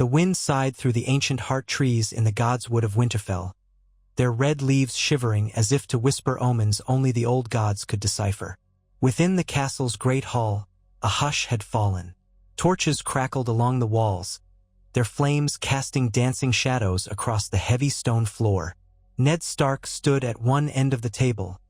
The wind sighed through the ancient heart trees in the god's wood of Winterfell, their red leaves shivering as if to whisper omens only the old gods could decipher. Within the castle's great hall, a hush had fallen. Torches crackled along the walls, their flames casting dancing shadows across the heavy stone floor. Ned Stark stood at one end of the table,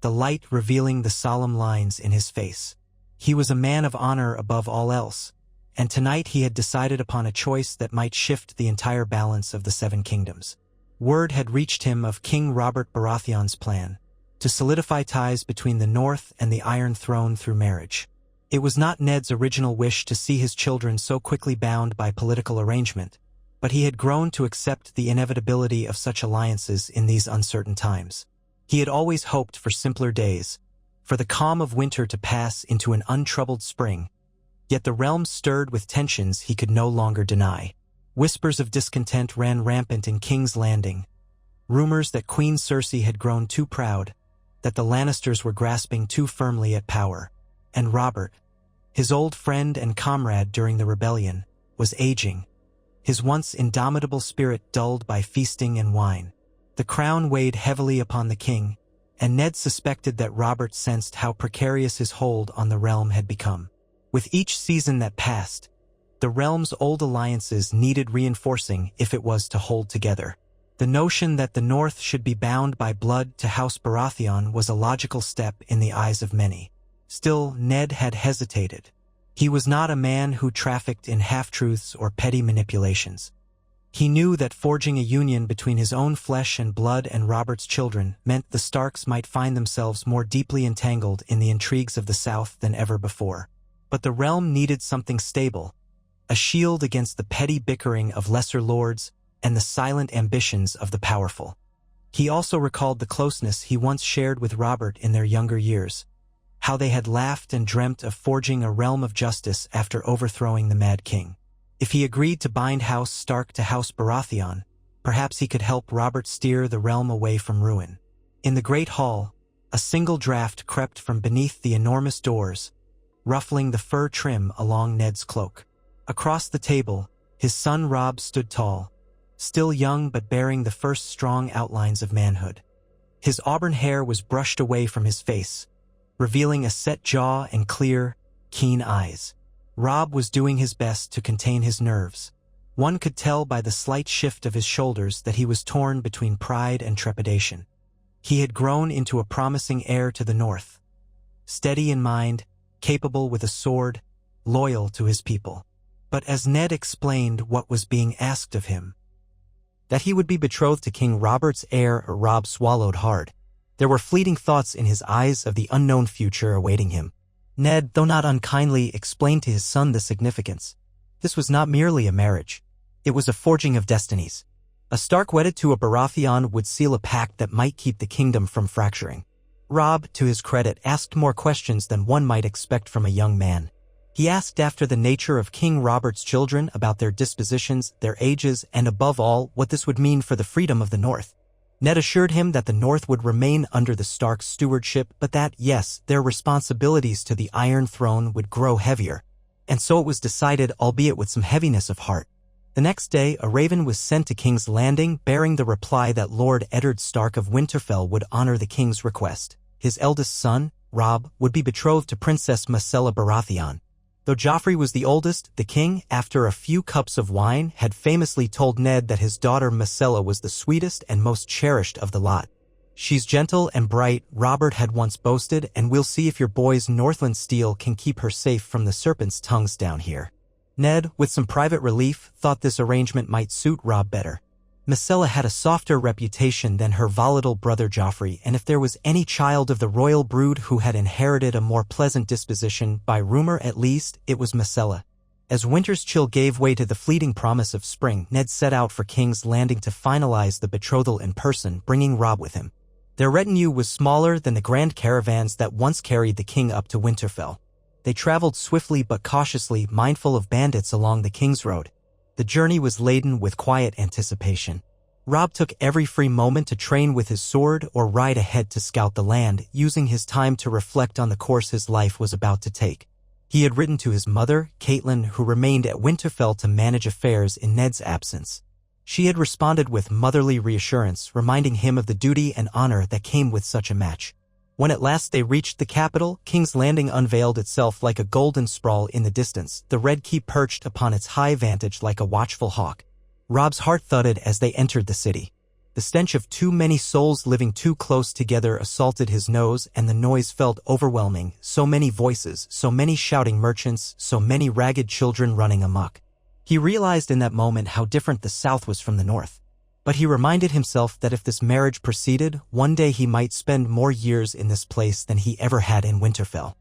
the light revealing the solemn lines in his face. He was a man of honor above all else, and tonight he had decided upon a choice that might shift the entire balance of the Seven Kingdoms. Word had reached him of King Robert Baratheon's plan to solidify ties between the North and the Iron Throne through marriage. It was not Ned's original wish to see his children so quickly bound by political arrangement, but he had grown to accept the inevitability of such alliances in these uncertain times. He had always hoped for simpler days, for the calm of winter to pass into an untroubled spring, yet the realm stirred with tensions he could no longer deny. Whispers of discontent ran rampant in King's Landing, rumors that Queen Cersei had grown too proud, that the Lannisters were grasping too firmly at power, and Robert, his old friend and comrade during the rebellion, was aging, his once indomitable spirit dulled by feasting and wine. The crown weighed heavily upon the king, and Ned suspected that Robert sensed how precarious his hold on the realm had become. With each season that passed, the realm's old alliances needed reinforcing if it was to hold together. The notion that the North should be bound by blood to House Baratheon was a logical step in the eyes of many. Still, Ned had hesitated. He was not a man who trafficked in half-truths or petty manipulations. He knew that forging a union between his own flesh and blood and Robert's children meant the Starks might find themselves more deeply entangled in the intrigues of the South than ever before. But the realm needed something stable, a shield against the petty bickering of lesser lords and the silent ambitions of the powerful. He also recalled the closeness he once shared with Robert in their younger years, how they had laughed and dreamt of forging a realm of justice after overthrowing the Mad King. If he agreed to bind House Stark to House Baratheon, perhaps he could help Robert steer the realm away from ruin. In the great hall, a single draft crept from beneath the enormous doors, ruffling the fur trim along Ned's cloak. Across the table, his son Robb stood tall, still young but bearing the first strong outlines of manhood. His auburn hair was brushed away from his face, revealing a set jaw and clear, keen eyes. Robb was doing his best to contain his nerves. One could tell by the slight shift of his shoulders that he was torn between pride and trepidation. He had grown into a promising heir to the North, steady in mind, capable with a sword, loyal to his people. But as Ned explained what was being asked of him, that he would be betrothed to King Robert's heir, Robb swallowed hard. There were fleeting thoughts in his eyes of the unknown future awaiting him. Ned, though not unkindly, explained to his son the significance. This was not merely a marriage. It was a forging of destinies. A Stark wedded to a Baratheon would seal a pact that might keep the kingdom from fracturing. Robb, to his credit, asked more questions than one might expect from a young man. He asked after the nature of King Robert's children, about their dispositions, their ages, and above all, what this would mean for the freedom of the North. Ned assured him that the North would remain under the Stark stewardship, but that, yes, their responsibilities to the Iron Throne would grow heavier. And so it was decided, albeit with some heaviness of heart. The next day, a raven was sent to King's Landing, bearing the reply that Lord Eddard Stark of Winterfell would honor the king's request. His eldest son, Robb, would be betrothed to Princess Myrcella Baratheon. Though Joffrey was the oldest, the king, after a few cups of wine, had famously told Ned that his daughter Myrcella was the sweetest and most cherished of the lot. "She's gentle and bright," Robert had once boasted, "and we'll see if your boy's Northland steel can keep her safe from the serpent's tongues down here." Ned, with some private relief, thought this arrangement might suit Robb better. Myrcella had a softer reputation than her volatile brother Joffrey, and if there was any child of the royal brood who had inherited a more pleasant disposition, by rumor at least, it was Myrcella. As winter's chill gave way to the fleeting promise of spring, Ned set out for King's Landing to finalize the betrothal in person, bringing Robb with him. Their retinue was smaller than the grand caravans that once carried the king up to Winterfell. They traveled swiftly but cautiously, mindful of bandits along the King's Road. The journey was laden with quiet anticipation. Robb took every free moment to train with his sword or ride ahead to scout the land, using his time to reflect on the course his life was about to take. He had written to his mother, Catelyn, who remained at Winterfell to manage affairs in Ned's absence. She had responded with motherly reassurance, reminding him of the duty and honor that came with such a match. When at last they reached the capital, King's Landing unveiled itself like a golden sprawl in the distance, the Red Keep perched upon its high vantage like a watchful hawk. Robb's heart thudded as they entered the city. The stench of too many souls living too close together assaulted his nose, and the noise felt overwhelming. So many voices, so many shouting merchants, so many ragged children running amok. He realized in that moment how different the South was from the North. But he reminded himself that if this marriage proceeded, one day he might spend more years in this place than he ever had in Winterfell.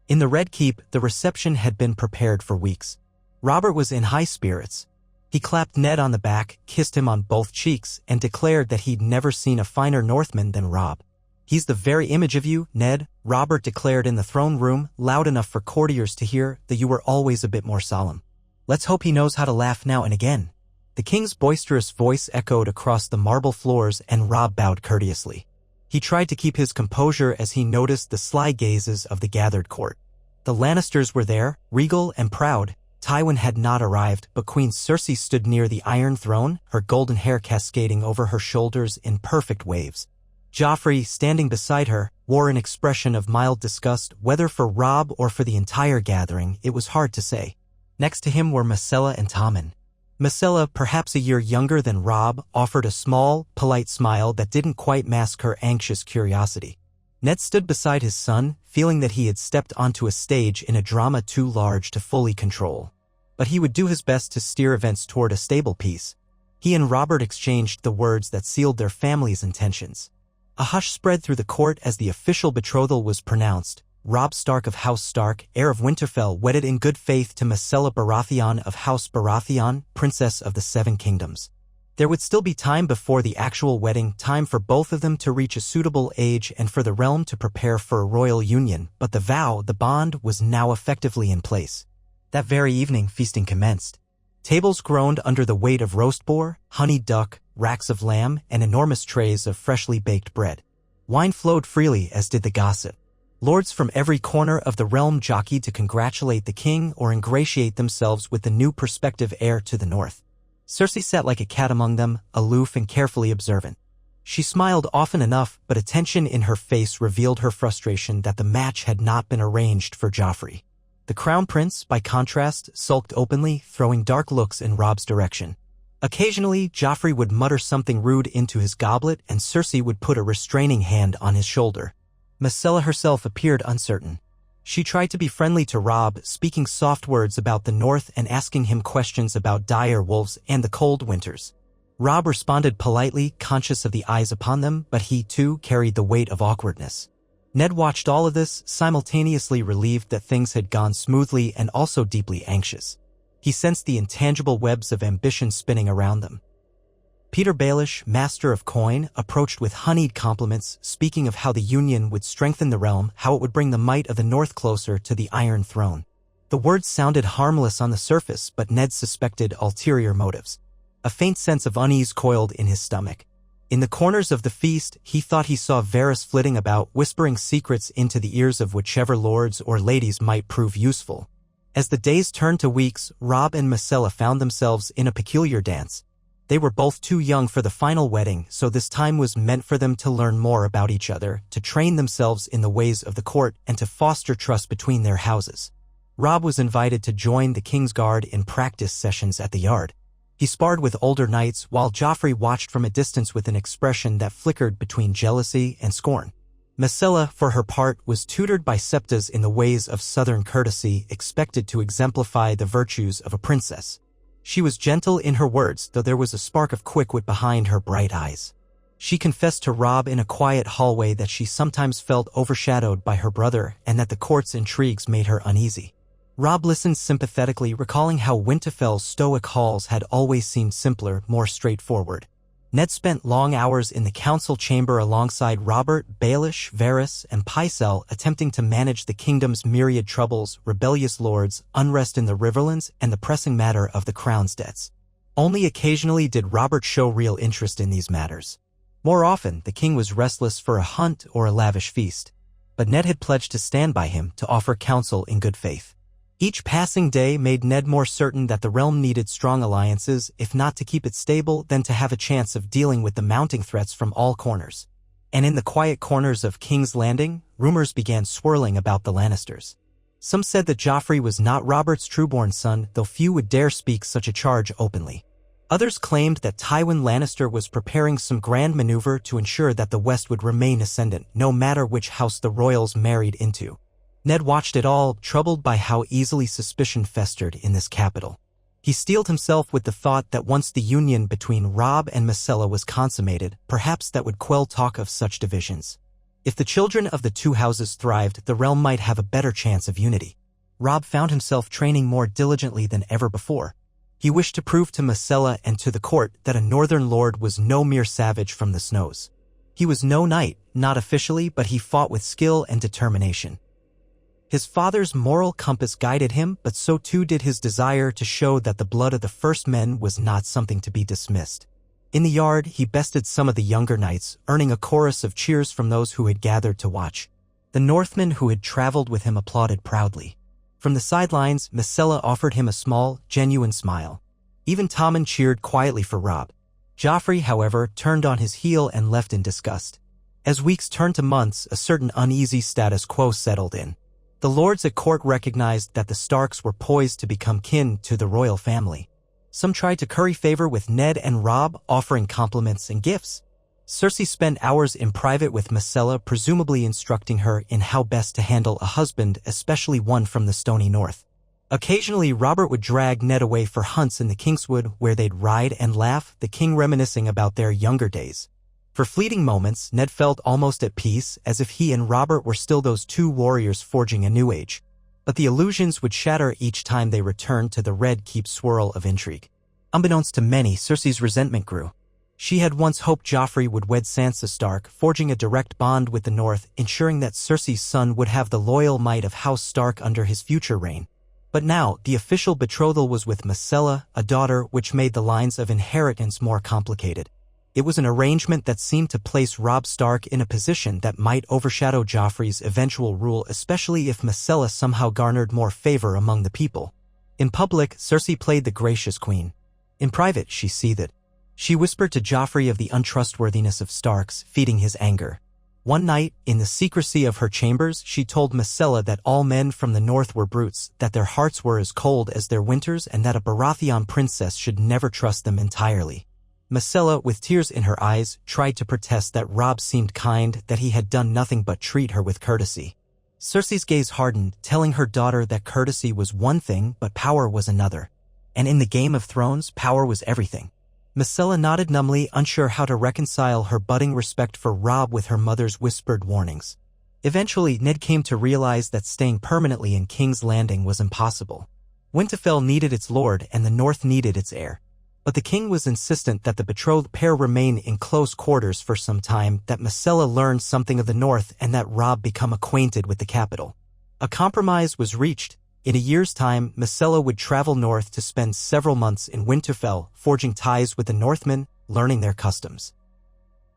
In the Red Keep, the reception had been prepared for weeks. Robert was in high spirits. He clapped Ned on the back, kissed him on both cheeks, and declared that he'd never seen a finer Northman than Robb. "He's the very image of you, Ned," Robert declared in the throne room, loud enough for courtiers to hear, "though you were always a bit more solemn. Let's hope he knows how to laugh now and again." The king's boisterous voice echoed across the marble floors, and Robb bowed courteously. He tried to keep his composure as he noticed the sly gazes of the gathered court. The Lannisters were there, regal and proud. Tywin had not arrived, but Queen Cersei stood near the Iron Throne, her golden hair cascading over her shoulders in perfect waves. Joffrey, standing beside her, wore an expression of mild disgust, whether for Robb or for the entire gathering, it was hard to say. Next to him were Myrcella and Tommen. Myrcella, perhaps a year younger than Robb, offered a small, polite smile that didn't quite mask her anxious curiosity. Ned stood beside his son, feeling that he had stepped onto a stage in a drama too large to fully control. But he would do his best to steer events toward a stable peace. He and Robert exchanged the words that sealed their family's intentions. A hush spread through the court as the official betrothal was pronounced. Robb Stark of House Stark, heir of Winterfell, wedded in good faith to Myrcella Baratheon of House Baratheon, Princess of the Seven Kingdoms. There would still be time before the actual wedding, time for both of them to reach a suitable age and for the realm to prepare for a royal union, but the vow, the bond, was now effectively in place. That very evening, feasting commenced. Tables groaned under the weight of roast boar, honeyed duck, racks of lamb, and enormous trays of freshly baked bread. Wine flowed freely, as did the gossip. Lords from every corner of the realm jockeyed to congratulate the king or ingratiate themselves with the new prospective heir to the north. Cersei sat like a cat among them, aloof and carefully observant. She smiled often enough, but a tension in her face revealed her frustration that the match had not been arranged for Joffrey. The crown prince, by contrast, sulked openly, throwing dark looks in Robb's direction. Occasionally, Joffrey would mutter something rude into his goblet, and Cersei would put a restraining hand on his shoulder. Myrcella herself appeared uncertain. She tried to be friendly to Robb, speaking soft words about the north and asking him questions about dire wolves and the cold winters. Robb responded politely, conscious of the eyes upon them, but he too carried the weight of awkwardness. Ned watched all of this, simultaneously relieved that things had gone smoothly and also deeply anxious. He sensed the intangible webs of ambition spinning around them. Peter Baelish, master of coin, approached with honeyed compliments, speaking of how the union would strengthen the realm, how it would bring the might of the north closer to the Iron Throne. The words sounded harmless on the surface, but Ned suspected ulterior motives. A faint sense of unease coiled in his stomach. In the corners of the feast, he thought he saw Varys flitting about, whispering secrets into the ears of whichever lords or ladies might prove useful. As the days turned to weeks, Robb and Myrcella found themselves in a peculiar dance. They were both too young for the final wedding, so this time was meant for them to learn more about each other, to train themselves in the ways of the court, and to foster trust between their houses. Robb was invited to join the King's Guard in practice sessions at the yard. He sparred with older knights, while Joffrey watched from a distance with an expression that flickered between jealousy and scorn. Myrcella, for her part, was tutored by septas in the ways of southern courtesy, expected to exemplify the virtues of a princess. She was gentle in her words, though there was a spark of quick wit behind her bright eyes. She confessed to Robb in a quiet hallway that she sometimes felt overshadowed by her brother and that the court's intrigues made her uneasy. Robb listened sympathetically, recalling how Winterfell's stoic halls had always seemed simpler, more straightforward. Ned spent long hours in the council chamber alongside Robert, Baelish, Varys, and Pycelle, attempting to manage the kingdom's myriad troubles, rebellious lords, unrest in the Riverlands, and the pressing matter of the crown's debts. Only occasionally did Robert show real interest in these matters. More often, the king was restless for a hunt or a lavish feast. but Ned had pledged to stand by him, to offer counsel in good faith. Each passing day made Ned more certain that the realm needed strong alliances, if not to keep it stable, then to have a chance of dealing with the mounting threats from all corners. And in the quiet corners of King's Landing, rumors began swirling about the Lannisters. Some said that Joffrey was not Robert's trueborn son, though few would dare speak such a charge openly. Others claimed that Tywin Lannister was preparing some grand maneuver to ensure that the West would remain ascendant, no matter which house the royals married into. Ned watched it all, troubled by how easily suspicion festered in this capital. He steeled himself with the thought that once the union between Robb and Myrcella was consummated, perhaps that would quell talk of such divisions. If the children of the two houses thrived, the realm might have a better chance of unity. Robb found himself training more diligently than ever before. He wished to prove to Myrcella and to the court that a northern lord was no mere savage from the snows. He was no knight, not officially, but he fought with skill and determination. His father's moral compass guided him, but so too did his desire to show that the blood of the first men was not something to be dismissed. In the yard, he bested some of the younger knights, earning a chorus of cheers from those who had gathered to watch. The Northmen who had traveled with him applauded proudly. From the sidelines, Myrcella offered him a small, genuine smile. Even Tommen cheered quietly for Robb. Joffrey, however, turned on his heel and left in disgust. As weeks turned to months, a certain uneasy status quo settled in. The lords at court recognized that the Starks were poised to become kin to the royal family. Some tried to curry favor with Ned and Robb, offering compliments and gifts. Cersei spent hours in private with Myrcella, presumably instructing her in how best to handle a husband, especially one from the stony north. Occasionally, Robert would drag Ned away for hunts in the Kingswood, where they'd ride and laugh, the king reminiscing about their younger days. For fleeting moments, Ned felt almost at peace, as if he and Robert were still those two warriors forging a new age. But the illusions would shatter each time they returned to the Red Keep's swirl of intrigue. Unbeknownst to many, Cersei's resentment grew. She had once hoped Joffrey would wed Sansa Stark, forging a direct bond with the North, ensuring that Cersei's son would have the loyal might of House Stark under his future reign. But now, the official betrothal was with Myrcella, a daughter, which made the lines of inheritance more complicated. It was an arrangement that seemed to place Robb Stark in a position that might overshadow Joffrey's eventual rule, especially if Myrcella somehow garnered more favor among the people. In public, Cersei played the gracious queen. In private, she seethed. She whispered to Joffrey of the untrustworthiness of Starks, feeding his anger. One night, in the secrecy of her chambers, she told Myrcella that all men from the north were brutes, that their hearts were as cold as their winters, and that a Baratheon princess should never trust them entirely. Myrcella, with tears in her eyes, tried to protest that Robb seemed kind, that he had done nothing but treat her with courtesy. Cersei's gaze hardened, telling her daughter that courtesy was one thing, but power was another. And in the Game of Thrones, power was everything. Myrcella nodded numbly, unsure how to reconcile her budding respect for Robb with her mother's whispered warnings. Eventually, Ned came to realize that staying permanently in King's Landing was impossible. Winterfell needed its lord, and the North needed its heir. But the king was insistent that the betrothed pair remain in close quarters for some time, that Myrcella learn something of the North, and that Robb become acquainted with the capital. A compromise was reached. In a year's time, Myrcella would travel north to spend several months in Winterfell, forging ties with the Northmen, learning their customs.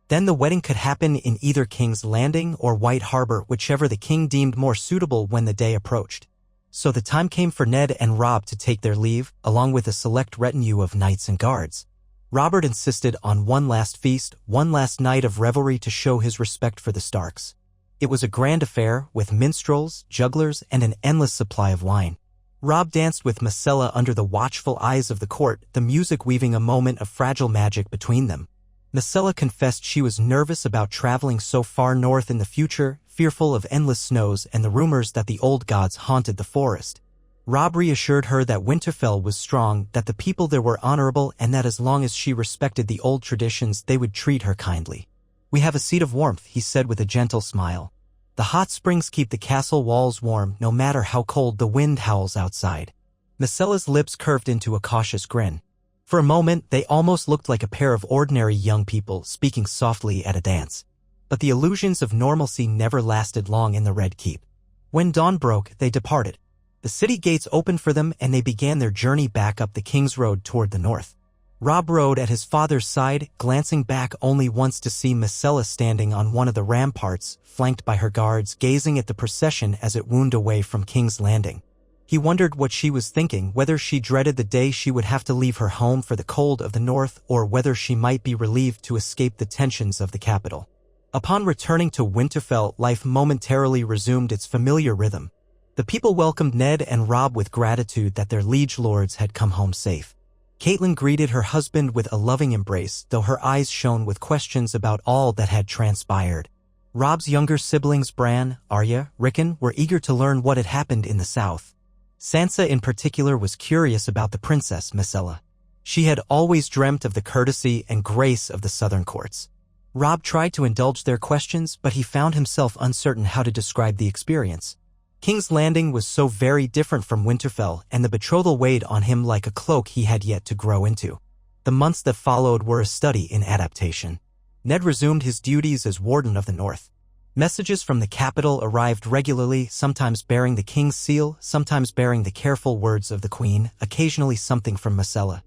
Then the wedding could happen in either King's Landing or White Harbor, whichever the king deemed more suitable when the day approached. So the time came for Ned and Robb to take their leave, along with a select retinue of knights and guards. Robert insisted on one last feast, one last night of revelry to show his respect for the Starks. It was a grand affair, with minstrels, jugglers, and an endless supply of wine. Robb danced with Myrcella under the watchful eyes of the court, the music weaving a moment of fragile magic between them. Myrcella confessed she was nervous about traveling so far north in the future, fearful of endless snows and the rumors that the old gods haunted the forest. Robb reassured her that Winterfell was strong, that the people there were honorable, and that as long as she respected the old traditions, they would treat her kindly. "We have a seat of warmth," he said with a gentle smile. "The hot springs keep the castle walls warm, no matter how cold the wind howls outside." Myrcella's lips curved into a cautious grin. For a moment, they almost looked like a pair of ordinary young people speaking softly at a dance. But the illusions of normalcy never lasted long in the Red Keep. When dawn broke, they departed. The city gates opened for them, and they began their journey back up the King's Road toward the north. Robb rode at his father's side, glancing back only once to see Myrcella standing on one of the ramparts, flanked by her guards, gazing at the procession as it wound away from King's Landing. He wondered what she was thinking, whether she dreaded the day she would have to leave her home for the cold of the north, or whether she might be relieved to escape the tensions of the capital. Upon returning to Winterfell, life momentarily resumed its familiar rhythm. The people welcomed Ned and Robb with gratitude that their liege lords had come home safe. Catelyn greeted her husband with a loving embrace, though her eyes shone with questions about all that had transpired. Robb's younger siblings Bran, Arya, Rickon were eager to learn what had happened in the south. Sansa in particular was curious about the princess Myrcella. She had always dreamt of the courtesy and grace of the southern courts. Robb tried to indulge their questions, but he found himself uncertain how to describe the experience. King's Landing was so very different from Winterfell, and the betrothal weighed on him like a cloak he had yet to grow into. The months that followed were a study in adaptation. Ned resumed his duties as Warden of the North. Messages from the capital arrived regularly, sometimes bearing the king's seal, sometimes bearing the careful words of the queen, occasionally something from Myrcella.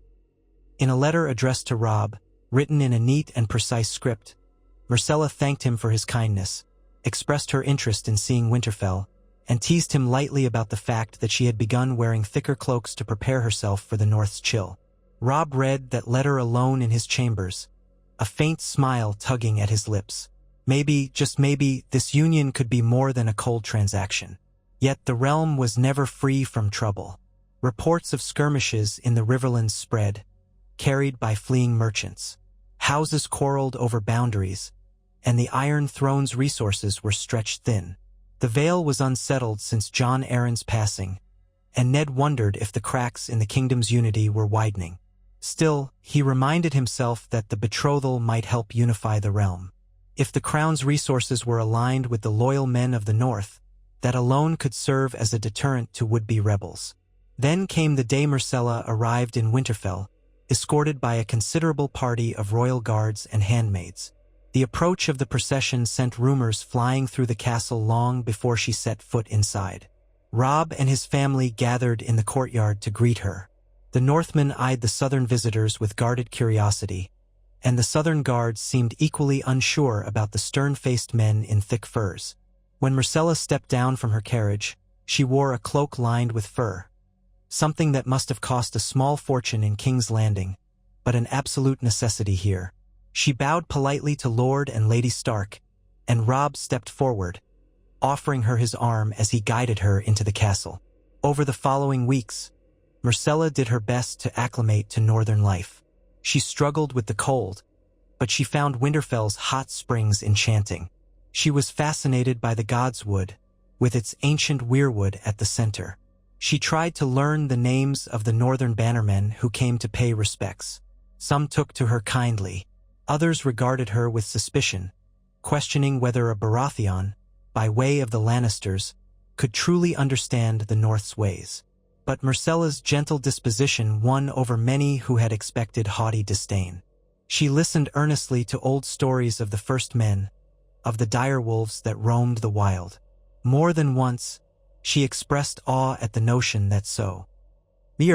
In a letter addressed to Robb, written in a neat and precise script, Myrcella thanked him for his kindness, expressed her interest in seeing Winterfell, and teased him lightly about the fact that she had begun wearing thicker cloaks to prepare herself for the North's chill. Robb read that letter alone in his chambers, a faint smile tugging at his lips. Maybe, just maybe, this union could be more than a cold transaction. Yet the realm was never free from trouble. Reports of skirmishes in the Riverlands spread, carried by fleeing merchants. Houses quarreled over boundaries, and the Iron Throne's resources were stretched thin. The Vale was unsettled since Jon Arryn's passing, and Ned wondered if the cracks in the kingdom's unity were widening. Still, he reminded himself that the betrothal might help unify the realm. If the crown's resources were aligned with the loyal men of the north, that alone could serve as a deterrent to would-be rebels. Then came the day Myrcella arrived in Winterfell, escorted by a considerable party of royal guards and handmaids. The approach of the procession sent rumors flying through the castle long before she set foot inside. Robb and his family gathered in the courtyard to greet her. The Northmen eyed the southern visitors with guarded curiosity, and the southern guards seemed equally unsure about the stern-faced men in thick furs. When Myrcella stepped down from her carriage, she wore a cloak lined with fur, something that must have cost a small fortune in King's Landing, but an absolute necessity here. She bowed politely to Lord and Lady Stark, and Robb stepped forward, offering her his arm as he guided her into the castle. Over the following weeks, Myrcella did her best to acclimate to northern life. She struggled with the cold, but she found Winterfell's hot springs enchanting. She was fascinated by the God's Wood, with its ancient weirwood at the center. She tried to learn the names of the northern bannermen who came to pay respects. Some took to her kindly, others regarded her with suspicion, questioning whether a Baratheon, by way of the Lannisters, could truly understand the North's ways. But Myrcella's gentle disposition won over many who had expected haughty disdain. She listened earnestly to old stories of the first men, of the direwolves that roamed the wild. More than once, she expressed awe at the notion that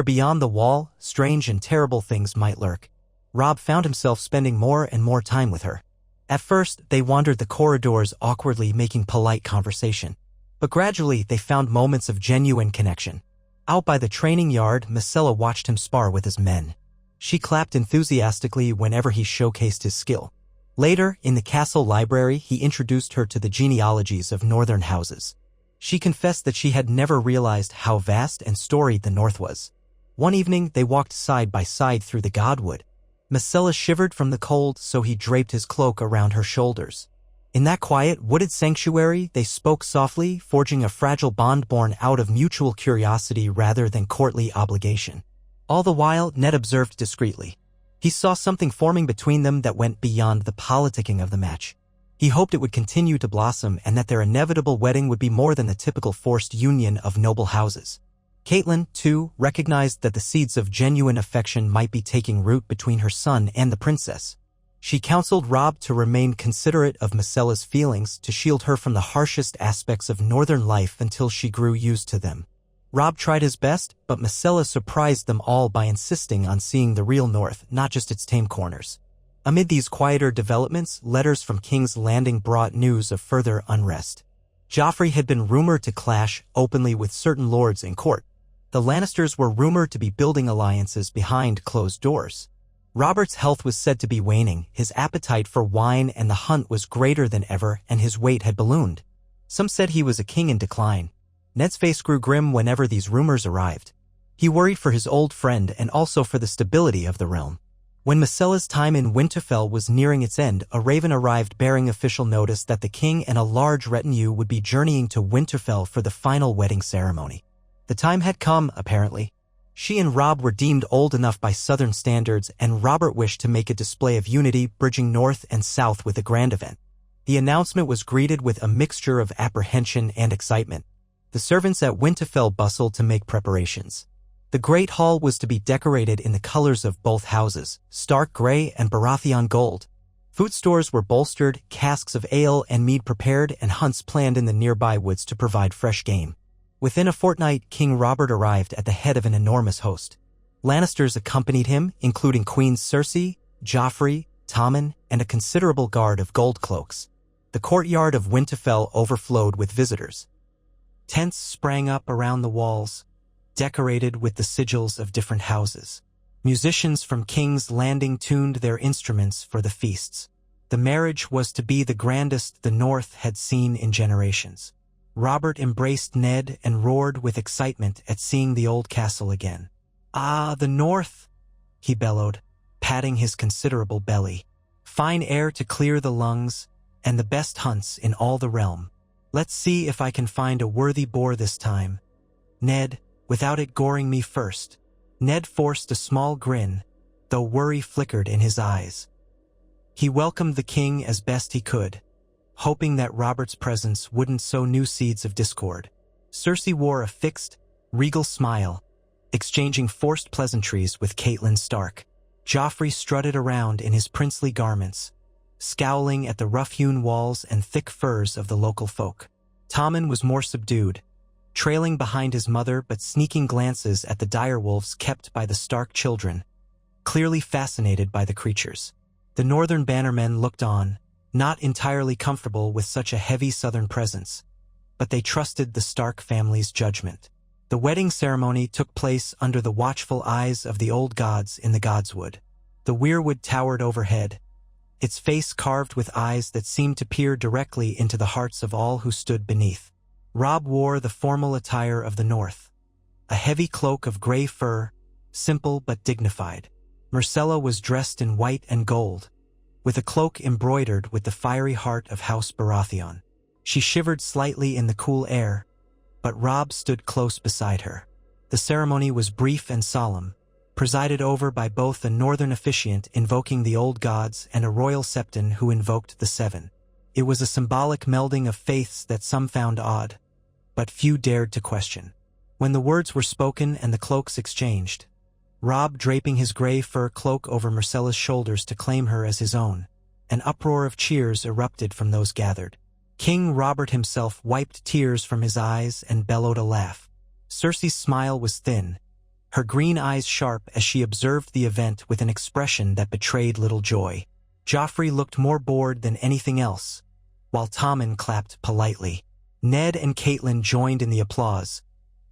beyond the wall, strange and terrible things might lurk. Robb found himself spending more and more time with her. At first, they wandered the corridors awkwardly making polite conversation. But gradually, they found moments of genuine connection. Out by the training yard, Myrcella watched him spar with his men. She clapped enthusiastically whenever he showcased his skill. Later, in the castle library, he introduced her to the genealogies of northern houses. She confessed that she had never realized how vast and storied the North was. One evening, they walked side by side through the Godwood. Myrcella shivered from the cold, so he draped his cloak around her shoulders. In that quiet, wooded sanctuary, they spoke softly, forging a fragile bond born out of mutual curiosity rather than courtly obligation. All the while, Ned observed discreetly. He saw something forming between them that went beyond the politicking of the match. He hoped it would continue to blossom and that their inevitable wedding would be more than the typical forced union of noble houses. Catelyn, too, recognized that the seeds of genuine affection might be taking root between her son and the princess. She counseled Robb to remain considerate of Myrcella's feelings to shield her from the harshest aspects of northern life until she grew used to them. Robb tried his best, but Myrcella surprised them all by insisting on seeing the real north, not just its tame corners. Amid these quieter developments, letters from King's Landing brought news of further unrest. Joffrey had been rumored to clash openly with certain lords in court. The Lannisters were rumored to be building alliances behind closed doors. Robert's health was said to be waning, his appetite for wine and the hunt was greater than ever, and his weight had ballooned. Some said he was a king in decline. Ned's face grew grim whenever these rumors arrived. He worried for his old friend and also for the stability of the realm. When Myrcella's time in Winterfell was nearing its end, a raven arrived bearing official notice that the king and a large retinue would be journeying to Winterfell for the final wedding ceremony. The time had come, apparently. She and Robb were deemed old enough by Southern standards, and Robert wished to make a display of unity, bridging north and south with a grand event. The announcement was greeted with a mixture of apprehension and excitement. The servants at Winterfell bustled to make preparations. The Great Hall was to be decorated in the colors of both houses, Stark gray and Baratheon gold. Food stores were bolstered, casks of ale and mead prepared, and hunts planned in the nearby woods to provide fresh game. Within a fortnight, King Robert arrived at the head of an enormous host. Lannisters accompanied him, including Queens Cersei, Joffrey, Tommen, and a considerable guard of gold cloaks. The courtyard of Winterfell overflowed with visitors. Tents sprang up around the walls, decorated with the sigils of different houses. Musicians from King's Landing tuned their instruments for the feasts. The marriage was to be the grandest the North had seen in generations. Robert embraced Ned and roared with excitement at seeing the old castle again. "Ah, the North!" he bellowed, patting his considerable belly. "Fine air to clear the lungs, and the best hunts in all the realm. Let's see if I can find a worthy boar this time. Ned, without it goring me first." Ned forced a small grin, though worry flickered in his eyes. He welcomed the king as best he could, hoping that Robert's presence wouldn't sow new seeds of discord. Cersei wore a fixed, regal smile, exchanging forced pleasantries with Catelyn Stark. Joffrey strutted around in his princely garments, scowling at the rough-hewn walls and thick furs of the local folk. Tommen was more subdued, trailing behind his mother but sneaking glances at the direwolves kept by the Stark children, clearly fascinated by the creatures. The northern bannermen looked on, not entirely comfortable with such a heavy southern presence, but they trusted the Stark family's judgment. The wedding ceremony took place under the watchful eyes of the old gods in the Godswood. The weirwood towered overhead, its face carved with eyes that seemed to peer directly into the hearts of all who stood beneath. Robb wore the formal attire of the North, a heavy cloak of gray fur, simple but dignified. Myrcella was dressed in white and gold, with a cloak embroidered with the fiery heart of House Baratheon. She shivered slightly in the cool air, but Robb stood close beside her. The ceremony was brief and solemn, presided over by both a northern officiant invoking the old gods and a royal septon who invoked the seven. It was a symbolic melding of faiths that some found odd, but few dared to question. When the words were spoken and the cloaks exchanged, Robb draping his gray fur cloak over Myrcella's shoulders to claim her as his own, an uproar of cheers erupted from those gathered. King Robert himself wiped tears from his eyes and bellowed a laugh. Cersei's smile was thin, her green eyes sharp as she observed the event with an expression that betrayed little joy. Joffrey looked more bored than anything else, while Tommen clapped politely. Ned and Catelyn joined in the applause,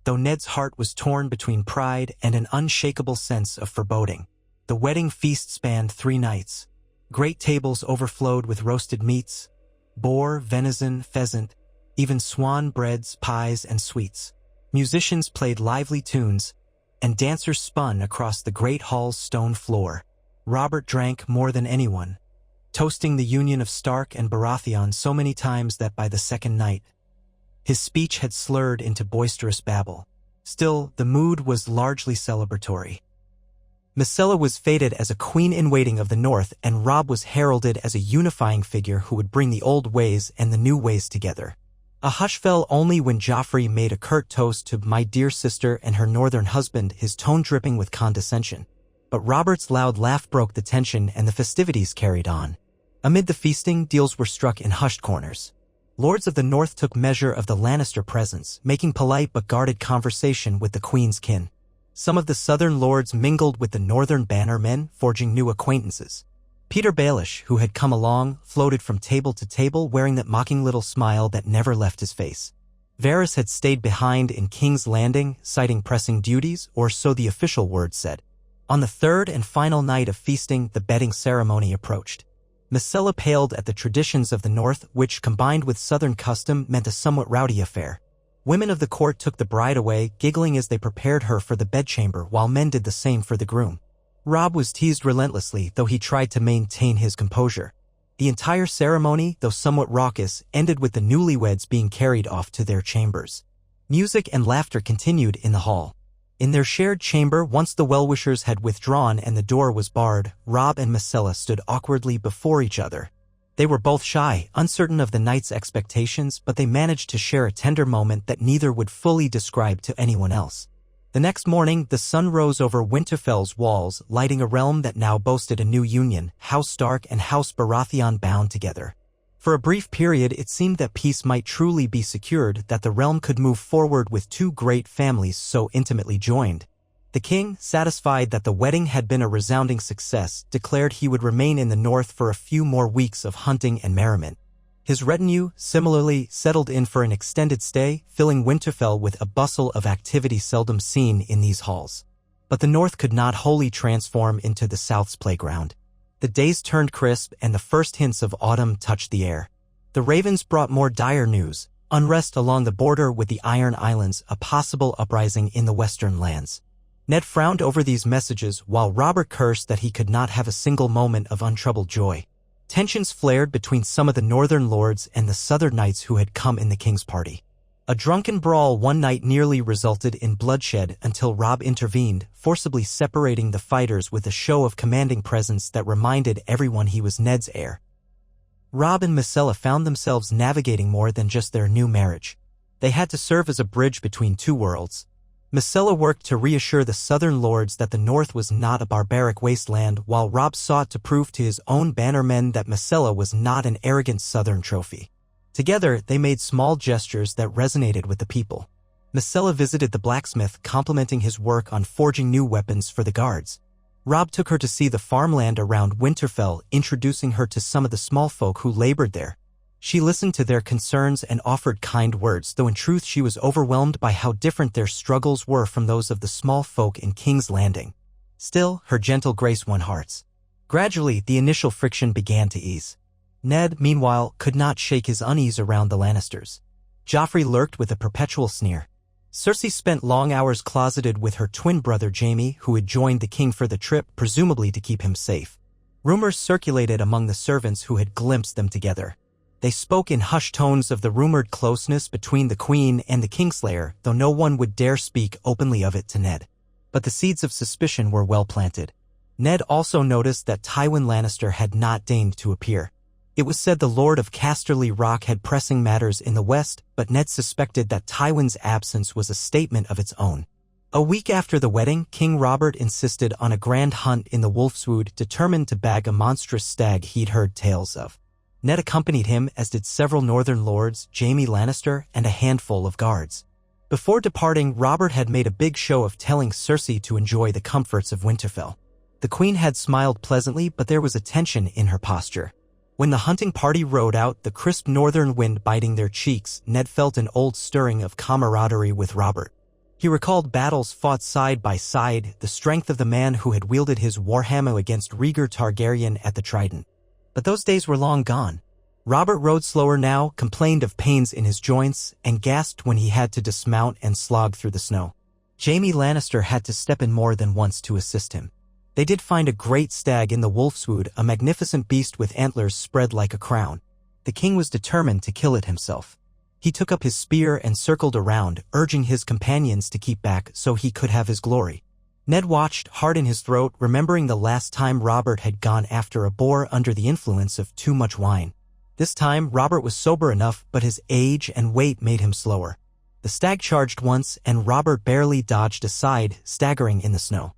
though Ned's heart was torn between pride and an unshakable sense of foreboding. The wedding feast spanned 3 nights. Great tables overflowed with roasted meats, boar, venison, pheasant, even swan breads, pies, and sweets. Musicians played lively tunes, and dancers spun across the great hall's stone floor. Robert drank more than anyone, toasting the union of Stark and Baratheon so many times that by the second night, his speech had slurred into boisterous babble. Still, the mood was largely celebratory. Myrcella was fated as a queen-in-waiting of the North, and Robb was heralded as a unifying figure who would bring the old ways and the new ways together. A hush fell only when Joffrey made a curt toast to "my dear sister" and her northern husband, his tone dripping with condescension. But Robert's loud laugh broke the tension and the festivities carried on. Amid the feasting, deals were struck in hushed corners. Lords of the North took measure of the Lannister presence, making polite but guarded conversation with the Queen's kin. Some of the southern lords mingled with the northern bannermen, forging new acquaintances. Peter Baelish, who had come along, floated from table to table wearing that mocking little smile that never left his face. Varys had stayed behind in King's Landing, citing pressing duties, or so the official word said. On the third and final night of feasting, the bedding ceremony approached. Myrcella paled at the traditions of the North, which, combined with southern custom, meant a somewhat rowdy affair. Women of the court took the bride away, giggling as they prepared her for the bedchamber, while men did the same for the groom. Robb was teased relentlessly, though he tried to maintain his composure. The entire ceremony, though somewhat raucous, ended with the newlyweds being carried off to their chambers. Music and laughter continued in the hall. In their shared chamber, once the well-wishers had withdrawn and the door was barred, Robb and Myrcella stood awkwardly before each other. They were both shy, uncertain of the night's expectations, but they managed to share a tender moment that neither would fully describe to anyone else. The next morning, the sun rose over Winterfell's walls, lighting a realm that now boasted a new union, House Stark and House Baratheon bound together. For a brief period, it seemed that peace might truly be secured, that the realm could move forward with two great families so intimately joined. The king, satisfied that the wedding had been a resounding success, declared he would remain in the north for a few more weeks of hunting and merriment. His retinue, similarly, settled in for an extended stay, filling Winterfell with a bustle of activity seldom seen in these halls. But the north could not wholly transform into the south's playground. The days turned crisp and the first hints of autumn touched the air. The ravens brought more dire news: unrest along the border with the Iron Islands, a possible uprising in the western lands. Ned frowned over these messages while Robert cursed that he could not have a single moment of untroubled joy. Tensions flared between some of the northern lords and the southern knights who had come in the king's party. A drunken brawl one night nearly resulted in bloodshed until Robb intervened, forcibly separating the fighters with a show of commanding presence that reminded everyone he was Ned's heir. Robb and Myrcella found themselves navigating more than just their new marriage. They had to serve as a bridge between two worlds. Myrcella worked to reassure the southern lords that the north was not a barbaric wasteland, while Robb sought to prove to his own bannermen that Myrcella was not an arrogant southern trophy. Together, they made small gestures that resonated with the people. Myrcella visited the blacksmith, complimenting his work on forging new weapons for the guards. Robb took her to see the farmland around Winterfell, introducing her to some of the small folk who labored there. She listened to their concerns and offered kind words, though in truth she was overwhelmed by how different their struggles were from those of the small folk in King's Landing. Still, her gentle grace won hearts. Gradually, the initial friction began to ease. Ned, meanwhile, could not shake his unease around the Lannisters. Joffrey lurked with a perpetual sneer. Cersei spent long hours closeted with her twin brother Jaime, who had joined the king for the trip, presumably to keep him safe. Rumors circulated among the servants who had glimpsed them together. They spoke in hushed tones of the rumored closeness between the queen and the Kingslayer, though no one would dare speak openly of it to Ned. But the seeds of suspicion were well planted. Ned also noticed that Tywin Lannister had not deigned to appear. It was said the Lord of Casterly Rock had pressing matters in the west, but Ned suspected that Tywin's absence was a statement of its own. A week after the wedding, King Robert insisted on a grand hunt in the Wolfswood, determined to bag a monstrous stag he'd heard tales of. Ned accompanied him, as did several northern lords, Jaime Lannister, and a handful of guards. Before departing, Robert had made a big show of telling Cersei to enjoy the comforts of Winterfell. The queen had smiled pleasantly, but there was a tension in her posture. When the hunting party rode out, the crisp northern wind biting their cheeks, Ned felt an old stirring of camaraderie with Robert. He recalled battles fought side by side, the strength of the man who had wielded his warhammer against Rhaegar Targaryen at the Trident. But those days were long gone. Robert rode slower now, complained of pains in his joints, and gasped when he had to dismount and slog through the snow. Jaime Lannister had to step in more than once to assist him. They did find a great stag in the Wolfswood, a magnificent beast with antlers spread like a crown. The king was determined to kill it himself. He took up his spear and circled around, urging his companions to keep back so he could have his glory. Ned watched, heart in his throat, remembering the last time Robert had gone after a boar under the influence of too much wine. This time, Robert was sober enough, but his age and weight made him slower. The stag charged once, and Robert barely dodged aside, staggering in the snow.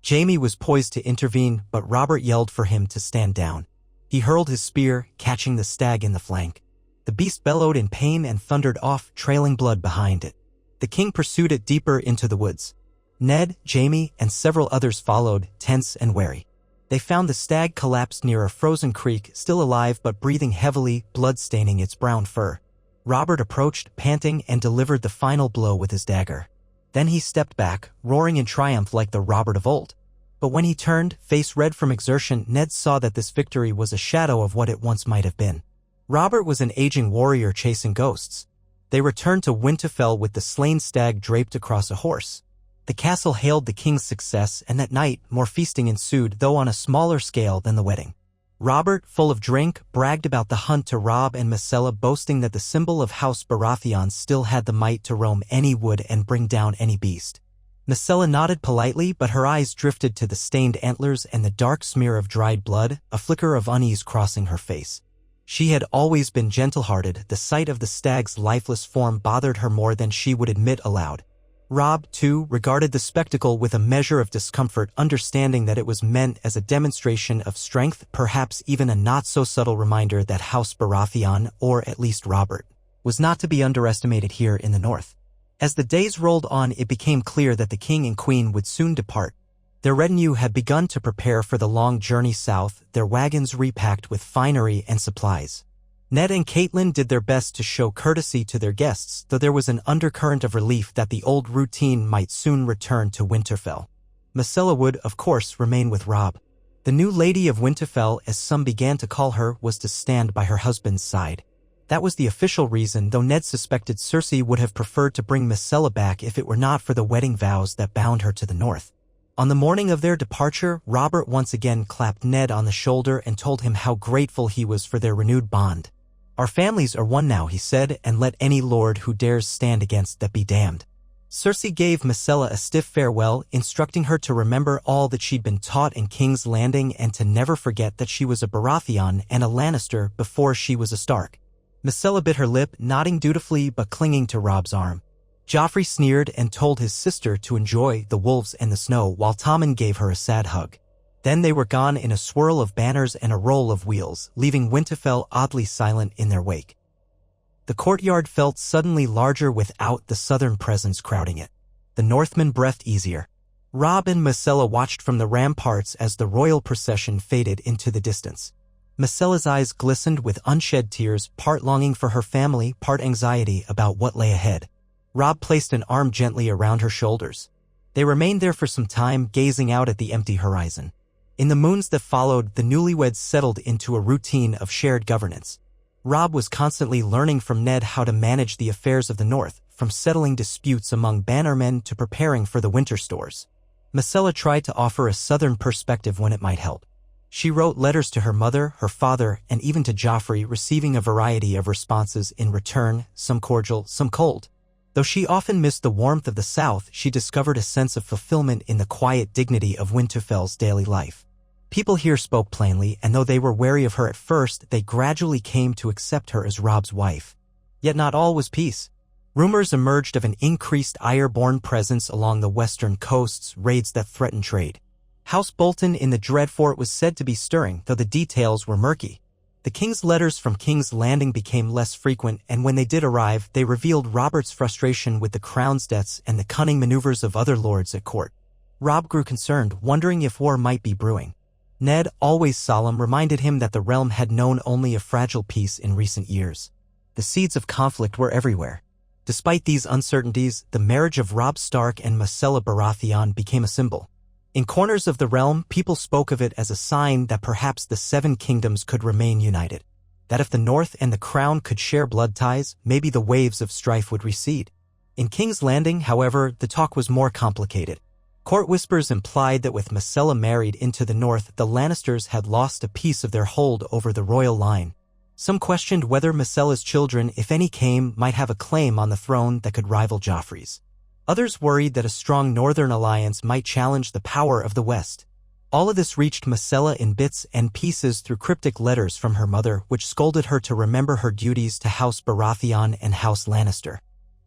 Jaime was poised to intervene, but Robert yelled for him to stand down. He hurled his spear, catching the stag in the flank. The beast bellowed in pain and thundered off, trailing blood behind it. The king pursued it deeper into the woods. Ned, Jaime, and several others followed, tense and wary. They found the stag collapsed near a frozen creek, still alive but breathing heavily, blood staining its brown fur. Robert approached, panting, and delivered the final blow with his dagger. Then he stepped back, roaring in triumph like the Robert of old. But when he turned, face red from exertion, Ned saw that this victory was a shadow of what it once might have been. Robert was an aging warrior chasing ghosts. They returned to Winterfell with the slain stag draped across a horse. The castle hailed the king's success, and that night, more feasting ensued, though on a smaller scale than the wedding. Robert, full of drink, bragged about the hunt to Robb and Myrcella, boasting that the symbol of House Baratheon still had the might to roam any wood and bring down any beast. Myrcella nodded politely, but her eyes drifted to the stained antlers and the dark smear of dried blood, a flicker of unease crossing her face. She had always been gentle-hearted. The sight of the stag's lifeless form bothered her more than she would admit aloud. Robb, too, regarded the spectacle with a measure of discomfort, understanding that it was meant as a demonstration of strength, perhaps even a not-so-subtle reminder that House Baratheon, or at least Robert, was not to be underestimated here in the north. As the days rolled on, it became clear that the king and queen would soon depart. Their retinue had begun to prepare for the long journey south, their wagons repacked with finery and supplies. Ned and Catelyn did their best to show courtesy to their guests, though there was an undercurrent of relief that the old routine might soon return to Winterfell. Myrcella would, of course, remain with Robb. The new Lady of Winterfell, as some began to call her, was to stand by her husband's side. That was the official reason, though Ned suspected Cersei would have preferred to bring Myrcella back if it were not for the wedding vows that bound her to the north. On the morning of their departure, Robert once again clapped Ned on the shoulder and told him how grateful he was for their renewed bond. "Our families are one now," he said, "and let any lord who dares stand against that be damned." Cersei gave Myrcella a stiff farewell, instructing her to remember all that she'd been taught in King's Landing and to never forget that she was a Baratheon and a Lannister before she was a Stark. Myrcella bit her lip, nodding dutifully but clinging to Robb's arm. Joffrey sneered and told his sister to enjoy the wolves and the snow, while Tommen gave her a sad hug. Then they were gone in a swirl of banners and a roll of wheels, leaving Winterfell oddly silent in their wake. The courtyard felt suddenly larger without the southern presence crowding it. The Northmen breathed easier. Robb and Myrcella watched from the ramparts as the royal procession faded into the distance. Myrcella's eyes glistened with unshed tears, part longing for her family, part anxiety about what lay ahead. Robb placed an arm gently around her shoulders. They remained there for some time, gazing out at the empty horizon. In the moons that followed, the newlyweds settled into a routine of shared governance. Robb was constantly learning from Ned how to manage the affairs of the north, from settling disputes among bannermen to preparing for the winter stores. Myrcella tried to offer a southern perspective when it might help. She wrote letters to her mother, her father, and even to Joffrey, receiving a variety of responses in return, some cordial, some cold. Though she often missed the warmth of the South, she discovered a sense of fulfillment in the quiet dignity of Winterfell's daily life. People here spoke plainly, and though they were wary of her at first, they gradually came to accept her as Robb's wife. Yet not all was peace. Rumors emerged of an increased Heir-born presence along the western coasts, raids that threatened trade. House Bolton in the Dreadfort was said to be stirring, though the details were murky. The king's letters from King's Landing became less frequent, and when they did arrive, they revealed Robert's frustration with the crown's debts and the cunning maneuvers of other lords at court. Robb grew concerned, wondering if war might be brewing. Ned, always solemn, reminded him that the realm had known only a fragile peace in recent years. The seeds of conflict were everywhere. Despite these uncertainties, the marriage of Robb Stark and Myrcella Baratheon became a symbol. In corners of the realm, people spoke of it as a sign that perhaps the Seven Kingdoms could remain united. That if the North and the Crown could share blood ties, maybe the waves of strife would recede. In King's Landing, however, the talk was more complicated. Court whispers implied that with Myrcella married into the North, the Lannisters had lost a piece of their hold over the royal line. Some questioned whether Myrcella's children, if any came, might have a claim on the throne that could rival Joffrey's. Others worried that a strong northern alliance might challenge the power of the West. All of this reached Myrcella in bits and pieces through cryptic letters from her mother, which scolded her to remember her duties to House Baratheon and House Lannister.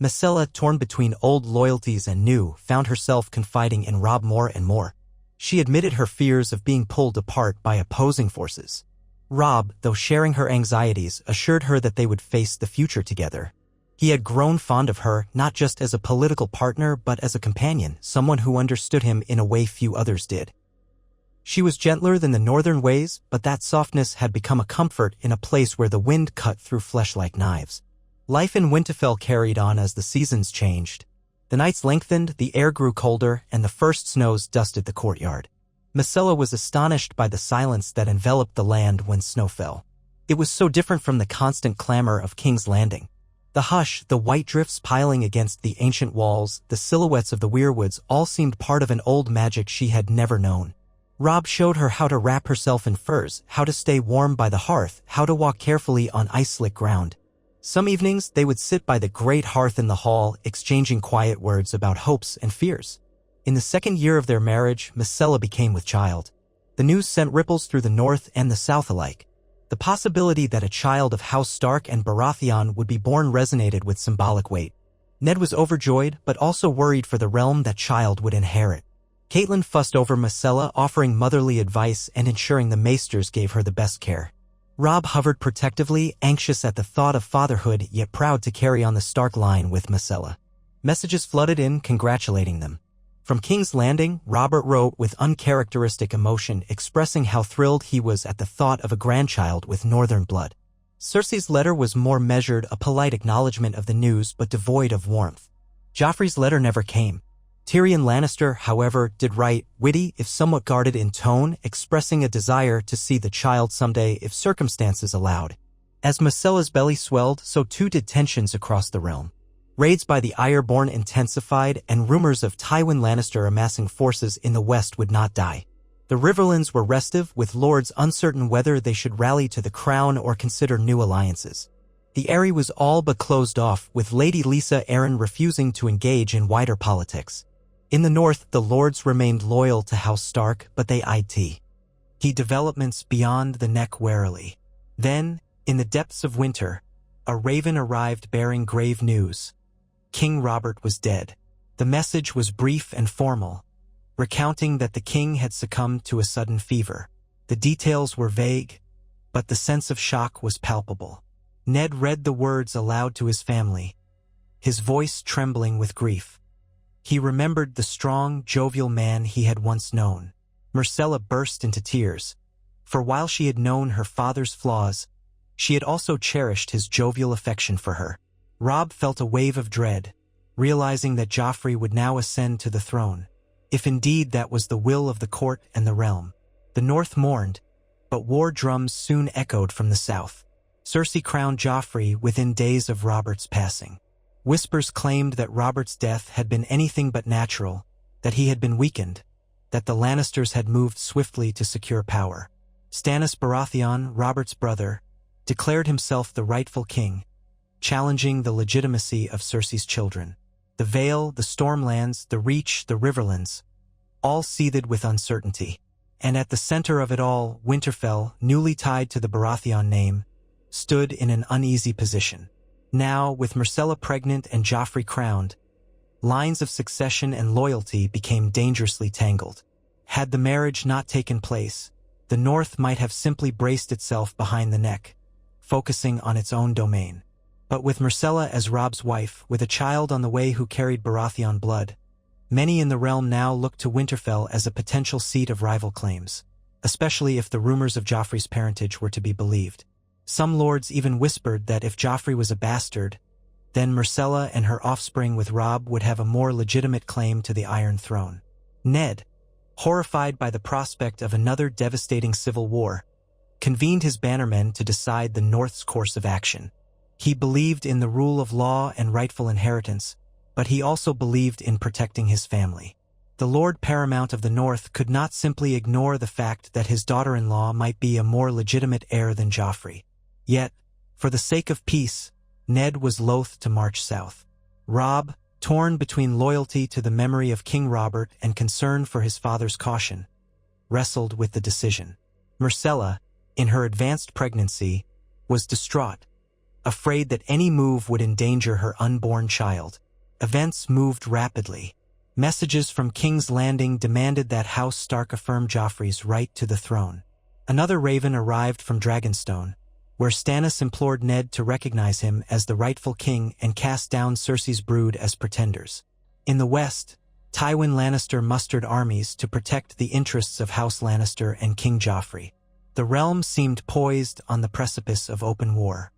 Myrcella, torn between old loyalties and new, found herself confiding in Robb more and more. She admitted her fears of being pulled apart by opposing forces. Robb, though sharing her anxieties, assured her that they would face the future together. He had grown fond of her, not just as a political partner but as a companion, someone who understood him in a way few others did. She was gentler than the northern ways, but that softness had become a comfort in a place where the wind cut through flesh like knives. Life in Winterfell carried on as the seasons changed. The nights lengthened, the air grew colder, and the first snows dusted the courtyard. Myrcella was astonished by the silence that enveloped the land when snow fell. It was so different from the constant clamor of King's Landing. The hush, the white drifts piling against the ancient walls, the silhouettes of the weirwoods all seemed part of an old magic she had never known. Robb showed her how to wrap herself in furs, how to stay warm by the hearth, how to walk carefully on ice-slick ground. Some evenings they would sit by the great hearth in the hall, exchanging quiet words about hopes and fears. In the second year of their marriage, Myrcella became with child. The news sent ripples through the north and the south alike. The possibility that a child of House Stark and Baratheon would be born resonated with symbolic weight. Ned was overjoyed, but also worried for the realm that child would inherit. Catelyn fussed over Myrcella, offering motherly advice and ensuring the maesters gave her the best care. Robb hovered protectively, anxious at the thought of fatherhood, yet proud to carry on the Stark line with Myrcella. Messages flooded in, congratulating them. From King's Landing, Robert wrote with uncharacteristic emotion, expressing how thrilled he was at the thought of a grandchild with northern blood. Cersei's letter was more measured, a polite acknowledgement of the news, but devoid of warmth. Joffrey's letter never came. Tyrion Lannister, however, did write, witty if somewhat guarded in tone, expressing a desire to see the child someday if circumstances allowed. As Myrcella's belly swelled, so too did tensions across the realm. Raids by the Ironborn intensified, and rumors of Tywin Lannister amassing forces in the west would not die. The Riverlands were restive, with lords uncertain whether they should rally to the crown or consider new alliances. The Eyrie was all but closed off, with Lady Lisa Arryn refusing to engage in wider politics. In the north, the lords remained loyal to House Stark, but they eyed key developments beyond the neck warily. Then, in the depths of winter, a raven arrived bearing grave news. King Robert was dead. The message was brief and formal, recounting that the king had succumbed to a sudden fever. The details were vague, but the sense of shock was palpable. Ned read the words aloud to his family, his voice trembling with grief. He remembered the strong, jovial man he had once known. Myrcella burst into tears, for while she had known her father's flaws, she had also cherished his jovial affection for her. Robb felt a wave of dread, realizing that Joffrey would now ascend to the throne, if indeed that was the will of the court and the realm. The north mourned, but war drums soon echoed from the south. Cersei crowned Joffrey within days of Robert's passing. Whispers claimed that Robert's death had been anything but natural, that he had been weakened, that the Lannisters had moved swiftly to secure power. Stannis Baratheon, Robert's brother, declared himself the rightful king, challenging the legitimacy of Cersei's children. The Vale, the Stormlands, the Reach, the Riverlands, all seethed with uncertainty. And at the center of it all, Winterfell, newly tied to the Baratheon name, stood in an uneasy position. Now, with Myrcella pregnant and Joffrey crowned, lines of succession and loyalty became dangerously tangled. Had the marriage not taken place, the North might have simply braced itself behind the neck, focusing on its own domain. But with Myrcella as Robb's wife, with a child on the way who carried Baratheon blood, many in the realm now looked to Winterfell as a potential seat of rival claims, especially if the rumors of Joffrey's parentage were to be believed. Some lords even whispered that if Joffrey was a bastard, then Myrcella and her offspring with Robb would have a more legitimate claim to the Iron Throne. Ned, horrified by the prospect of another devastating civil war, convened his bannermen to decide the North's course of action. He believed in the rule of law and rightful inheritance, but he also believed in protecting his family. The Lord Paramount of the North could not simply ignore the fact that his daughter-in-law might be a more legitimate heir than Joffrey. Yet, for the sake of peace, Ned was loath to march south. Robb, torn between loyalty to the memory of King Robert and concern for his father's caution, wrestled with the decision. Myrcella, in her advanced pregnancy, was distraught, afraid that any move would endanger her unborn child. Events moved rapidly. Messages from King's Landing demanded that House Stark affirm Joffrey's right to the throne. Another raven arrived from Dragonstone, where Stannis implored Ned to recognize him as the rightful king and cast down Cersei's brood as pretenders. In the west, Tywin Lannister mustered armies to protect the interests of House Lannister and King Joffrey. The realm seemed poised on the precipice of open war.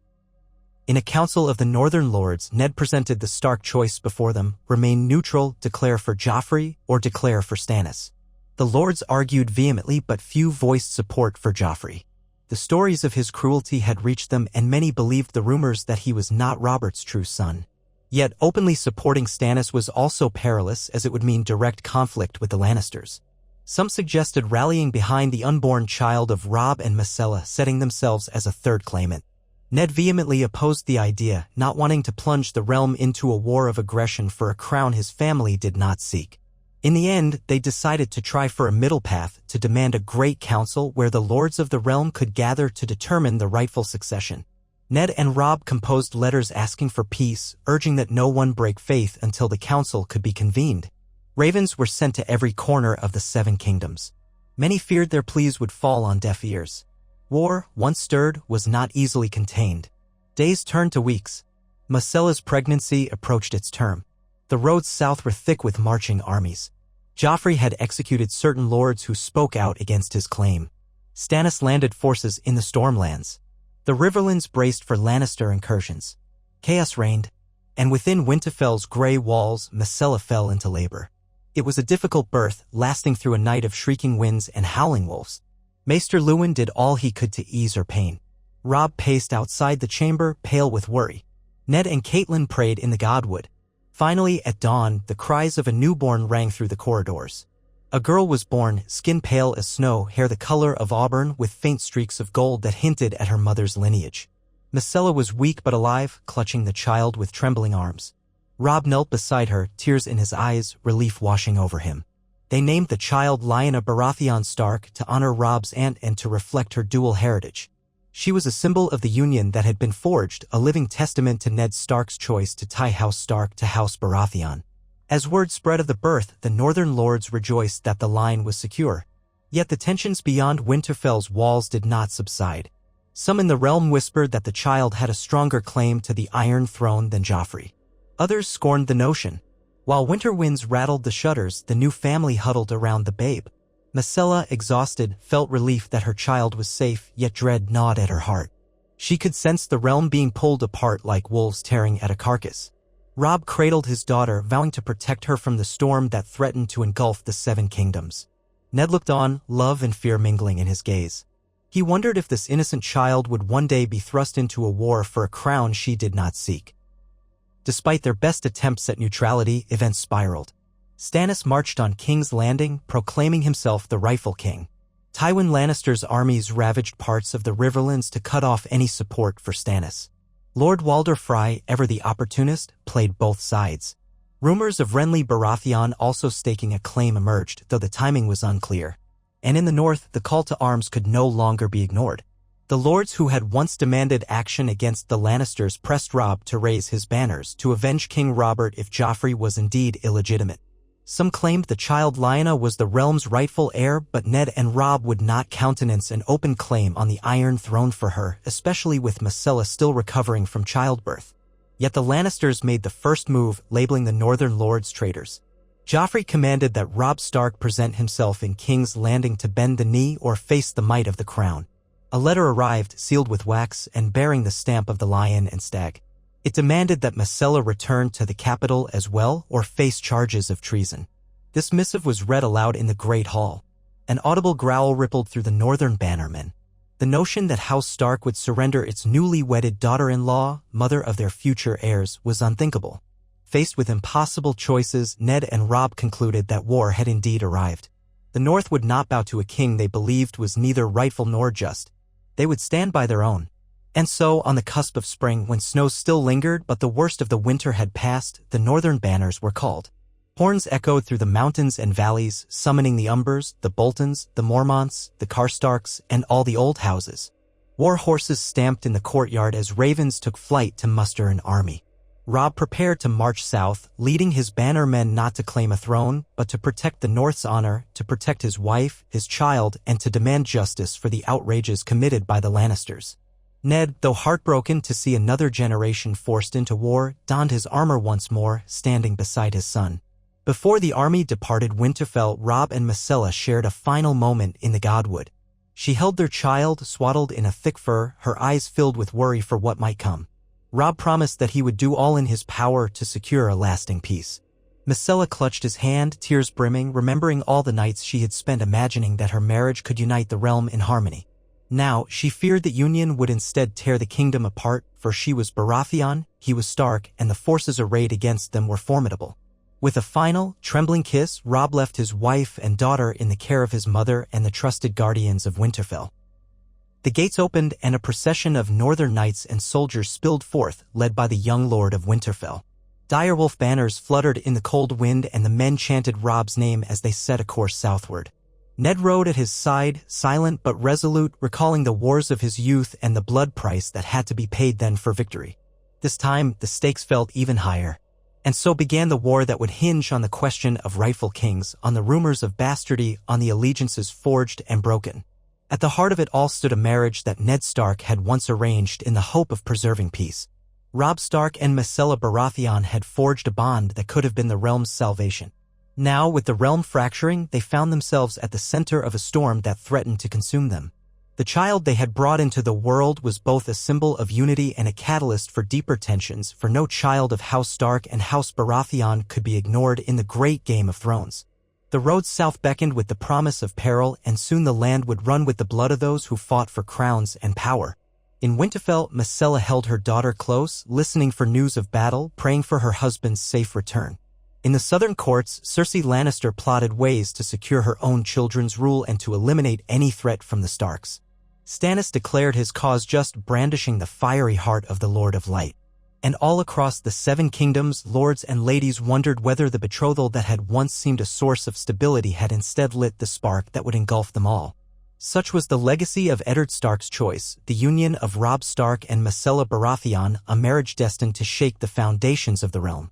In a council of the Northern Lords, Ned presented the stark choice before them: remain neutral, declare for Joffrey, or declare for Stannis. The lords argued vehemently, but few voiced support for Joffrey. The stories of his cruelty had reached them, and many believed the rumors that he was not Robert's true son. Yet openly supporting Stannis was also perilous, as it would mean direct conflict with the Lannisters. Some suggested rallying behind the unborn child of Robb and Myrcella, setting themselves as a third claimant. Ned vehemently opposed the idea, not wanting to plunge the realm into a war of aggression for a crown his family did not seek. In the end, they decided to try for a middle path, to demand a great council where the lords of the realm could gather to determine the rightful succession. Ned and Robb composed letters asking for peace, urging that no one break faith until the council could be convened. Ravens were sent to every corner of the Seven Kingdoms. Many feared their pleas would fall on deaf ears. War, once stirred, was not easily contained. Days turned to weeks. Myrcella's pregnancy approached its term. The roads south were thick with marching armies. Joffrey had executed certain lords who spoke out against his claim. Stannis landed forces in the Stormlands. The Riverlands braced for Lannister incursions. Chaos reigned, and within Winterfell's grey walls, Myrcella fell into labor. It was a difficult birth, lasting through a night of shrieking winds and howling wolves. Maester Luwin did all he could to ease her pain. Robb paced outside the chamber, pale with worry. Ned and Catelyn prayed in the godwood. Finally, at dawn, the cries of a newborn rang through the corridors. A girl was born, skin pale as snow, hair the color of auburn with faint streaks of gold that hinted at her mother's lineage. Myrcella was weak but alive, clutching the child with trembling arms. Robb knelt beside her, tears in his eyes, relief washing over him. They named the child Lyanna Baratheon Stark to honor Robb's aunt and to reflect her dual heritage. She was a symbol of the union that had been forged, a living testament to Ned Stark's choice to tie House Stark to House Baratheon. As word spread of the birth, the Northern Lords rejoiced that the line was secure. Yet the tensions beyond Winterfell's walls did not subside. Some in the realm whispered that the child had a stronger claim to the Iron Throne than Joffrey. Others scorned the notion. While winter winds rattled the shutters, the new family huddled around the babe. Myrcella, exhausted, felt relief that her child was safe, yet dread gnawed at her heart. She could sense the realm being pulled apart like wolves tearing at a carcass. Robb cradled his daughter, vowing to protect her from the storm that threatened to engulf the Seven Kingdoms. Ned looked on, love and fear mingling in his gaze. He wondered if this innocent child would one day be thrust into a war for a crown she did not seek. Despite their best attempts at neutrality, events spiraled. Stannis marched on King's Landing, proclaiming himself the rightful king. Tywin Lannister's armies ravaged parts of the Riverlands to cut off any support for Stannis. Lord Walder Frey, ever the opportunist, played both sides. Rumors of Renly Baratheon also staking a claim emerged, though the timing was unclear. And in the north, the call to arms could no longer be ignored. The lords who had once demanded action against the Lannisters pressed Robb to raise his banners to avenge King Robert if Joffrey was indeed illegitimate. Some claimed the child Lyanna was the realm's rightful heir, but Ned and Robb would not countenance an open claim on the Iron Throne for her, especially with Myrcella still recovering from childbirth. Yet the Lannisters made the first move, labeling the Northern Lords traitors. Joffrey commanded that Robb Stark present himself in King's Landing to bend the knee or face the might of the crown. A letter arrived, sealed with wax and bearing the stamp of the lion and stag. It demanded that Myrcella return to the capital as well or face charges of treason. This missive was read aloud in the Great Hall. An audible growl rippled through the northern bannermen. The notion that House Stark would surrender its newly wedded daughter-in-law, mother of their future heirs, was unthinkable. Faced with impossible choices, Ned and Robb concluded that war had indeed arrived. The North would not bow to a king they believed was neither rightful nor just. They would stand by their own. And so, on the cusp of spring, when snow still lingered but the worst of the winter had passed, the northern banners were called. Horns echoed through the mountains and valleys, summoning the Umbers, the Boltons, the Mormonts, the Karstarks, and all the old houses. War horses stamped in the courtyard as ravens took flight to muster an army. Robb prepared to march south, leading his banner men not to claim a throne, but to protect the North's honor, to protect his wife, his child, and to demand justice for the outrages committed by the Lannisters. Ned, though heartbroken to see another generation forced into war, donned his armor once more, standing beside his son. Before the army departed Winterfell, Robb and Myrcella shared a final moment in the Godwood. She held their child, swaddled in a thick fur, her eyes filled with worry for what might come. Robb promised that he would do all in his power to secure a lasting peace. Myrcella clutched his hand, tears brimming, remembering all the nights she had spent imagining that her marriage could unite the realm in harmony. Now, she feared the union would instead tear the kingdom apart, for she was Baratheon, he was Stark, and the forces arrayed against them were formidable. With a final, trembling kiss, Robb left his wife and daughter in the care of his mother and the trusted guardians of Winterfell. The gates opened and a procession of northern knights and soldiers spilled forth, led by the young lord of Winterfell. Direwolf banners fluttered in the cold wind and the men chanted Robb's name as they set a course southward. Ned rode at his side, silent but resolute, recalling the wars of his youth and the blood price that had to be paid then for victory. This time, the stakes felt even higher. And so began the war that would hinge on the question of rightful kings, on the rumors of bastardy, on the allegiances forged and broken. At the heart of it all stood a marriage that Ned Stark had once arranged in the hope of preserving peace. Robb Stark and Myrcella Baratheon had forged a bond that could have been the realm's salvation. Now, with the realm fracturing, they found themselves at the center of a storm that threatened to consume them. The child they had brought into the world was both a symbol of unity and a catalyst for deeper tensions, for no child of House Stark and House Baratheon could be ignored in the great Game of Thrones. The road south beckoned with the promise of peril, and soon the land would run with the blood of those who fought for crowns and power. In Winterfell, Myrcella held her daughter close, listening for news of battle, praying for her husband's safe return. In the southern courts, Cersei Lannister plotted ways to secure her own children's rule and to eliminate any threat from the Starks. Stannis declared his cause just, brandishing the fiery heart of the Lord of Light. And all across the Seven Kingdoms, lords and ladies wondered whether the betrothal that had once seemed a source of stability had instead lit the spark that would engulf them all. Such was the legacy of Eddard Stark's choice, the union of Robb Stark and Myrcella Baratheon, a marriage destined to shake the foundations of the realm.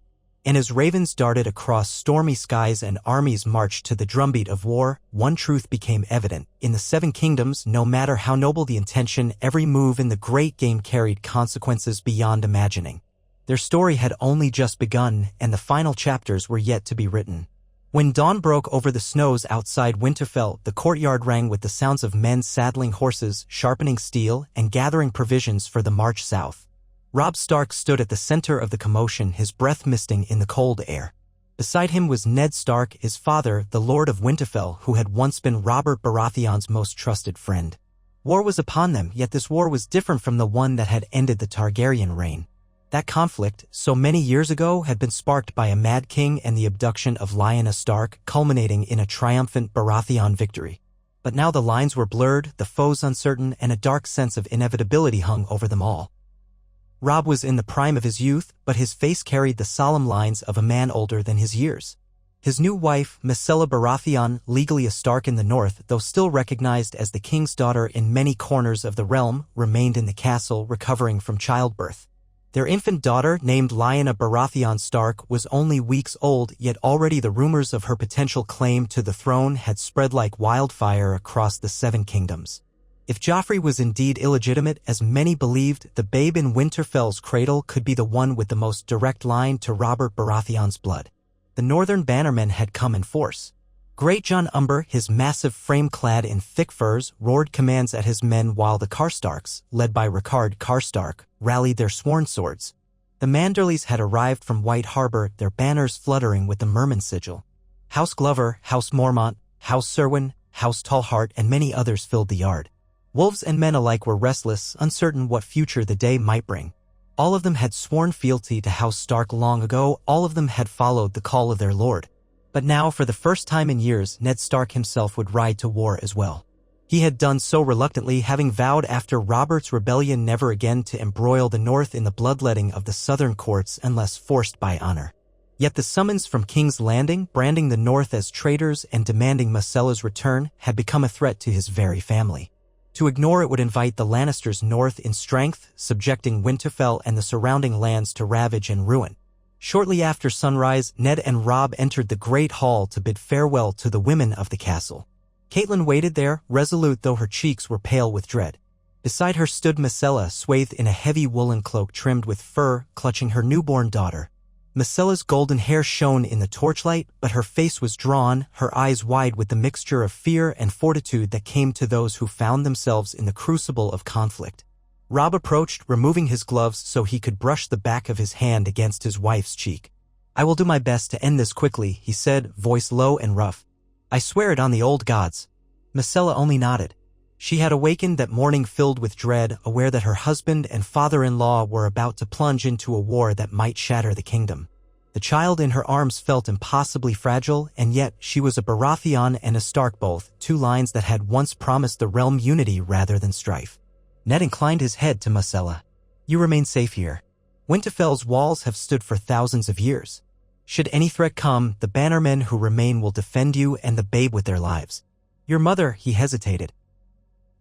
And as ravens darted across stormy skies and armies marched to the drumbeat of war, one truth became evident. In the Seven Kingdoms, no matter how noble the intention, every move in the great game carried consequences beyond imagining. Their story had only just begun, and the final chapters were yet to be written. When dawn broke over the snows outside Winterfell, the courtyard rang with the sounds of men saddling horses, sharpening steel, and gathering provisions for the march south. Robb Stark stood at the center of the commotion, his breath misting in the cold air. Beside him was Ned Stark, his father, the Lord of Winterfell, who had once been Robert Baratheon's most trusted friend. War was upon them, yet this war was different from the one that had ended the Targaryen reign. That conflict, so many years ago, had been sparked by a mad king and the abduction of Lyanna Stark, culminating in a triumphant Baratheon victory. But now the lines were blurred, the foes uncertain, and a dark sense of inevitability hung over them all. Robb was in the prime of his youth, but his face carried the solemn lines of a man older than his years. His new wife, Myrcella Baratheon, legally a Stark in the north, though still recognized as the king's daughter in many corners of the realm, remained in the castle, recovering from childbirth. Their infant daughter, named Lyanna Baratheon Stark, was only weeks old, yet already the rumors of her potential claim to the throne had spread like wildfire across the Seven Kingdoms. If Joffrey was indeed illegitimate, as many believed, the babe in Winterfell's cradle could be the one with the most direct line to Robert Baratheon's blood. The northern bannermen had come in force. Great Jon Umber, his massive frame clad in thick furs, roared commands at his men while the Karstarks, led by Rickard Karstark, rallied their sworn swords. The Manderleys had arrived from White Harbor, their banners fluttering with the Merman sigil. House Glover, House Mormont, House Serwyn, House Tallhart, and many others filled the yard. Wolves and men alike were restless, uncertain what future the day might bring. All of them had sworn fealty to House Stark long ago, all of them had followed the call of their lord. But now, for the first time in years, Ned Stark himself would ride to war as well. He had done so reluctantly, having vowed after Robert's rebellion never again to embroil the North in the bloodletting of the southern courts unless forced by honor. Yet the summons from King's Landing, branding the North as traitors and demanding Myrcella's return, had become a threat to his very family. To ignore it would invite the Lannisters north in strength, subjecting Winterfell and the surrounding lands to ravage and ruin. Shortly after sunrise, Ned and Robb entered the Great Hall to bid farewell to the women of the castle. Catelyn waited there, resolute though her cheeks were pale with dread. Beside her stood Myrcella, swathed in a heavy woolen cloak trimmed with fur, clutching her newborn daughter. Myrcella's golden hair shone in the torchlight, but her face was drawn, her eyes wide with the mixture of fear and fortitude that came to those who found themselves in the crucible of conflict. Robb approached, removing his gloves so he could brush the back of his hand against his wife's cheek. "I will do my best to end this quickly," he said, voice low and rough. "I swear it on the old gods." Myrcella only nodded. She had awakened that morning filled with dread, aware that her husband and father-in-law were about to plunge into a war that might shatter the kingdom. The child in her arms felt impossibly fragile, and yet she was a Baratheon and a Stark, both, two lines that had once promised the realm unity rather than strife. Ned inclined his head to Myrcella. "You remain safe here. Winterfell's walls have stood for thousands of years. Should any threat come, the bannermen who remain will defend you and the babe with their lives. Your mother," he hesitated.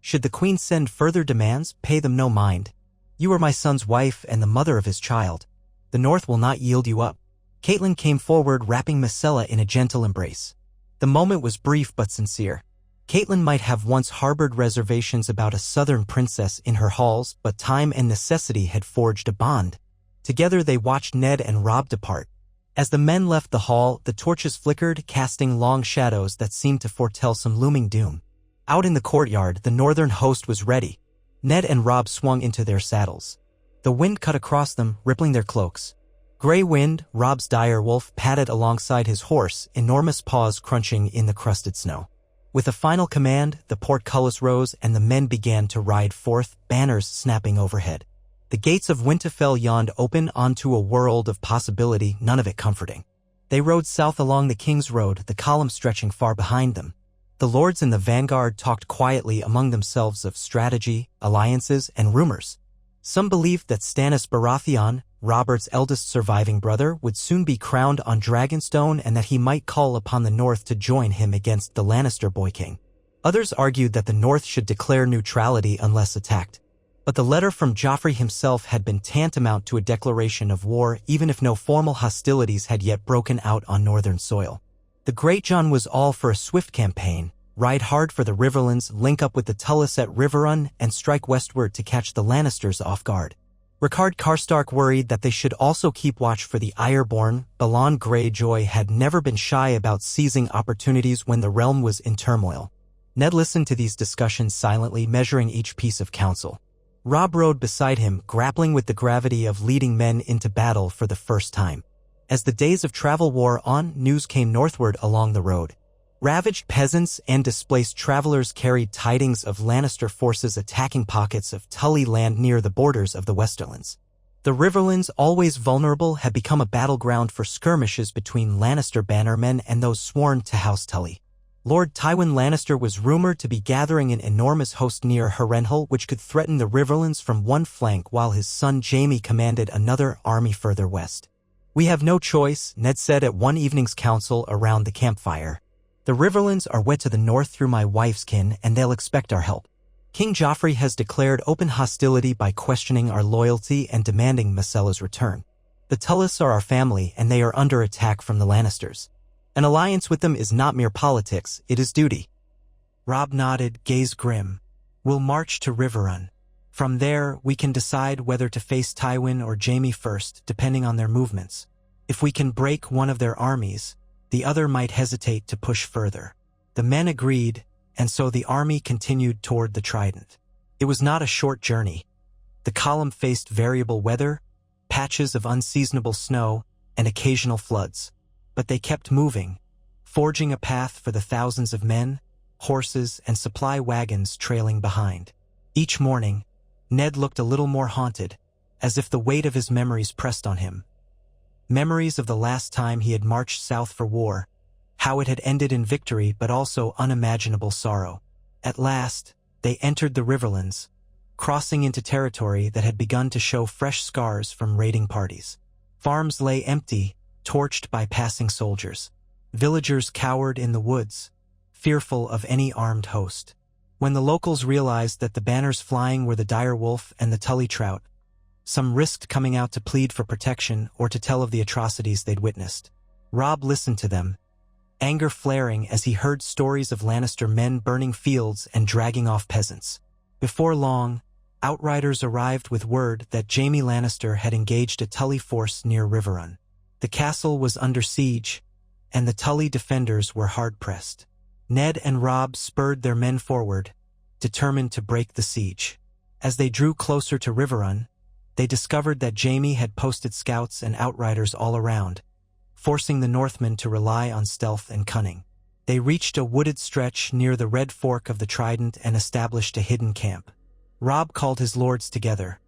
"Should the queen send further demands, pay them no mind. You are my son's wife and the mother of his child. The North will not yield you up." Catelyn came forward, wrapping Myrcella in a gentle embrace. The moment was brief but sincere. Catelyn might have once harbored reservations about a southern princess in her halls, but time and necessity had forged a bond. Together they watched Ned and Robb depart. As the men left the hall, the torches flickered, casting long shadows that seemed to foretell some looming doom. Out in the courtyard, the northern host was ready. Ned and Robb swung into their saddles. The wind cut across them, rippling their cloaks. Grey Wind, Robb's direwolf, padded alongside his horse, enormous paws crunching in the crusted snow. With a final command, the portcullis rose and the men began to ride forth, banners snapping overhead. The gates of Winterfell yawned open onto a world of possibility, none of it comforting. They rode south along the King's Road, the column stretching far behind them. The lords in the vanguard talked quietly among themselves of strategy, alliances, and rumors. Some believed that Stannis Baratheon, Robert's eldest surviving brother, would soon be crowned on Dragonstone and that he might call upon the North to join him against the Lannister boy king. Others argued that the North should declare neutrality unless attacked. But the letter from Joffrey himself had been tantamount to a declaration of war, even if no formal hostilities had yet broken out on northern soil. The Great John was all for a swift campaign, ride hard for the Riverlands, link up with the Tullis at Riverrun, and strike westward to catch the Lannisters off guard. Rickard Karstark worried that they should also keep watch for the Ironborn. Balon Greyjoy had never been shy about seizing opportunities when the realm was in turmoil. Ned listened to these discussions silently, measuring each piece of counsel. Robb rode beside him, grappling with the gravity of leading men into battle for the first time. As the days of travel wore on, news came northward along the road. Ravaged peasants and displaced travelers carried tidings of Lannister forces attacking pockets of Tully land near the borders of the Westerlands. The Riverlands, always vulnerable, had become a battleground for skirmishes between Lannister bannermen and those sworn to House Tully. Lord Tywin Lannister was rumored to be gathering an enormous host near Harrenhal, which could threaten the Riverlands from one flank, while his son Jaime commanded another army further west. "We have no choice," Ned said at one evening's council around the campfire. "The Riverlands are wet to the north through my wife's kin, and they'll expect our help. King Joffrey has declared open hostility by questioning our loyalty and demanding Myrcella's return. The Tullis are our family, and they are under attack from the Lannisters. An alliance with them is not mere politics, it is duty." Robb nodded, gaze grim. "We'll march to Riverrun. From there, we can decide whether to face Tywin or Jaime first, depending on their movements. If we can break one of their armies, the other might hesitate to push further." The men agreed, and so the army continued toward the Trident. It was not a short journey. The column faced variable weather, patches of unseasonable snow, and occasional floods. But they kept moving, forging a path for the thousands of men, horses, and supply wagons trailing behind. Each morning, Ned looked a little more haunted, as if the weight of his memories pressed on him. Memories of the last time he had marched south for war, how it had ended in victory but also unimaginable sorrow. At last, they entered the Riverlands, crossing into territory that had begun to show fresh scars from raiding parties. Farms lay empty, torched by passing soldiers. Villagers cowered in the woods, fearful of any armed host. When the locals realized that the banners flying were the dire wolf and the Tully trout, some risked coming out to plead for protection or to tell of the atrocities they'd witnessed. Robb listened to them, anger flaring as he heard stories of Lannister men burning fields and dragging off peasants. Before long, outriders arrived with word that Jaime Lannister had engaged a Tully force near Riverrun. The castle was under siege, and the Tully defenders were hard-pressed. Ned and Robb spurred their men forward, determined to break the siege. As they drew closer to Riverrun, they discovered that Jaime had posted scouts and outriders all around, forcing the Northmen to rely on stealth and cunning. They reached a wooded stretch near the Red Fork of the Trident and established a hidden camp. Robb called his lords together: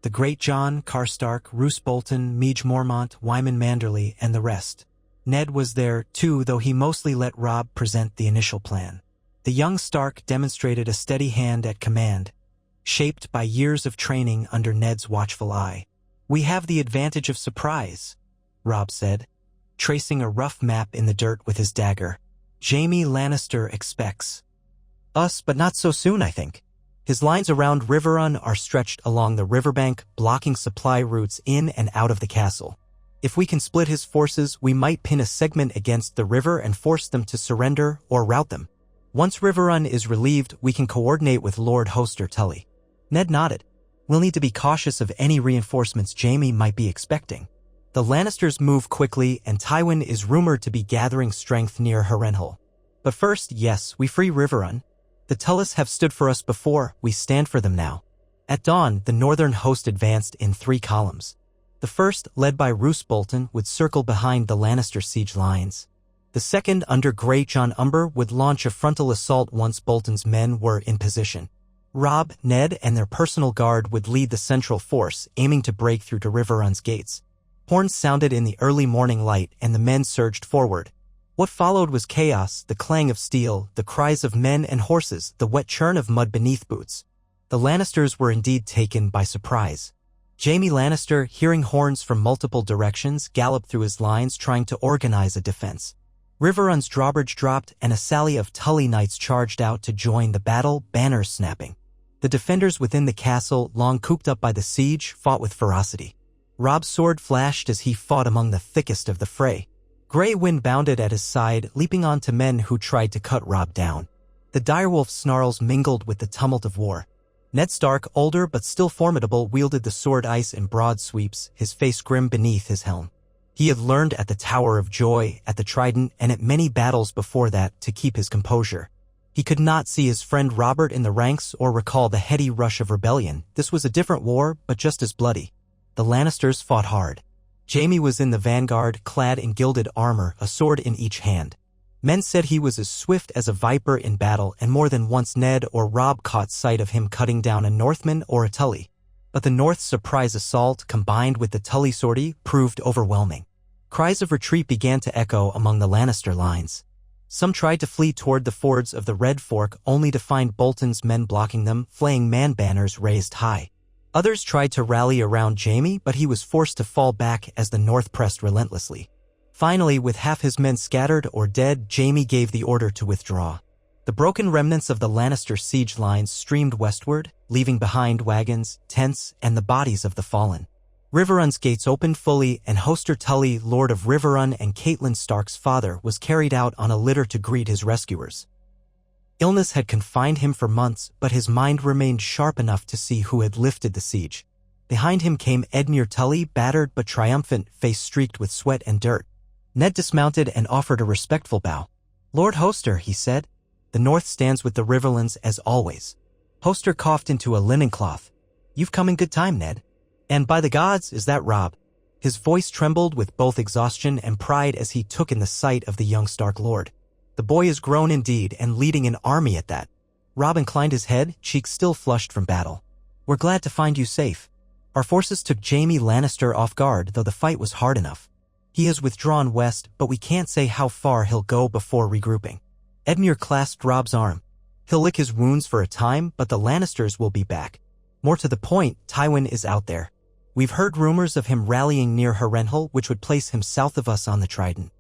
the Great John, Karstark, Roose Bolton, Meege Mormont, Wyman Manderly, and the rest. Ned was there, too, though he mostly let Robb present the initial plan. The young Stark demonstrated a steady hand at command, shaped by years of training under Ned's watchful eye. "We have the advantage of surprise," Robb said, tracing a rough map in the dirt with his dagger. "Jaime Lannister expects us, but not so soon, I think. His lines around Riverrun are stretched along the riverbank, blocking supply routes in and out of the castle. If we can split his forces, we might pin a segment against the river and force them to surrender or rout them. Once Riverrun is relieved, we can coordinate with Lord Hoster Tully." Ned nodded. "We'll need to be cautious of any reinforcements Jaime might be expecting. The Lannisters move quickly, and Tywin is rumored to be gathering strength near Harrenhal. But first, yes, we free Riverrun. The Tullys have stood for us before, we stand for them now." At dawn, the northern host advanced in 3 columns. The first, led by Roose Bolton, would circle behind the Lannister siege lines. The second, under Great John Umber, would launch a frontal assault once Bolton's men were in position. Robb, Ned, and their personal guard would lead the central force, aiming to break through to Riverrun's gates. Horns sounded in the early morning light, and the men surged forward. What followed was chaos: the clang of steel, the cries of men and horses, the wet churn of mud beneath boots. The Lannisters were indeed taken by surprise. Jaime Lannister, hearing horns from multiple directions, galloped through his lines, trying to organize a defense. Riverrun's drawbridge dropped, and a sally of Tully knights charged out to join the battle, banners snapping. The defenders within the castle, long cooped up by the siege, fought with ferocity. Robb's sword flashed as he fought among the thickest of the fray. Grey Wind bounded at his side, leaping onto men who tried to cut Robb down. The direwolf snarls mingled with the tumult of war. Ned Stark, older but still formidable, wielded the sword ice in broad sweeps, his face grim beneath his helm. He had learned at the Tower of Joy, at the Trident, and at many battles before that to keep his composure. He could not see his friend Robert in the ranks or recall the heady rush of rebellion. This was a different war, but just as bloody. The Lannisters fought hard. Jaime was in the vanguard, clad in gilded armor, a sword in each hand. Men said he was as swift as a viper in battle, and more than once Ned or Robb caught sight of him cutting down a Northman or a Tully. But the North's surprise assault, combined with the Tully sortie, proved overwhelming. Cries of retreat began to echo among the Lannister lines. Some tried to flee toward the fords of the Red Fork, only to find Bolton's men blocking them, flaying man banners raised high. Others tried to rally around Jaime, but he was forced to fall back as the North pressed relentlessly. Finally, with half his men scattered or dead, Jaime gave the order to withdraw. The broken remnants of the Lannister siege lines streamed westward, leaving behind wagons, tents, and the bodies of the fallen. Riverrun's gates opened fully, and Hoster Tully, Lord of Riverrun and Catelyn Stark's father, was carried out on a litter to greet his rescuers. Illness had confined him for months, but his mind remained sharp enough to see who had lifted the siege. Behind him came Edmure Tully, battered but triumphant, face streaked with sweat and dirt. Ned dismounted and offered a respectful bow. "Lord Hoster," he said, "the North stands with the Riverlands as always." Hoster coughed into a linen cloth. "You've come in good time, Ned. And by the gods, is that Robb?" His voice trembled with both exhaustion and pride as he took in the sight of the young Stark lord. The boy is grown indeed, and leading an army at that. Robb inclined his head, cheeks still flushed from battle. "We're glad to find you safe. Our forces took Jaime Lannister off guard, though the fight was hard enough. He has withdrawn west, but we can't say how far he'll go before regrouping." Edmure clasped Robb's arm. "He'll lick his wounds for a time, but the Lannisters will be back. More to the point, Tywin is out there. We've heard rumors of him rallying near Harrenhal, which would place him south of us on the Trident.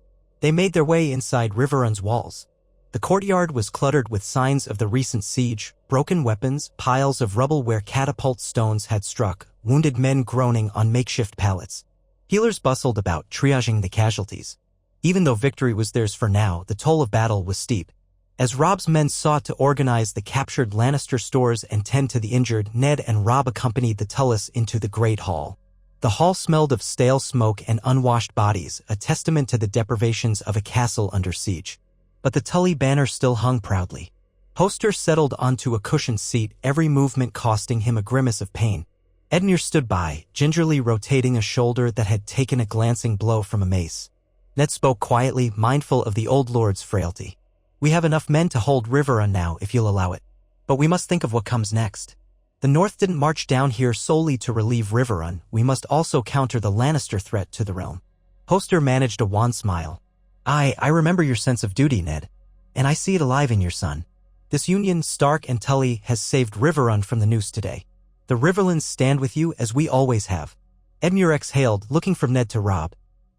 They made their way inside Riverrun's walls. The courtyard was cluttered with signs of the recent siege, broken weapons, piles of rubble where catapult stones had struck, wounded men groaning on makeshift pallets. Healers bustled about, triaging the casualties. Even though victory was theirs for now, the toll of battle was steep. As Robb's men sought to organize the captured Lannister stores and tend to the injured, Ned and Robb accompanied the Tullis into the Great Hall. The hall smelled of stale smoke and unwashed bodies, a testament to the deprivations of a castle under siege. But the Tully banner still hung proudly. Hoster settled onto a cushioned seat, every movement costing him a grimace of pain. Edmure stood by, gingerly rotating a shoulder that had taken a glancing blow from a mace. Ned spoke quietly, mindful of the old lord's frailty. "We have enough men to hold Riverrun now, if you'll allow it. But we must think of what comes next. The North didn't march down here solely to relieve Riverrun. We must also counter the Lannister threat to the realm." Hoster managed a wan smile. I remember your sense of duty, Ned. And I see it alive in your son. This union, Stark and Tully, has saved Riverrun from the noose today. The Riverlands stand with you as we always have. Edmure exhaled, looking from Ned to Robb.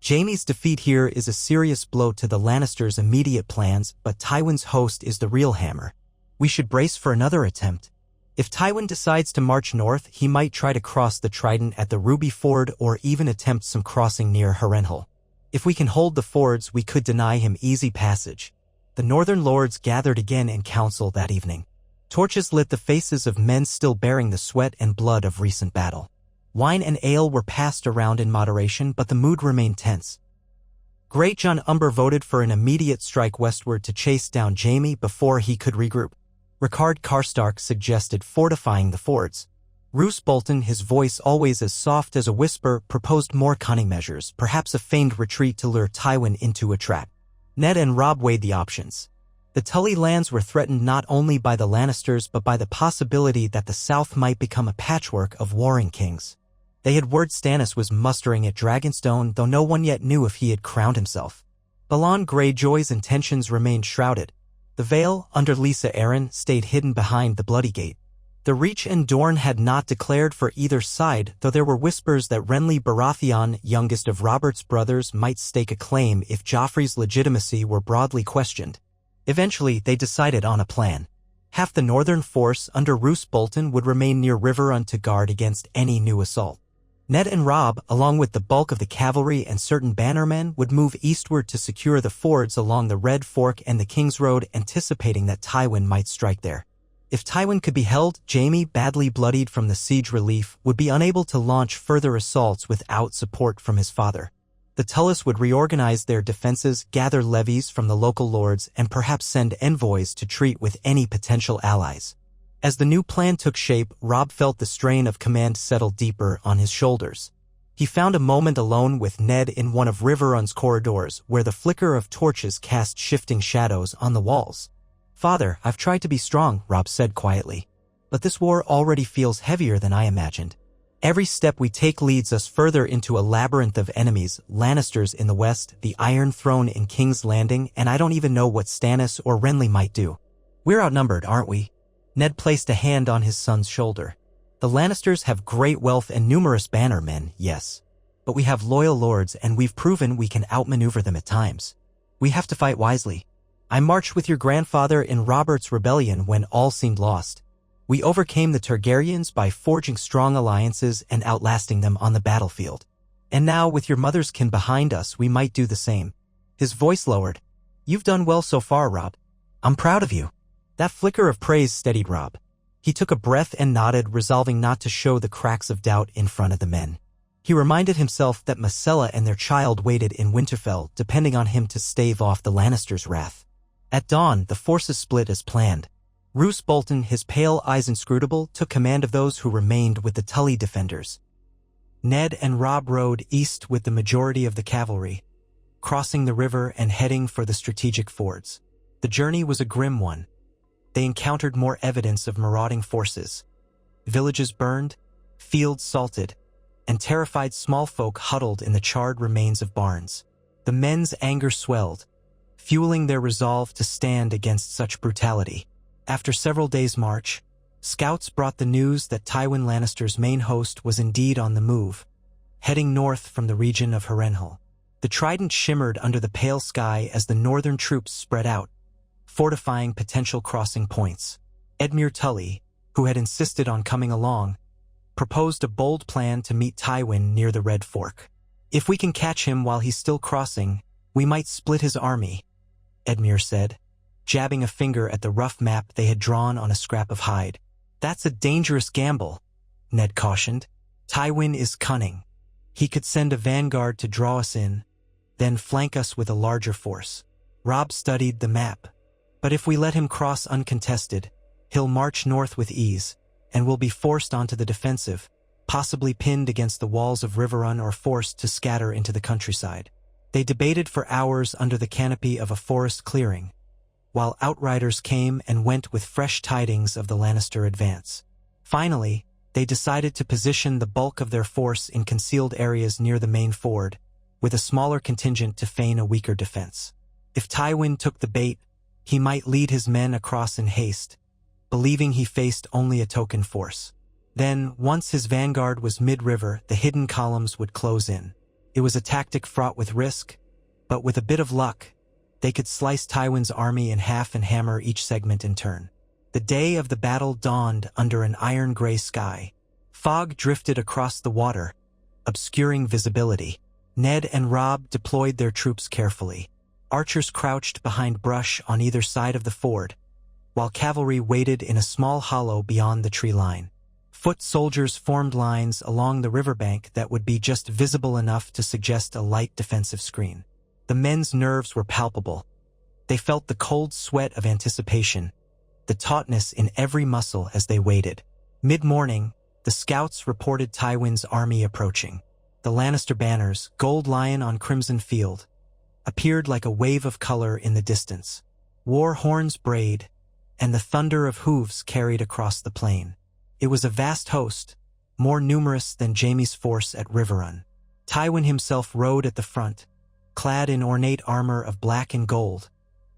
Jaime's defeat here is a serious blow to the Lannisters' immediate plans, but Tywin's host is the real hammer. We should brace for another attempt. If Tywin decides to march north, he might try to cross the Trident at the Ruby Ford or even attempt some crossing near Harrenhal. If we can hold the fords, we could deny him easy passage. The northern lords gathered again in council that evening. Torches lit the faces of men still bearing the sweat and blood of recent battle. Wine and ale were passed around in moderation, but the mood remained tense. Great John Umber voted for an immediate strike westward to chase down Jaime before he could regroup. Rickard Karstark suggested fortifying the fords. Roose Bolton, his voice always as soft as a whisper, proposed more cunning measures, perhaps a feigned retreat to lure Tywin into a trap. Ned and Robb weighed the options. The Tully lands were threatened not only by the Lannisters but by the possibility that the South might become a patchwork of warring kings. They had word Stannis was mustering at Dragonstone, though no one yet knew if he had crowned himself. Balon Greyjoy's intentions remained shrouded. The Vale, under Lisa Arryn, stayed hidden behind the Bloody Gate. The Reach and Dorne had not declared for either side, though there were whispers that Renly Baratheon, youngest of Robert's brothers, might stake a claim if Joffrey's legitimacy were broadly questioned. Eventually, they decided on a plan. Half the northern force under Roose Bolton would remain near Riverrun to guard against any new assault. Ned and Robb, along with the bulk of the cavalry and certain bannermen, would move eastward to secure the fords along the Red Fork and the King's Road, anticipating that Tywin might strike there. If Tywin could be held, Jaime, badly bloodied from the siege relief, would be unable to launch further assaults without support from his father. The Tullis would reorganize their defenses, gather levies from the local lords, and perhaps send envoys to treat with any potential allies. As the new plan took shape, Robb felt the strain of command settle deeper on his shoulders. He found a moment alone with Ned in one of Riverrun's corridors, where the flicker of torches cast shifting shadows on the walls. "Father, I've tried to be strong," Robb said quietly. "But this war already feels heavier than I imagined. Every step we take leads us further into a labyrinth of enemies, Lannisters in the west, the Iron Throne in King's Landing, and I don't even know what Stannis or Renly might do. We're outnumbered, aren't we?" Ned placed a hand on his son's shoulder. "The Lannisters have great wealth and numerous bannermen, yes. But we have loyal lords, and we've proven we can outmaneuver them at times. We have to fight wisely. I marched with your grandfather in Robert's rebellion when all seemed lost. We overcame the Targaryens by forging strong alliances and outlasting them on the battlefield. And now, with your mother's kin behind us, we might do the same." His voice lowered. "You've done well so far, Robb. I'm proud of you." That flicker of praise steadied Robb. He took a breath and nodded, resolving not to show the cracks of doubt in front of the men. He reminded himself that Myrcella and their child waited in Winterfell, depending on him to stave off the Lannisters' wrath. At dawn, the forces split as planned. Roose Bolton, his pale eyes inscrutable, took command of those who remained with the Tully defenders. Ned and Robb rode east with the majority of the cavalry, crossing the river and heading for the strategic fords. The journey was a grim one. They encountered more evidence of marauding forces. Villages burned, fields salted, and terrified small folk huddled in the charred remains of barns. The men's anger swelled, fueling their resolve to stand against such brutality. After several days' march, scouts brought the news that Tywin Lannister's main host was indeed on the move, heading north from the region of Harrenhal. The Trident shimmered under the pale sky as the northern troops spread out, fortifying potential crossing points. Edmure Tully, who had insisted on coming along, proposed a bold plan to meet Tywin near the Red Fork. "If we can catch him while he's still crossing, we might split his army," Edmure said, jabbing a finger at the rough map they had drawn on a scrap of hide. "That's a dangerous gamble," Ned cautioned. "Tywin is cunning. He could send a vanguard to draw us in, then flank us with a larger force." Robb studied the map. "But if we let him cross uncontested, he'll march north with ease, and we'll be forced onto the defensive, possibly pinned against the walls of Riverrun or forced to scatter into the countryside." They debated for hours under the canopy of a forest clearing, while outriders came and went with fresh tidings of the Lannister advance. Finally, they decided to position the bulk of their force in concealed areas near the main ford, with a smaller contingent to feign a weaker defense. If Tywin took the bait, he might lead his men across in haste, believing he faced only a token force. Then, once his vanguard was mid-river, the hidden columns would close in. It was a tactic fraught with risk, but with a bit of luck, they could slice Tywin's army in half and hammer each segment in turn. The day of the battle dawned under an iron-gray sky. Fog drifted across the water, obscuring visibility. Ned and Robb deployed their troops carefully. Archers crouched behind brush on either side of the ford, while cavalry waited in a small hollow beyond the tree line. Foot soldiers formed lines along the riverbank that would be just visible enough to suggest a light defensive screen. The men's nerves were palpable. They felt the cold sweat of anticipation, the tautness in every muscle as they waited. Mid-morning, the scouts reported Tywin's army approaching. The Lannister banners, gold lion on crimson field, appeared like a wave of color in the distance. War horns brayed, and the thunder of hooves carried across the plain. It was a vast host, more numerous than Jaime's force at Riverrun. Tywin himself rode at the front, clad in ornate armor of black and gold,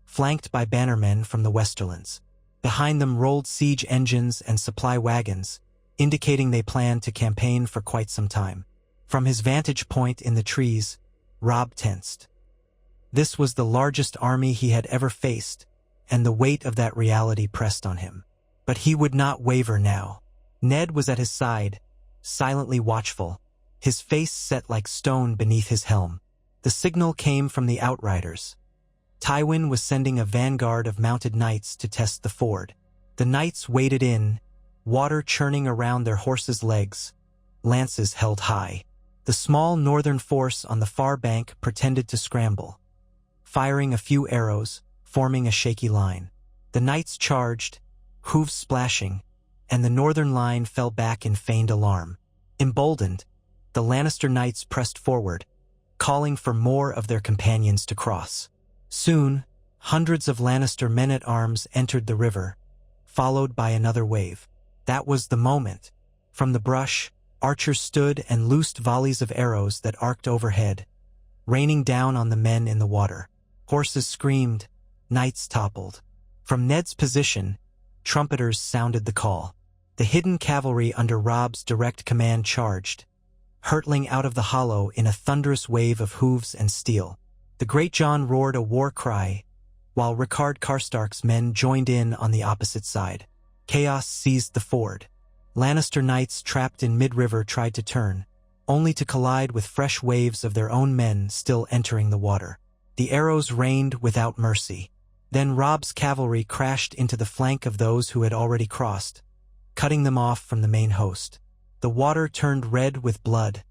flanked by bannermen from the Westerlands. Behind them rolled siege engines and supply wagons, indicating they planned to campaign for quite some time. From his vantage point in the trees, Robb tensed. This was the largest army he had ever faced, and the weight of that reality pressed on him. But he would not waver now. Ned was at his side, silently watchful, his face set like stone beneath his helm. The signal came from the outriders. Tywin was sending a vanguard of mounted knights to test the ford. The knights waded in, water churning around their horses' legs, lances held high. The small northern force on the far bank pretended to scramble, firing a few arrows, forming a shaky line. The knights charged, hooves splashing, and the northern line fell back in feigned alarm. Emboldened, the Lannister knights pressed forward, calling for more of their companions to cross. Soon, hundreds of Lannister men-at-arms entered the river, followed by another wave. That was the moment. From the brush, archers stood and loosed volleys of arrows that arced overhead, raining down on the men in the water. Horses screamed, knights toppled. From Ned's position, trumpeters sounded the call. The hidden cavalry under Robb's direct command charged, hurtling out of the hollow in a thunderous wave of hooves and steel. The Great John roared a war cry, while Rickard Karstark's men joined in on the opposite side. Chaos seized the ford. Lannister knights trapped in mid-river tried to turn, only to collide with fresh waves of their own men still entering the water. The arrows rained without mercy. Then Robb's cavalry crashed into the flank of those who had already crossed, cutting them off from the main host. The water turned red with blood,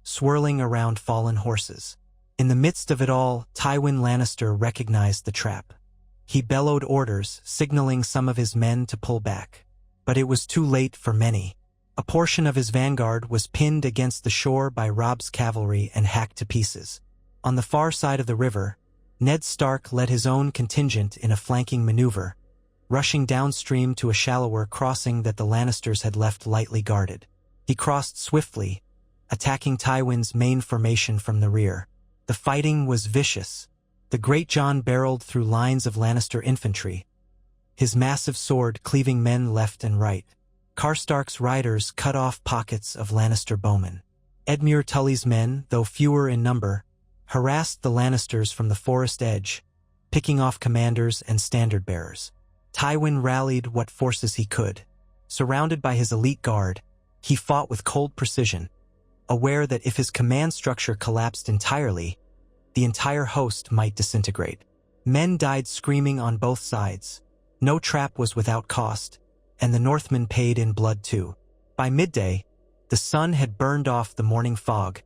swirling around fallen horses. In the midst of it all, Tywin Lannister recognized the trap. He bellowed orders, signaling some of his men to pull back. But it was too late for many. A portion of his vanguard was pinned against the shore by Robb's cavalry and hacked to pieces. On the far side of the river, Ned Stark led his own contingent in a flanking maneuver, rushing downstream to a shallower crossing that the Lannisters had left lightly guarded. He crossed swiftly, attacking Tywin's main formation from the rear. The fighting was vicious. The Great John barreled through lines of Lannister infantry, his massive sword cleaving men left and right. Karstark's riders cut off pockets of Lannister bowmen. Edmure Tully's men, though fewer in number, harassed the Lannisters from the forest edge, picking off commanders and standard-bearers. Tywin rallied what forces he could. Surrounded by his elite guard, he fought with cold precision, aware that if his command structure collapsed entirely, the entire host might disintegrate. Men died screaming on both sides. No trap was without cost, and the Northmen paid in blood too. By midday, the sun had burned off the morning fog,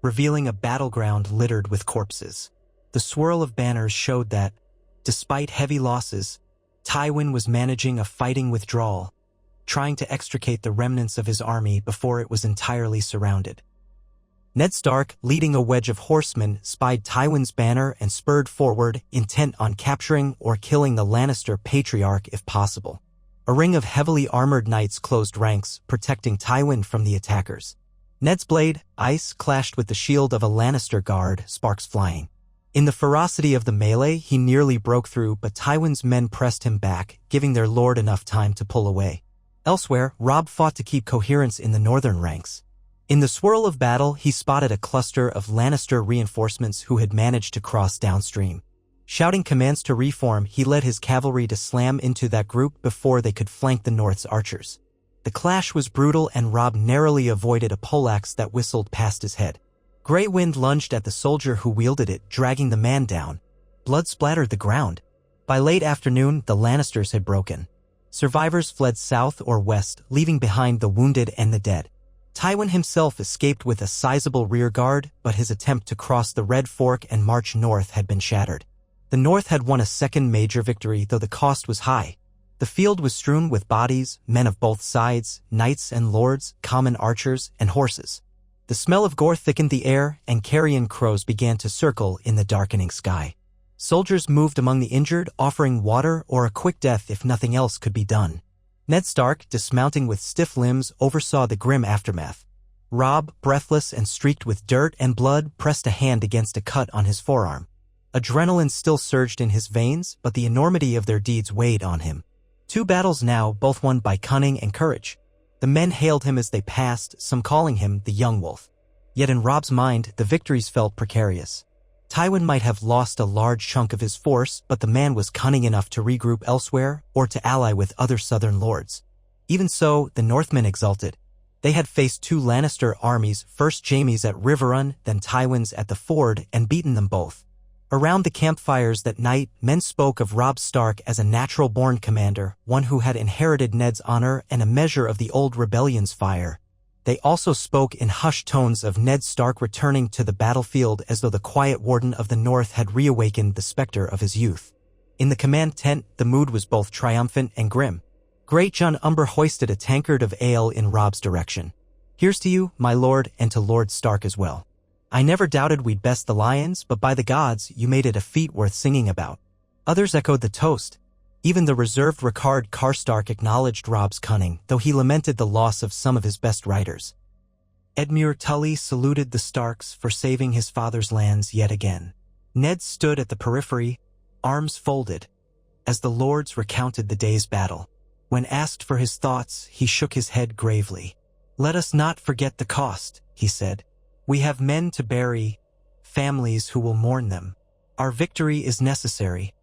revealing a battleground littered with corpses. The swirl of banners showed that, despite heavy losses, Tywin was managing a fighting withdrawal, trying to extricate the remnants of his army before it was entirely surrounded. Ned Stark, leading a wedge of horsemen, spied Tywin's banner and spurred forward, intent on capturing or killing the Lannister patriarch if possible. A ring of heavily armored knights closed ranks, protecting Tywin from the attackers. Ned's blade, ice, clashed with the shield of a Lannister guard, sparks flying. In the ferocity of the melee, he nearly broke through, but Tywin's men pressed him back, giving their lord enough time to pull away. Elsewhere, Robb fought to keep coherence in the northern ranks. In the swirl of battle, he spotted a cluster of Lannister reinforcements who had managed to cross downstream. Shouting commands to reform, he led his cavalry to slam into that group before they could flank the North's archers. The clash was brutal, and Robb narrowly avoided a poleaxe that whistled past his head. Grey wind lunged at the soldier who wielded it, dragging the man down. Blood splattered the ground. By late afternoon, the Lannisters had broken. Survivors fled south or west, leaving behind the wounded and the dead. Tywin himself escaped with a sizable rearguard, but his attempt to cross the Red Fork and march north had been shattered. The North had won a second major victory, though the cost was high. The field was strewn with bodies, men of both sides, knights and lords, common archers, and horses. The smell of gore thickened the air, and carrion crows began to circle in the darkening sky. Soldiers moved among the injured, offering water or a quick death if nothing else could be done. Ned Stark, dismounting with stiff limbs, oversaw the grim aftermath. Robb, breathless and streaked with dirt and blood, pressed a hand against a cut on his forearm. Adrenaline still surged in his veins, but the enormity of their deeds weighed on him. 2 battles now, both won by cunning and courage. The men hailed him as they passed, some calling him the Young Wolf. Yet in Robb's mind, the victories felt precarious. Tywin might have lost a large chunk of his force, but the man was cunning enough to regroup elsewhere or to ally with other southern lords. Even so, the Northmen exulted. They had faced 2 Lannister armies, first Jaime's at Riverrun, then Tywin's at the ford, and beaten them both. Around the campfires that night, men spoke of Robb Stark as a natural-born commander, one who had inherited Ned's honor and a measure of the old rebellion's fire. They also spoke in hushed tones of Ned Stark returning to the battlefield as though the quiet warden of the North had reawakened the specter of his youth. In the command tent, the mood was both triumphant and grim. Great John Umber hoisted a tankard of ale in Robb's direction. "Here's to you, my lord, and to Lord Stark as well. I never doubted we'd best the lions, but by the gods, you made it a feat worth singing about." Others echoed the toast. Even the reserved Rickard Karstark acknowledged Robb's cunning, though he lamented the loss of some of his best riders. Edmure Tully saluted the Starks for saving his father's lands yet again. Ned stood at the periphery, arms folded, as the lords recounted the day's battle. When asked for his thoughts, he shook his head gravely. "Let us not forget the cost," he said. "We have men to bury, families who will mourn them. Our victory is necessary,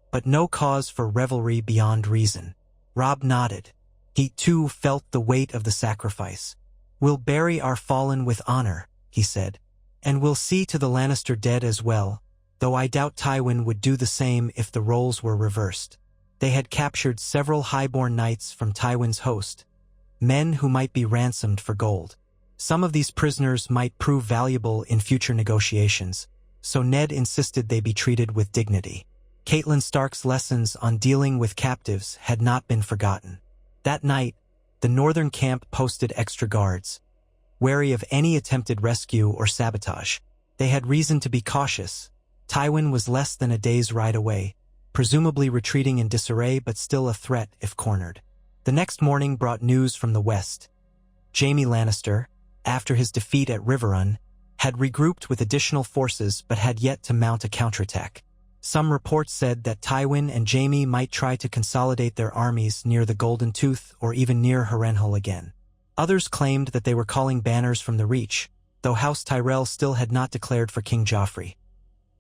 but no cause for revelry beyond reason." Robb nodded. He too felt the weight of the sacrifice. "We'll bury our fallen with honor," he said. "And we'll see to the Lannister dead as well, though I doubt Tywin would do the same if the roles were reversed." They had captured several highborn knights from Tywin's host, men who might be ransomed for gold. Some of these prisoners might prove valuable in future negotiations, so Ned insisted they be treated with dignity. Catelyn Stark's lessons on dealing with captives had not been forgotten. That night, the northern camp posted extra guards, wary of any attempted rescue or sabotage. They had reason to be cautious. Tywin was less than a day's ride away, presumably retreating in disarray but still a threat if cornered. The next morning brought news from the west. Jaime Lannister, after his defeat at Riverrun, had regrouped with additional forces but had yet to mount a counterattack. Some reports said that Tywin and Jaime might try to consolidate their armies near the Golden Tooth or even near Harrenhal again. Others claimed that they were calling banners from the Reach, though House Tyrell still had not declared for King Joffrey.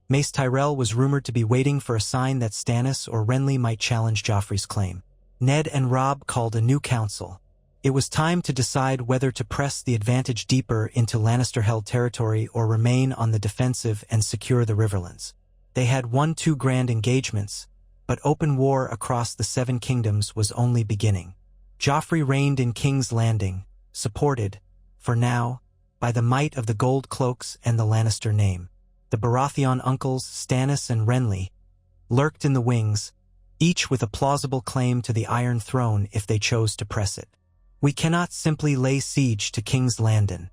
Mace Tyrell was rumored to be waiting for a sign that Stannis or Renly might challenge Joffrey's claim. Ned and Robb called a new council. It was time to decide whether to press the advantage deeper into Lannister-held territory or remain on the defensive and secure the Riverlands. They had won 2 grand engagements, but open war across the 7 kingdoms was only beginning. Joffrey reigned in King's Landing, supported, for now, by the might of the Gold Cloaks and the Lannister name. The Baratheon uncles, Stannis and Renly, lurked in the wings, each with a plausible claim to the Iron Throne if they chose to press it. We cannot simply lay siege to King's Landing.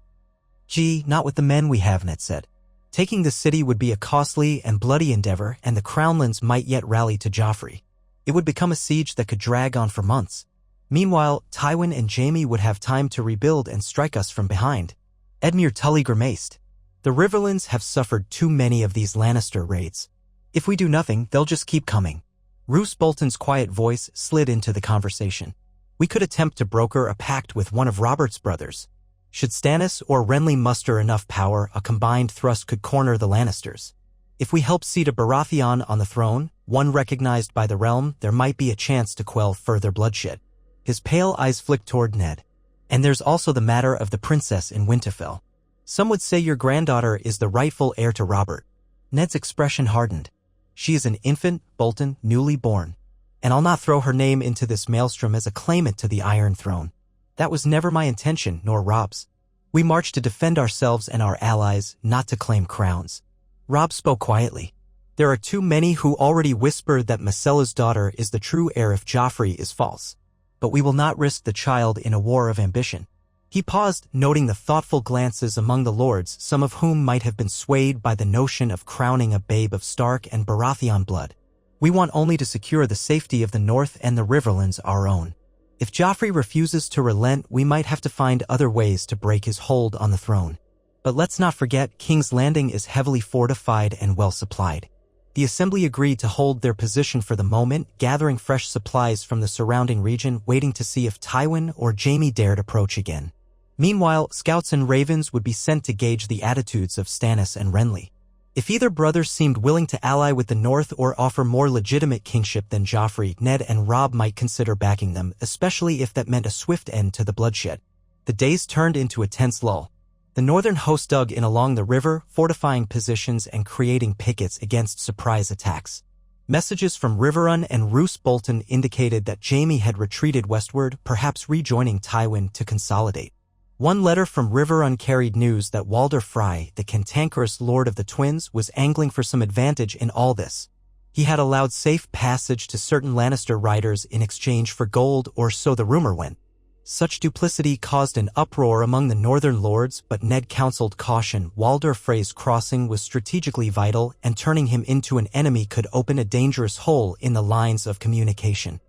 Gee, not with the men we have, Ned said. Taking the city would be a costly and bloody endeavor, and the Crownlands might yet rally to Joffrey. It would become a siege that could drag on for months. Meanwhile, Tywin and Jaime would have time to rebuild and strike us from behind. Edmure Tully grimaced. The Riverlands have suffered too many of these Lannister raids. If we do nothing, they'll just keep coming. Roose Bolton's quiet voice slid into the conversation. We could attempt to broker a pact with one of Robert's brothers. Should Stannis or Renly muster enough power, a combined thrust could corner the Lannisters. If we help seat a Baratheon on the throne, one recognized by the realm, there might be a chance to quell further bloodshed. His pale eyes flicked toward Ned. And there's also the matter of the princess in Winterfell. Some would say your granddaughter is the rightful heir to Robert. Ned's expression hardened. She is an infant, Bolton, newly born. And I'll not throw her name into this maelstrom as a claimant to the Iron Throne. That was never my intention, nor Robb's. We marched to defend ourselves and our allies, not to claim crowns. Robb spoke quietly. There are too many who already whisper that Myrcella's daughter is the true heir if Joffrey is false. But we will not risk the child in a war of ambition. He paused, noting the thoughtful glances among the lords, some of whom might have been swayed by the notion of crowning a babe of Stark and Baratheon blood. We want only to secure the safety of the North and the Riverlands our own. If Joffrey refuses to relent, we might have to find other ways to break his hold on the throne. But let's not forget, King's Landing is heavily fortified and well supplied. The Assembly agreed to hold their position for the moment, gathering fresh supplies from the surrounding region, waiting to see if Tywin or Jaime dared approach again. Meanwhile, scouts and ravens would be sent to gauge the attitudes of Stannis and Renly. If either brother seemed willing to ally with the North or offer more legitimate kingship than Joffrey, Ned and Robb might consider backing them, especially if that meant a swift end to the bloodshed. The days turned into a tense lull. The northern host dug in along the river, fortifying positions and creating pickets against surprise attacks. Messages from Riverrun and Roose Bolton indicated that Jaime had retreated westward, perhaps rejoining Tywin to consolidate. One letter from Riverrun carried news that Walder Frey, the cantankerous lord of the Twins, was angling for some advantage in all this. He had allowed safe passage to certain Lannister riders in exchange for gold, or so the rumor went. Such duplicity caused an uproar among the northern lords, but Ned counseled caution. Walder Frey's crossing was strategically vital, and turning him into an enemy could open a dangerous hole in the lines of communication.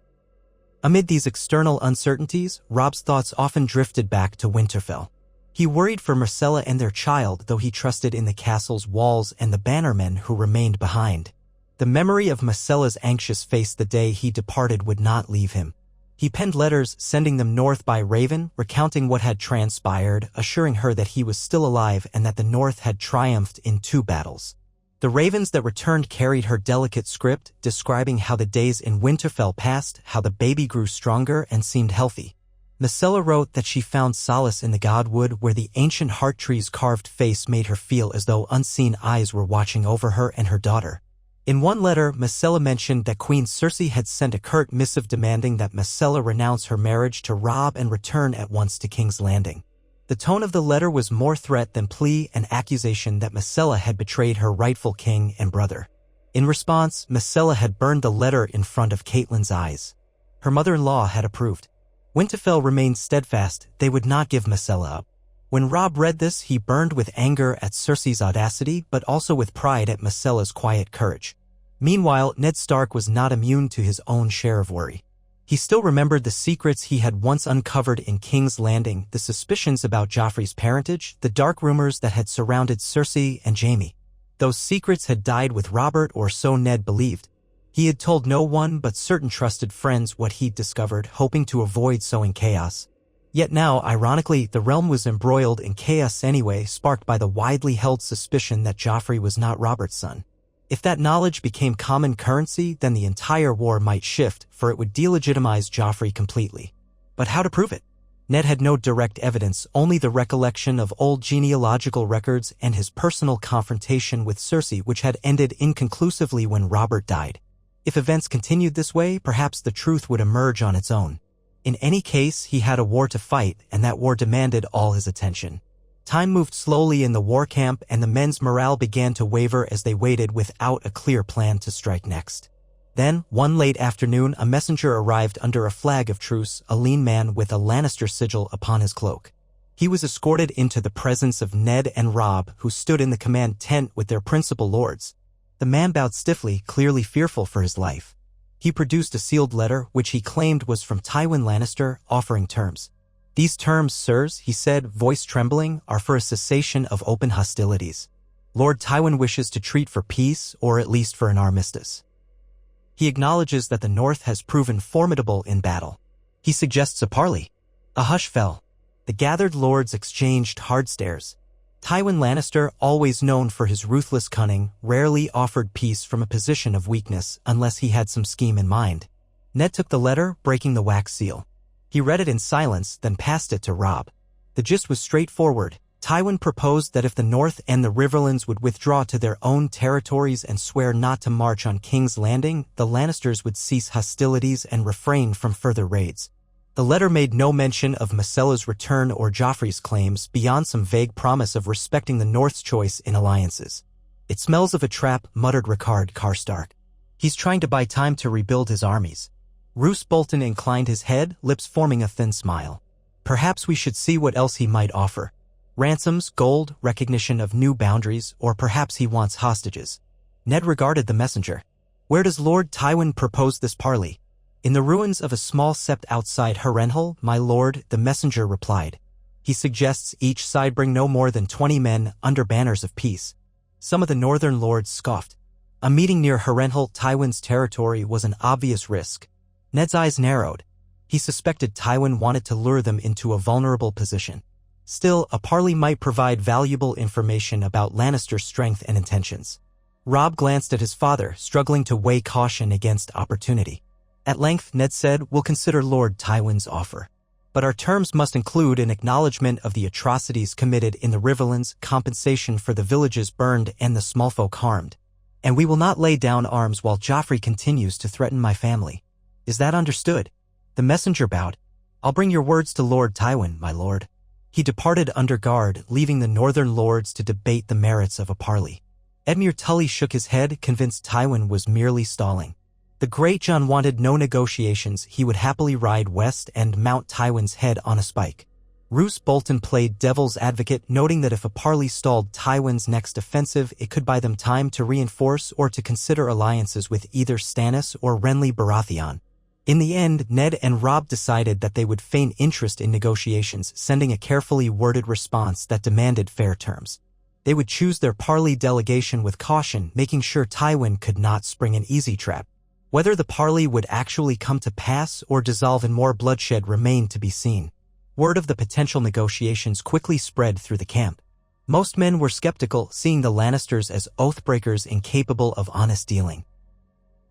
Amid these external uncertainties, Robb's thoughts often drifted back to Winterfell. He worried for Myrcella and their child, though he trusted in the castle's walls and the bannermen who remained behind. The memory of Myrcella's anxious face the day he departed would not leave him. He penned letters, sending them north by Raven, recounting what had transpired, assuring her that he was still alive and that the North had triumphed in 2 battles. The ravens that returned carried her delicate script, describing how the days in Winterfell passed, how the baby grew stronger and seemed healthy. Myrcella wrote that she found solace in the Godwood, where the ancient heart tree's carved face made her feel as though unseen eyes were watching over her and her daughter. In one letter, Myrcella mentioned that Queen Cersei had sent a curt missive demanding that Myrcella renounce her marriage to Robb and return at once to King's Landing. The tone of the letter was more threat than plea, an accusation that Myrcella had betrayed her rightful king and brother. In response, Myrcella had burned the letter in front of Catelyn's eyes. Her mother-in-law had approved. Winterfell remained steadfast; they would not give Myrcella up. When Robb read this, he burned with anger at Cersei's audacity, but also with pride at Myrcella's quiet courage. Meanwhile, Ned Stark was not immune to his own share of worry. He still remembered the secrets he had once uncovered in King's Landing, the suspicions about Joffrey's parentage, the dark rumors that had surrounded Cersei and Jaime. Those secrets had died with Robert, or so Ned believed. He had told no one but certain trusted friends what he'd discovered, hoping to avoid sowing chaos. Yet now, ironically, the realm was embroiled in chaos anyway, sparked by the widely held suspicion that Joffrey was not Robert's son. If that knowledge became common currency, then the entire war might shift, for it would delegitimize Joffrey completely. But how to prove it? Ned had no direct evidence, only the recollection of old genealogical records and his personal confrontation with Cersei, which had ended inconclusively when Robert died. If events continued this way, perhaps the truth would emerge on its own. In any case, he had a war to fight, and that war demanded all his attention. Time moved slowly in the war camp, and the men's morale began to waver as they waited without a clear plan to strike next. Then, one late afternoon, a messenger arrived under a flag of truce, a lean man with a Lannister sigil upon his cloak. He was escorted into the presence of Ned and Robb, who stood in the command tent with their principal lords. The man bowed stiffly, clearly fearful for his life. He produced a sealed letter, which he claimed was from Tywin Lannister, offering terms. "These terms, sirs," he said, voice trembling, "are for a cessation of open hostilities. Lord Tywin wishes to treat for peace, or at least for an armistice. He acknowledges that the North has proven formidable in battle. He suggests a parley." A hush fell. The gathered lords exchanged hard stares. Tywin Lannister, always known for his ruthless cunning, rarely offered peace from a position of weakness unless he had some scheme in mind. Ned took the letter, breaking the wax seal. He read it in silence, then passed it to Robb. The gist was straightforward. Tywin proposed that if the North and the Riverlands would withdraw to their own territories and swear not to march on King's Landing, the Lannisters would cease hostilities and refrain from further raids. The letter made no mention of Myrcella's return or Joffrey's claims, beyond some vague promise of respecting the North's choice in alliances. "It smells of a trap," muttered Rickard Karstark. "He's trying to buy time to rebuild his armies." Roose Bolton inclined his head, lips forming a thin smile. "Perhaps we should see what else he might offer. Ransoms, gold, recognition of new boundaries, or perhaps he wants hostages." Ned regarded the messenger. "Where does Lord Tywin propose this parley?" "In the ruins of a small sept outside Harrenhal, my lord," the messenger replied. "He suggests each side bring no more than 20 men under banners of peace." Some of the northern lords scoffed. A meeting near Harrenhal, Tywin's territory, was an obvious risk. Ned's eyes narrowed. He suspected Tywin wanted to lure them into a vulnerable position. Still, a parley might provide valuable information about Lannister's strength and intentions. Robb glanced at his father, struggling to weigh caution against opportunity. At length, Ned said, "We'll consider Lord Tywin's offer. But our terms must include an acknowledgement of the atrocities committed in the Riverlands, compensation for the villages burned and the small folk harmed. And we will not lay down arms while Joffrey continues to threaten my family. Is that understood?" The messenger bowed. "I'll bring your words to Lord Tywin, my lord." He departed under guard, leaving the northern lords to debate the merits of a parley. Edmure Tully shook his head, convinced Tywin was merely stalling. The Great John wanted no negotiations. He would happily ride west and mount Tywin's head on a spike. Roose Bolton played devil's advocate, noting that if a parley stalled Tywin's next offensive, it could buy them time to reinforce or to consider alliances with either Stannis or Renly Baratheon. In the end, Ned and Robb decided that they would feign interest in negotiations, sending a carefully worded response that demanded fair terms. They would choose their parley delegation with caution, making sure Tywin could not spring an easy trap. Whether the parley would actually come to pass or dissolve in more bloodshed remained to be seen. Word of the potential negotiations quickly spread through the camp. Most men were skeptical, seeing the Lannisters as oathbreakers incapable of honest dealing.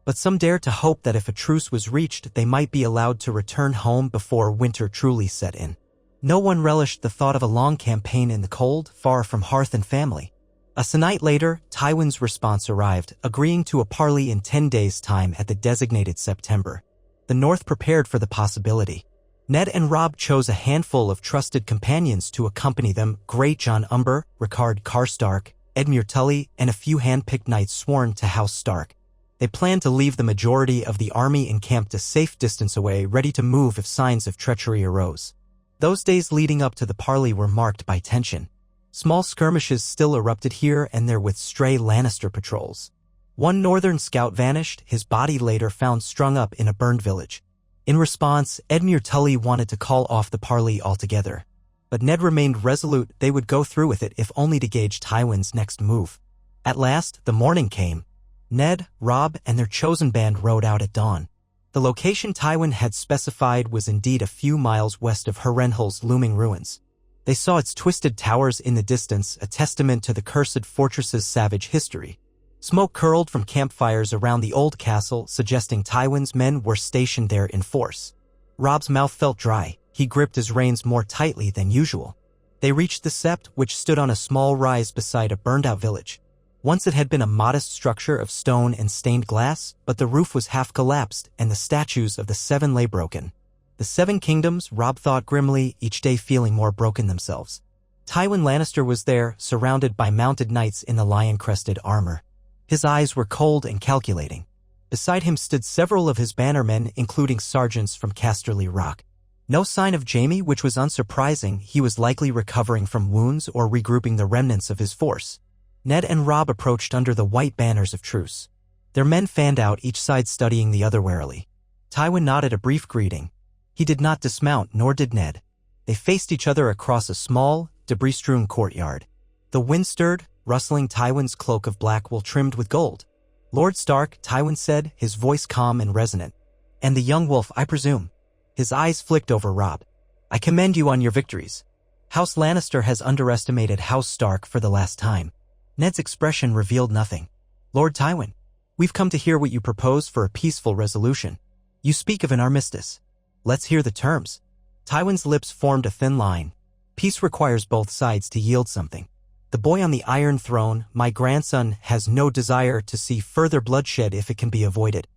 But some dared to hope that if a truce was reached, they might be allowed to return home before winter truly set in. No one relished the thought of a long campaign in the cold, far from hearth and family. A se'night later, Tywin's response arrived, agreeing to a parley in 10 days' time at the designated September. The North prepared for the possibility. Ned and Robb chose a handful of trusted companions to accompany them: Great John Umber, Rickard Karstark, Edmure Tully, and a few hand-picked knights sworn to House Stark. They planned to leave the majority of the army encamped a safe distance away, ready to move if signs of treachery arose. Those days leading up to the parley were marked by tension. Small skirmishes still erupted here and there with stray Lannister patrols. One northern scout vanished, his body later found strung up in a burned village. In response, Edmure Tully wanted to call off the parley altogether. But Ned remained resolute. They would go through with it if only to gauge Tywin's next move. At last, the morning came. Ned, Robb, and their chosen band rode out at dawn. The location Tywin had specified was indeed a few miles west of Harrenhal's looming ruins. They saw its twisted towers in the distance, a testament to the cursed fortress's savage history. Smoke curled from campfires around the old castle, suggesting Tywin's men were stationed there in force. Robb's mouth felt dry. He gripped his reins more tightly than usual. They reached the sept, which stood on a small rise beside a burned-out village. Once it had been a modest structure of stone and stained glass, but the roof was half collapsed and the statues of the seven lay broken. The seven kingdoms, Robb thought grimly, each day feeling more broken themselves. Tywin Lannister was there, surrounded by mounted knights in the lion-crested armor. His eyes were cold and calculating. Beside him stood several of his bannermen, including sergeants from Casterly Rock. No sign of Jaime, which was unsurprising. He was likely recovering from wounds or regrouping the remnants of his force. Ned and Robb approached under the white banners of truce. Their men fanned out, each side studying the other warily. Tywin nodded a brief greeting. He did not dismount, nor did Ned. They faced each other across a small, debris-strewn courtyard. The wind stirred, rustling Tywin's cloak of black wool trimmed with gold. "Lord Stark," Tywin said, his voice calm and resonant. "And the young wolf, I presume." His eyes flicked over Robb. "I commend you on your victories. House Lannister has underestimated House Stark for the last time." Ned's expression revealed nothing. "Lord Tywin, we've come to hear what you propose for a peaceful resolution. You speak of an armistice. Let's hear the terms." Tywin's lips formed a thin line. "Peace requires both sides to yield something. The boy on the Iron Throne, my grandson, has no desire to see further bloodshed if it can be avoided.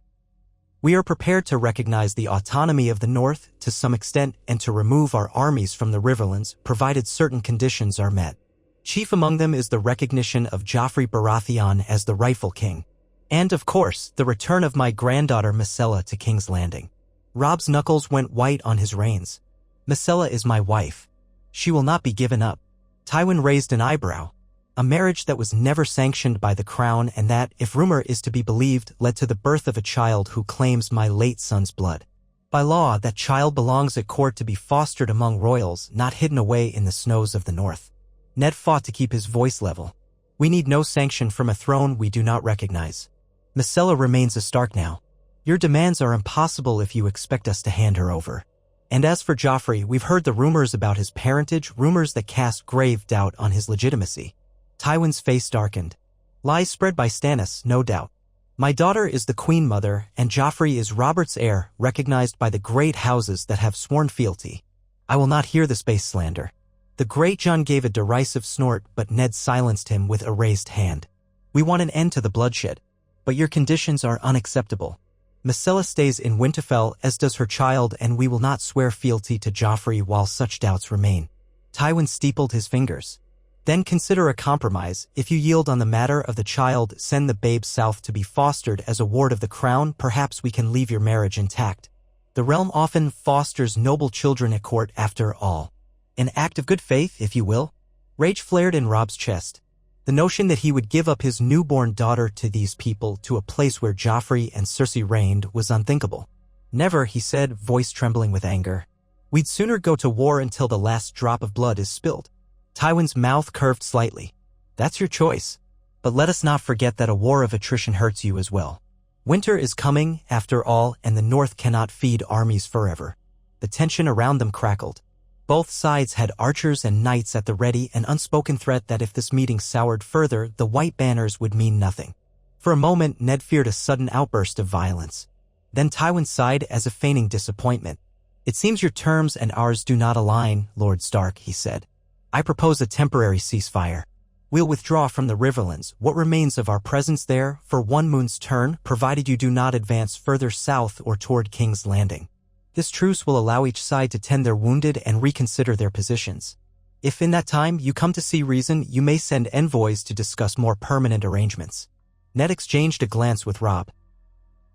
We are prepared to recognize the autonomy of the North to some extent and to remove our armies from the Riverlands, provided certain conditions are met. Chief among them is the recognition of Joffrey Baratheon as the rightful king. And, of course, the return of my granddaughter Myrcella to King's Landing." Robb's knuckles went white on his reins. "Myrcella is my wife. She will not be given up." Tywin raised an eyebrow. "A marriage that was never sanctioned by the crown and that, if rumor is to be believed, led to the birth of a child who claims my late son's blood. By law, that child belongs at court to be fostered among royals, not hidden away in the snows of the North." Ned fought to keep his voice level. "We need no sanction from a throne we do not recognize. Myrcella remains a Stark now. Your demands are impossible if you expect us to hand her over. And as for Joffrey, we've heard the rumors about his parentage, rumors that cast grave doubt on his legitimacy." Tywin's face darkened. "Lies spread by Stannis, no doubt. My daughter is the queen mother, and Joffrey is Robert's heir, recognized by the great houses that have sworn fealty. I will not hear this base slander." The great Jon gave a derisive snort, but Ned silenced him with a raised hand. "We want an end to the bloodshed, but your conditions are unacceptable. Myrcella stays in Winterfell, as does her child, and we will not swear fealty to Joffrey while such doubts remain." Tywin steepled his fingers. "Then consider a compromise. If you yield on the matter of the child, send the babe south to be fostered as a ward of the crown. Perhaps we can leave your marriage intact. The realm often fosters noble children at court, after all. An act of good faith, if you will." Rage flared in Robb's chest. The notion that he would give up his newborn daughter to these people, to a place where Joffrey and Cersei reigned, was unthinkable. "Never," he said, voice trembling with anger. "We'd sooner go to war until the last drop of blood is spilled." Tywin's mouth curved slightly. "That's your choice. But let us not forget that a war of attrition hurts you as well. Winter is coming, after all, and the North cannot feed armies forever." The tension around them crackled. Both sides had archers and knights at the ready, an unspoken threat that if this meeting soured further, the white banners would mean nothing. For a moment, Ned feared a sudden outburst of violence. Then Tywin sighed as if feigning disappointment. "It seems your terms and ours do not align, Lord Stark," he said. "I propose a temporary ceasefire. We'll withdraw from the Riverlands, what remains of our presence there, for one moon's turn, provided you do not advance further south or toward King's Landing. This truce will allow each side to tend their wounded and reconsider their positions. If in that time you come to see reason, you may send envoys to discuss more permanent arrangements." Ned exchanged a glance with Robb.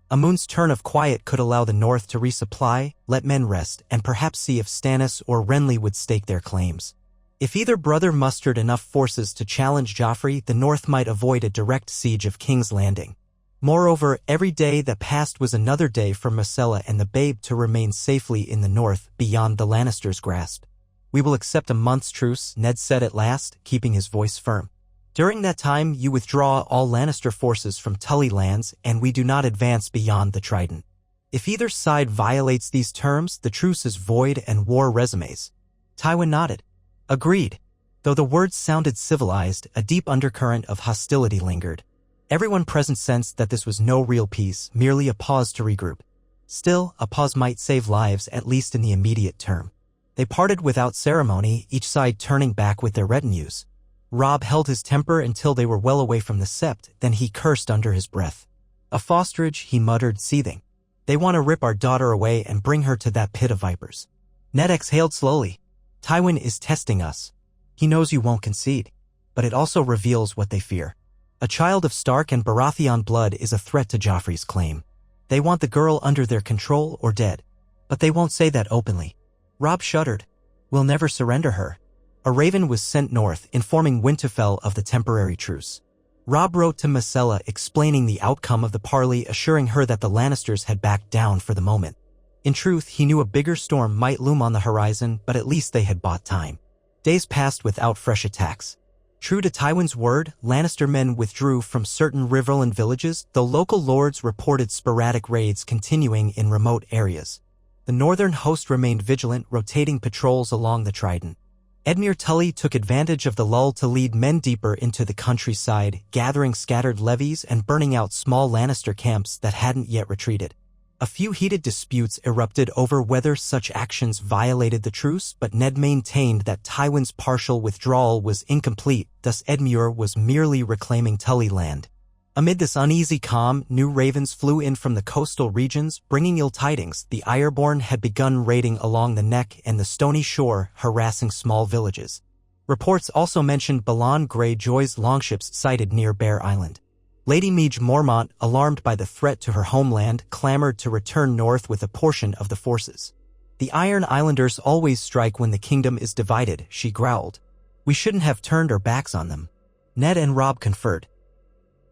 A moon's turn of quiet could allow the North to resupply, let men rest, and perhaps see if Stannis or Renly would stake their claims. If either brother mustered enough forces to challenge Joffrey, the North might avoid a direct siege of King's Landing. Moreover, every day that passed was another day for Myrcella and the babe to remain safely in the North, beyond the Lannisters' grasp. "We will accept a month's truce," Ned said at last, keeping his voice firm. "During that time, you withdraw all Lannister forces from Tully lands, and we do not advance beyond the Trident. If either side violates these terms, the truce is void and war resumes." Tywin nodded. "Agreed." Though the words sounded civilized, a deep undercurrent of hostility lingered. Everyone present sensed that this was no real peace, merely a pause to regroup. Still, a pause might save lives, at least in the immediate term. They parted without ceremony, each side turning back with their retinues. Robb held his temper until they were well away from the sept, then he cursed under his breath. "A fosterage," he muttered, seething. "They want to rip our daughter away and bring her to that pit of vipers." Ned exhaled slowly. "Tywin is testing us. He knows you won't concede. But it also reveals what they fear. A child of Stark and Baratheon blood is a threat to Joffrey's claim. They want the girl under their control or dead. But they won't say that openly." Robb shuddered. "We'll never surrender her." A raven was sent north, informing Winterfell of the temporary truce. Robb wrote to Myrcella explaining the outcome of the parley, assuring her that the Lannisters had backed down for the moment. In truth, he knew a bigger storm might loom on the horizon, but at least they had bought time. Days passed without fresh attacks. True to Tywin's word, Lannister men withdrew from certain Riverland villages, though local lords reported sporadic raids continuing in remote areas. The northern host remained vigilant, rotating patrols along the Trident. Edmure Tully took advantage of the lull to lead men deeper into the countryside, gathering scattered levies and burning out small Lannister camps that hadn't yet retreated. A few heated disputes erupted over whether such actions violated the truce, but Ned maintained that Tywin's partial withdrawal was incomplete, thus Edmure was merely reclaiming Tully land. Amid this uneasy calm, new ravens flew in from the coastal regions, bringing ill tidings. The Ironborn had begun raiding along the Neck and the Stony Shore, harassing small villages. Reports also mentioned Balon Greyjoy's longships sighted near Bear Island. Lady Meage Mormont, alarmed by the threat to her homeland, clamored to return north with a portion of the forces. "The Iron Islanders always strike when the kingdom is divided," she growled. "We shouldn't have turned our backs on them." Ned and Robb conferred.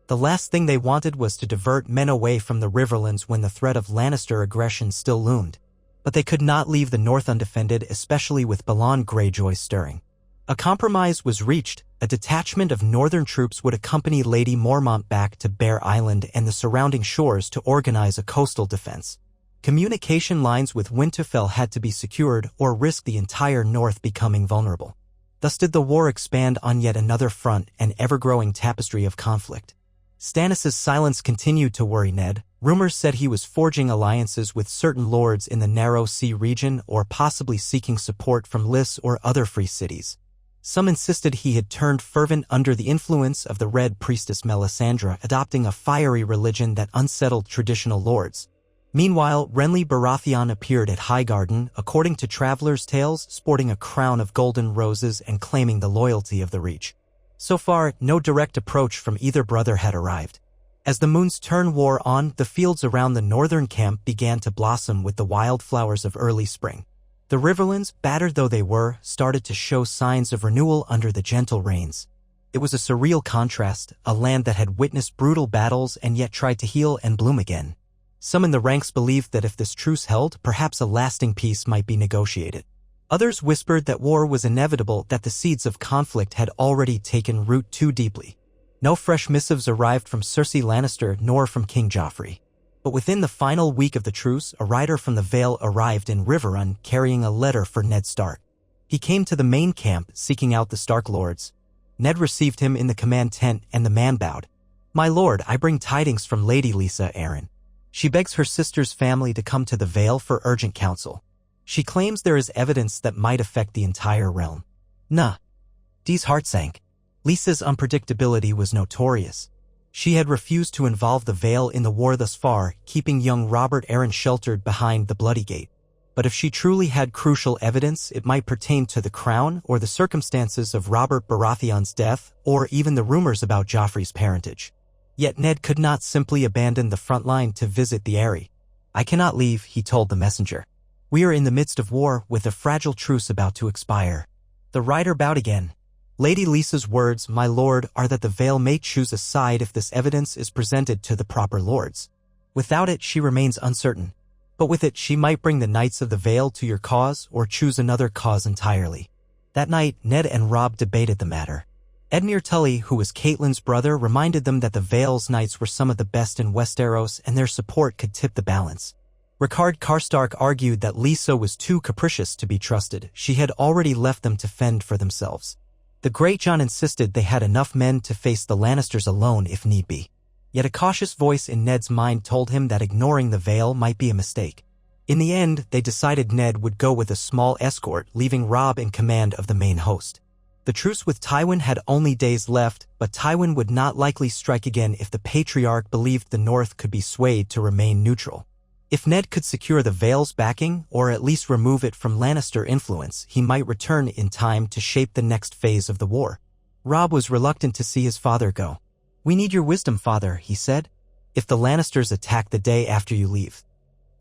The last thing they wanted was to divert men away from the Riverlands when the threat of Lannister aggression still loomed. But they could not leave the north undefended, especially with Balon Greyjoy stirring. A compromise was reached. A detachment of northern troops would accompany Lady Mormont back to Bear Island and the surrounding shores to organize a coastal defense. Communication lines with Winterfell had to be secured or risk the entire north becoming vulnerable. Thus did the war expand on yet another front, an ever-growing tapestry of conflict. Stannis' silence continued to worry Ned. Rumors said he was forging alliances with certain lords in the Narrow Sea region or possibly seeking support from Lys or other free cities. Some insisted he had turned fervent under the influence of the Red Priestess Melisandre, adopting a fiery religion that unsettled traditional lords. Meanwhile, Renly Baratheon appeared at Highgarden, according to travelers' tales, sporting a crown of golden roses and claiming the loyalty of the Reach. So far, no direct approach from either brother had arrived. As the moon's turn wore on, the fields around the northern camp began to blossom with the wildflowers of early spring. The Riverlands, battered though they were, started to show signs of renewal under the gentle rains. It was a surreal contrast, a land that had witnessed brutal battles and yet tried to heal and bloom again. Some in the ranks believed that if this truce held, perhaps a lasting peace might be negotiated. Others whispered that war was inevitable, that the seeds of conflict had already taken root too deeply. No fresh missives arrived from Cersei Lannister nor from King Joffrey. But within the final week of the truce, a rider from the Vale arrived in Riverrun carrying a letter for Ned Stark. He came to the main camp seeking out the Stark lords. Ned received him in the command tent and the man bowed. "My lord, I bring tidings from Lady Lysa Arryn. She begs her sister's family to come to the Vale for urgent counsel. She claims there is evidence that might affect the entire realm." Dee's heart sank. Lysa's unpredictability was notorious. She had refused to involve the Vale in the war thus far, keeping young Robert Arryn sheltered behind the Bloody Gate. But if she truly had crucial evidence, it might pertain to the crown or the circumstances of Robert Baratheon's death, or even the rumors about Joffrey's parentage. Yet Ned could not simply abandon the front line to visit the Eyrie. "I cannot leave," he told the messenger. "We are in the midst of war, with a fragile truce about to expire." The rider bowed again. "Lady Lysa's words, my lord, are that the Vale may choose a side if this evidence is presented to the proper lords. Without it, she remains uncertain. But with it, she might bring the Knights of the Vale to your cause or choose another cause entirely." That night, Ned and Robb debated the matter. Edmure Tully, who was Catelyn's brother, reminded them that the Vale's knights were some of the best in Westeros and their support could tip the balance. Ricard Karstark argued that Lysa was too capricious to be trusted. She had already left them to fend for themselves. The Greatjon insisted they had enough men to face the Lannisters alone if need be. Yet a cautious voice in Ned's mind told him that ignoring the Vale might be a mistake. In the end, they decided Ned would go with a small escort, leaving Robb in command of the main host. The truce with Tywin had only days left, but Tywin would not likely strike again if the Patriarch believed the North could be swayed to remain neutral. If Ned could secure the Vale's backing, or at least remove it from Lannister influence, he might return in time to shape the next phase of the war. Robb was reluctant to see his father go. "We need your wisdom, father," he said. "If the Lannisters attack the day after you leave."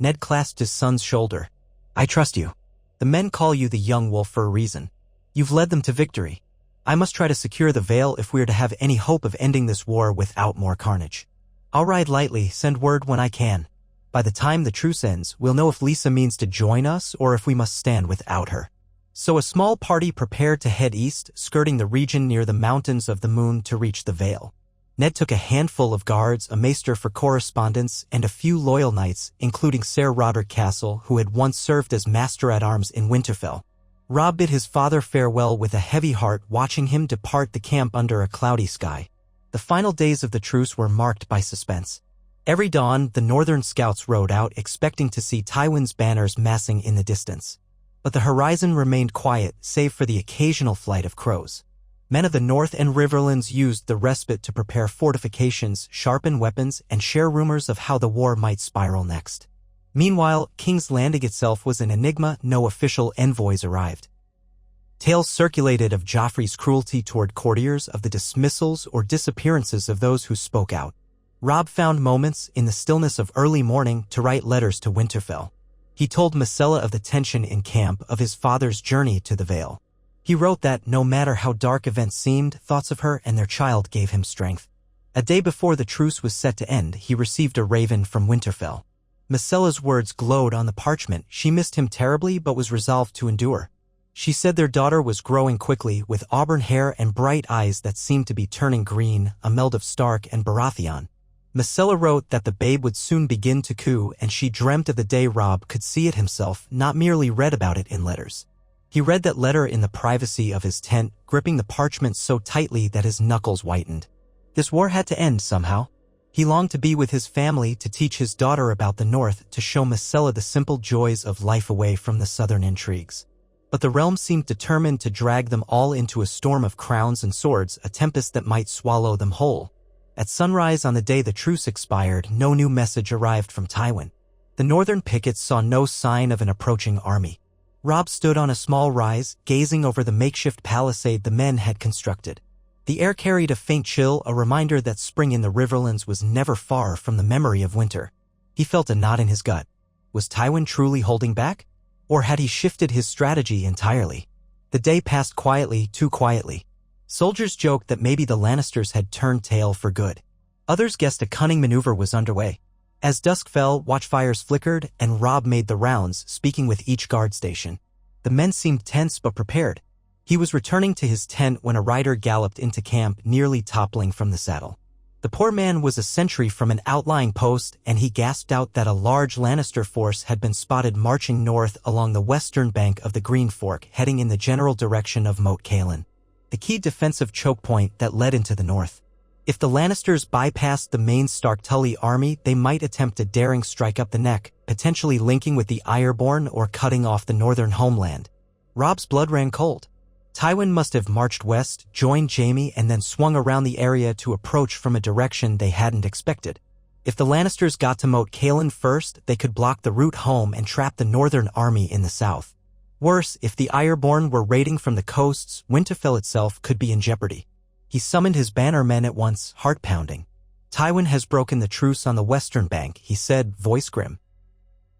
Ned clasped his son's shoulder. "I trust you. The men call you the young wolf for a reason. You've led them to victory. I must try to secure the Vale if we are to have any hope of ending this war without more carnage. I'll ride lightly, send word when I can. By the time the truce ends, we'll know if Lisa means to join us or if we must stand without her." So a small party prepared to head east, skirting the region near the Mountains of the Moon to reach the Vale. Ned took a handful of guards, a maester for correspondence, and a few loyal knights, including Ser Roderick Castle, who had once served as master-at-arms in Winterfell. Robb bid his father farewell with a heavy heart, watching him depart the camp under a cloudy sky. The final days of the truce were marked by suspense. Every dawn, the northern scouts rode out, expecting to see Tywin's banners massing in the distance. But the horizon remained quiet, save for the occasional flight of crows. Men of the North and Riverlands used the respite to prepare fortifications, sharpen weapons, and share rumors of how the war might spiral next. Meanwhile, King's Landing itself was an enigma. No official envoys arrived. Tales circulated of Joffrey's cruelty toward courtiers, of the dismissals or disappearances of those who spoke out. Robb found moments, in the stillness of early morning, to write letters to Winterfell. He told Myrcella of the tension in camp, of his father's journey to the Vale. He wrote that, no matter how dark events seemed, thoughts of her and their child gave him strength. A day before the truce was set to end, he received a raven from Winterfell. Myrcella's words glowed on the parchment. She missed him terribly but was resolved to endure. She said their daughter was growing quickly, with auburn hair and bright eyes that seemed to be turning green, a meld of Stark and Baratheon. Myrcella wrote that the babe would soon begin to coo, and she dreamt of the day Robb could see it himself, not merely read about it in letters. He read that letter in the privacy of his tent, gripping the parchment so tightly that his knuckles whitened. This war had to end somehow. He longed to be with his family, to teach his daughter about the North, to show Myrcella the simple joys of life away from the southern intrigues. But the realm seemed determined to drag them all into a storm of crowns and swords, a tempest that might swallow them whole. At sunrise on the day the truce expired, no new message arrived from Tywin. The northern pickets saw no sign of an approaching army. Robb stood on a small rise, gazing over the makeshift palisade the men had constructed. The air carried a faint chill, a reminder that spring in the Riverlands was never far from the memory of winter. He felt a knot in his gut. Was Tywin truly holding back? Or had he shifted his strategy entirely? The day passed quietly, too quietly. Soldiers joked that maybe the Lannisters had turned tail for good. Others guessed a cunning maneuver was underway. As dusk fell, watchfires flickered, and Robb made the rounds, speaking with each guard station. The men seemed tense but prepared. He was returning to his tent when a rider galloped into camp, nearly toppling from the saddle. The poor man was a sentry from an outlying post, and he gasped out that a large Lannister force had been spotted marching north along the western bank of the Green Fork, heading in the general direction of Moat Cailin, the key defensive choke point that led into the north. If the Lannisters bypassed the main Stark Tully army, they might attempt a daring strike up the neck, potentially linking with the Ironborn or cutting off the northern homeland. Robb's blood ran cold. Tywin must have marched west, joined Jaime, and then swung around the area to approach from a direction they hadn't expected. If the Lannisters got to Moat Cailin first, they could block the route home and trap the northern army in the south. Worse, if the Ironborn were raiding from the coasts, Winterfell itself could be in jeopardy. He summoned his banner men at once, heart pounding. Tywin has broken the truce on the western bank, he said, voice grim.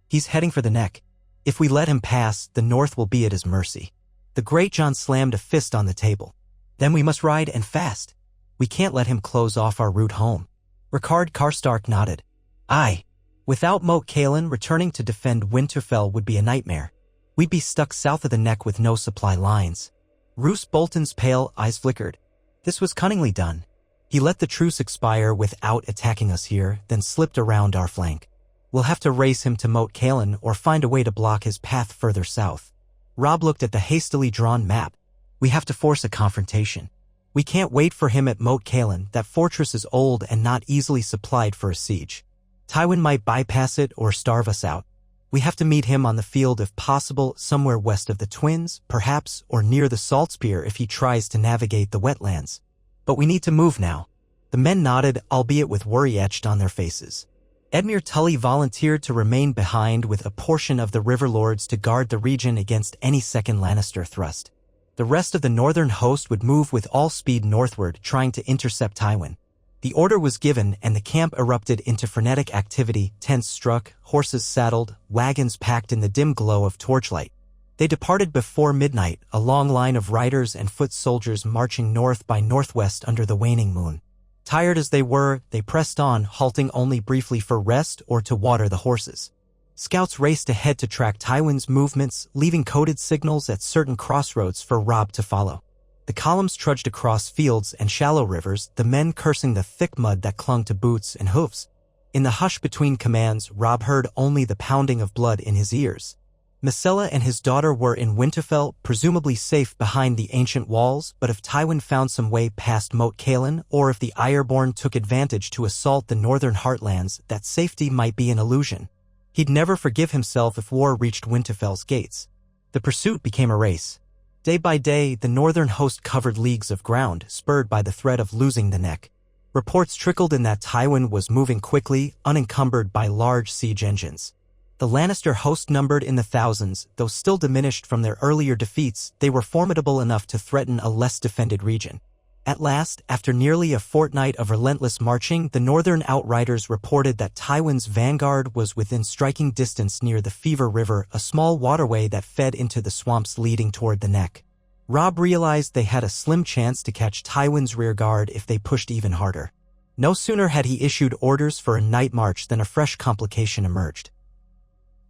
He's heading for the neck. If we let him pass, the north will be at his mercy. The Great John slammed a fist on the table. Then we must ride, and fast. We can't let him close off our route home. Ricard Karstark nodded. Aye. Without Moat Cailin, returning to defend Winterfell would be a nightmare. We'd be stuck south of the neck with no supply lines. Roose Bolton's pale eyes flickered. This was cunningly done. He let the truce expire without attacking us here, then slipped around our flank. We'll have to race him to Moat Cailin or find a way to block his path further south. Robb looked at the hastily drawn map. We have to force a confrontation. We can't wait for him at Moat Cailin. That fortress is old and not easily supplied for a siege. Tywin might bypass it or starve us out. We have to meet him on the field if possible, somewhere west of the Twins, perhaps, or near the Salt Spear if he tries to navigate the wetlands. But we need to move now. The men nodded, albeit with worry etched on their faces. Edmure Tully volunteered to remain behind with a portion of the Riverlords to guard the region against any second Lannister thrust. The rest of the northern host would move with all speed northward, trying to intercept Tywin. The order was given, and the camp erupted into frenetic activity. Tents struck, horses saddled, wagons packed in the dim glow of torchlight. They departed before midnight, a long line of riders and foot soldiers marching north by northwest under the waning moon. Tired as they were, they pressed on, halting only briefly for rest or to water the horses. Scouts raced ahead to track Tywin's movements, leaving coded signals at certain crossroads for Robb to follow. The columns trudged across fields and shallow rivers, the men cursing the thick mud that clung to boots and hooves. In the hush between commands, Robb heard only the pounding of blood in his ears. Myrcella and his daughter were in Winterfell, presumably safe behind the ancient walls, but if Tywin found some way past Moat Cailin, or if the Ironborn took advantage to assault the northern heartlands, that safety might be an illusion. He'd never forgive himself if war reached Winterfell's gates. The pursuit became a race. Day by day, the northern host covered leagues of ground, spurred by the threat of losing the neck. Reports trickled in that Tywin was moving quickly, unencumbered by large siege engines. The Lannister host numbered in the thousands, though still diminished from their earlier defeats. They were formidable enough to threaten a less defended region. At last, after nearly a fortnight of relentless marching, the northern outriders reported that Tywin's vanguard was within striking distance near the Fever River, a small waterway that fed into the swamps leading toward the neck. Robb realized they had a slim chance to catch Tywin's rearguard if they pushed even harder. No sooner had he issued orders for a night march than a fresh complication emerged.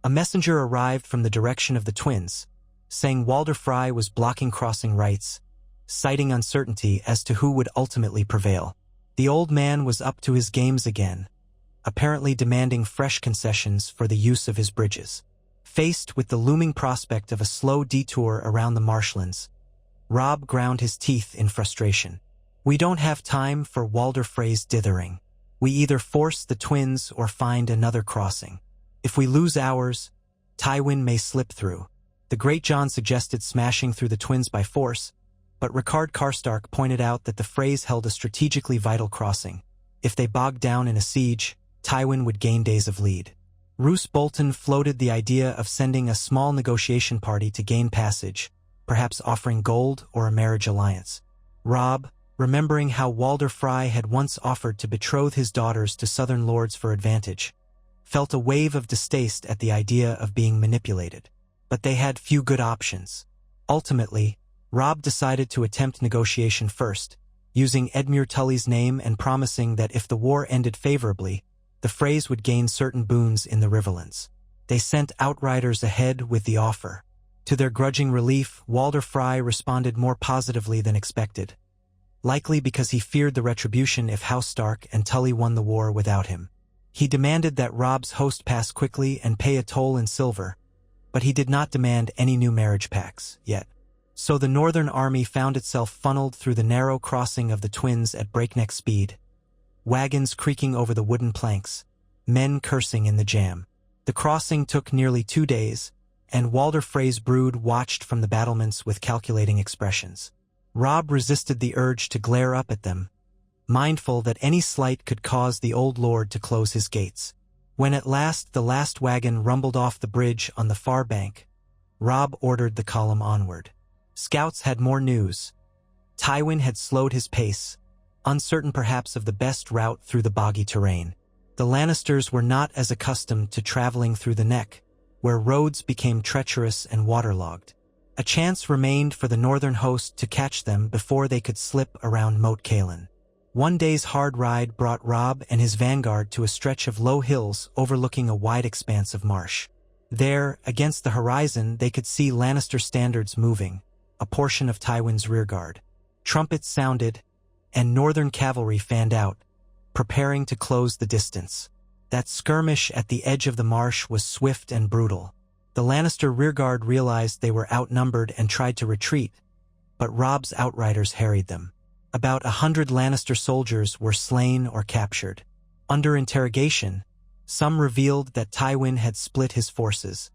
A messenger arrived from the direction of the Twins, saying Walder Frey was blocking crossing rights, citing uncertainty as to who would ultimately prevail. The old man was up to his games again, apparently demanding fresh concessions for the use of his bridges. Faced with the looming prospect of a slow detour around the marshlands, Robb ground his teeth in frustration. We don't have time for Walder Frey's dithering. We either force the Twins or find another crossing. If we lose ours, Tywin may slip through. The Great John suggested smashing through the Twins by force, but Rickard Karstark pointed out that the Freys held a strategically vital crossing. If they bogged down in a siege, Tywin would gain days of lead. Roose Bolton floated the idea of sending a small negotiation party to gain passage, perhaps offering gold or a marriage alliance. Robb, remembering how Walder Frey had once offered to betroth his daughters to southern lords for advantage, felt a wave of distaste at the idea of being manipulated. But they had few good options. Ultimately, Robb decided to attempt negotiation first, using Edmure Tully's name and promising that if the war ended favorably, the Freys would gain certain boons in the Riverlands. They sent outriders ahead with the offer. To their grudging relief, Walder Frey responded more positively than expected, likely because he feared the retribution if House Stark and Tully won the war without him. He demanded that Robb's host pass quickly and pay a toll in silver, but he did not demand any new marriage pacts yet. So the northern army found itself funneled through the narrow crossing of the Twins at breakneck speed, wagons creaking over the wooden planks, men cursing in the jam. The crossing took nearly 2 days, and Walder Frey's brood watched from the battlements with calculating expressions. Robb resisted the urge to glare up at them, mindful that any slight could cause the old lord to close his gates. When at last the last wagon rumbled off the bridge on the far bank, Robb ordered the column onward. Scouts had more news. Tywin had slowed his pace, uncertain perhaps of the best route through the boggy terrain. The Lannisters were not as accustomed to traveling through the neck, where roads became treacherous and waterlogged. A chance remained for the northern host to catch them before they could slip around Moat Cailin. One day's hard ride brought Robb and his vanguard to a stretch of low hills overlooking a wide expanse of marsh. There, against the horizon, they could see Lannister standards moving, a portion of Tywin's rearguard. Trumpets sounded, and northern cavalry fanned out, preparing to close the distance. That skirmish at the edge of the marsh was swift and brutal. The Lannister rearguard realized they were outnumbered and tried to retreat, but Robb's outriders harried them. About 100 Lannister soldiers were slain or captured. Under interrogation, some revealed that Tywin had split his forces.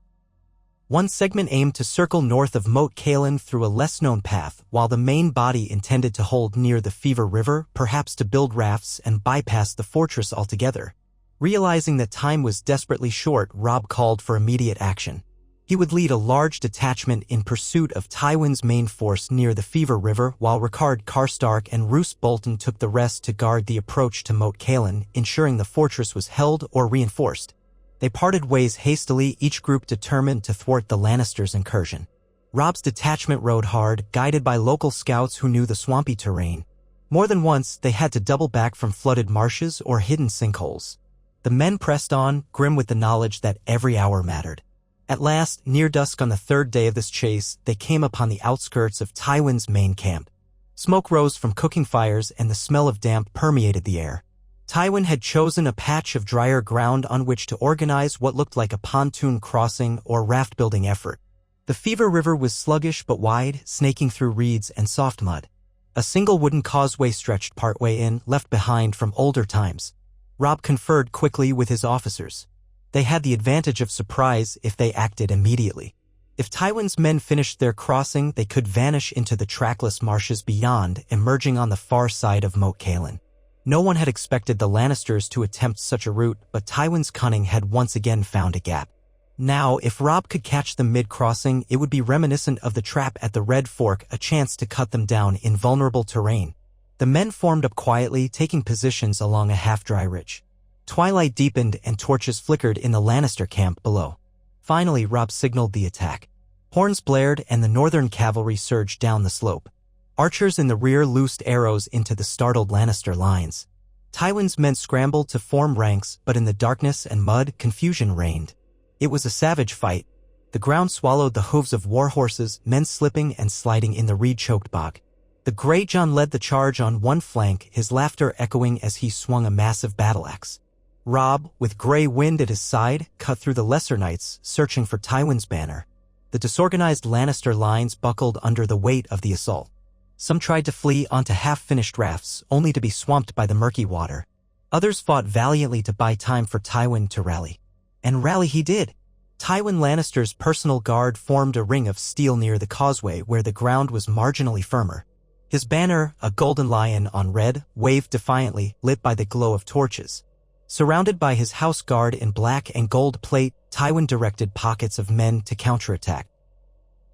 One segment aimed to circle north of Moat Cailin through a less-known path, while the main body intended to hold near the Fever River, perhaps to build rafts and bypass the fortress altogether. Realizing that time was desperately short, Robb called for immediate action. He would lead a large detachment in pursuit of Tywin's main force near the Fever River, while Rickard Karstark and Roose Bolton took the rest to guard the approach to Moat Cailin, ensuring the fortress was held or reinforced. They parted ways hastily, each group determined to thwart the Lannisters' incursion. Robb's detachment rode hard, guided by local scouts who knew the swampy terrain. More than once, they had to double back from flooded marshes or hidden sinkholes. The men pressed on, grim with the knowledge that every hour mattered. At last, near dusk on the third day of this chase, they came upon the outskirts of Tywin's main camp. Smoke rose from cooking fires and the smell of damp permeated the air. Tywin had chosen a patch of drier ground on which to organize what looked like a pontoon crossing or raft-building effort. The Fever River was sluggish but wide, snaking through reeds and soft mud. A single wooden causeway stretched partway in, left behind from older times. Robb conferred quickly with his officers. They had the advantage of surprise if they acted immediately. If Tywin's men finished their crossing, they could vanish into the trackless marshes beyond, emerging on the far side of Moat Cailin. No one had expected the Lannisters to attempt such a route, but Tywin's cunning had once again found a gap. Now, if Robb could catch them mid-crossing, it would be reminiscent of the trap at the Red Fork, a chance to cut them down in vulnerable terrain. The men formed up quietly, taking positions along a half-dry ridge. Twilight deepened and torches flickered in the Lannister camp below. Finally, Robb signaled the attack. Horns blared and the northern cavalry surged down the slope. Archers in the rear loosed arrows into the startled Lannister lines. Tywin's men scrambled to form ranks, but in the darkness and mud, confusion reigned. It was a savage fight. The ground swallowed the hooves of war horses, men slipping and sliding in the reed-choked bog. The Grey John led the charge on one flank, his laughter echoing as he swung a massive battle-axe. Robb, with Grey Wind at his side, cut through the lesser knights, searching for Tywin's banner. The disorganized Lannister lines buckled under the weight of the assault. Some tried to flee onto half-finished rafts, only to be swamped by the murky water. Others fought valiantly to buy time for Tywin to rally. And rally he did. Tywin Lannister's personal guard formed a ring of steel near the causeway where the ground was marginally firmer. His banner, a golden lion on red, waved defiantly, lit by the glow of torches. Surrounded by his house guard in black and gold plate, Tywin directed pockets of men to counterattack.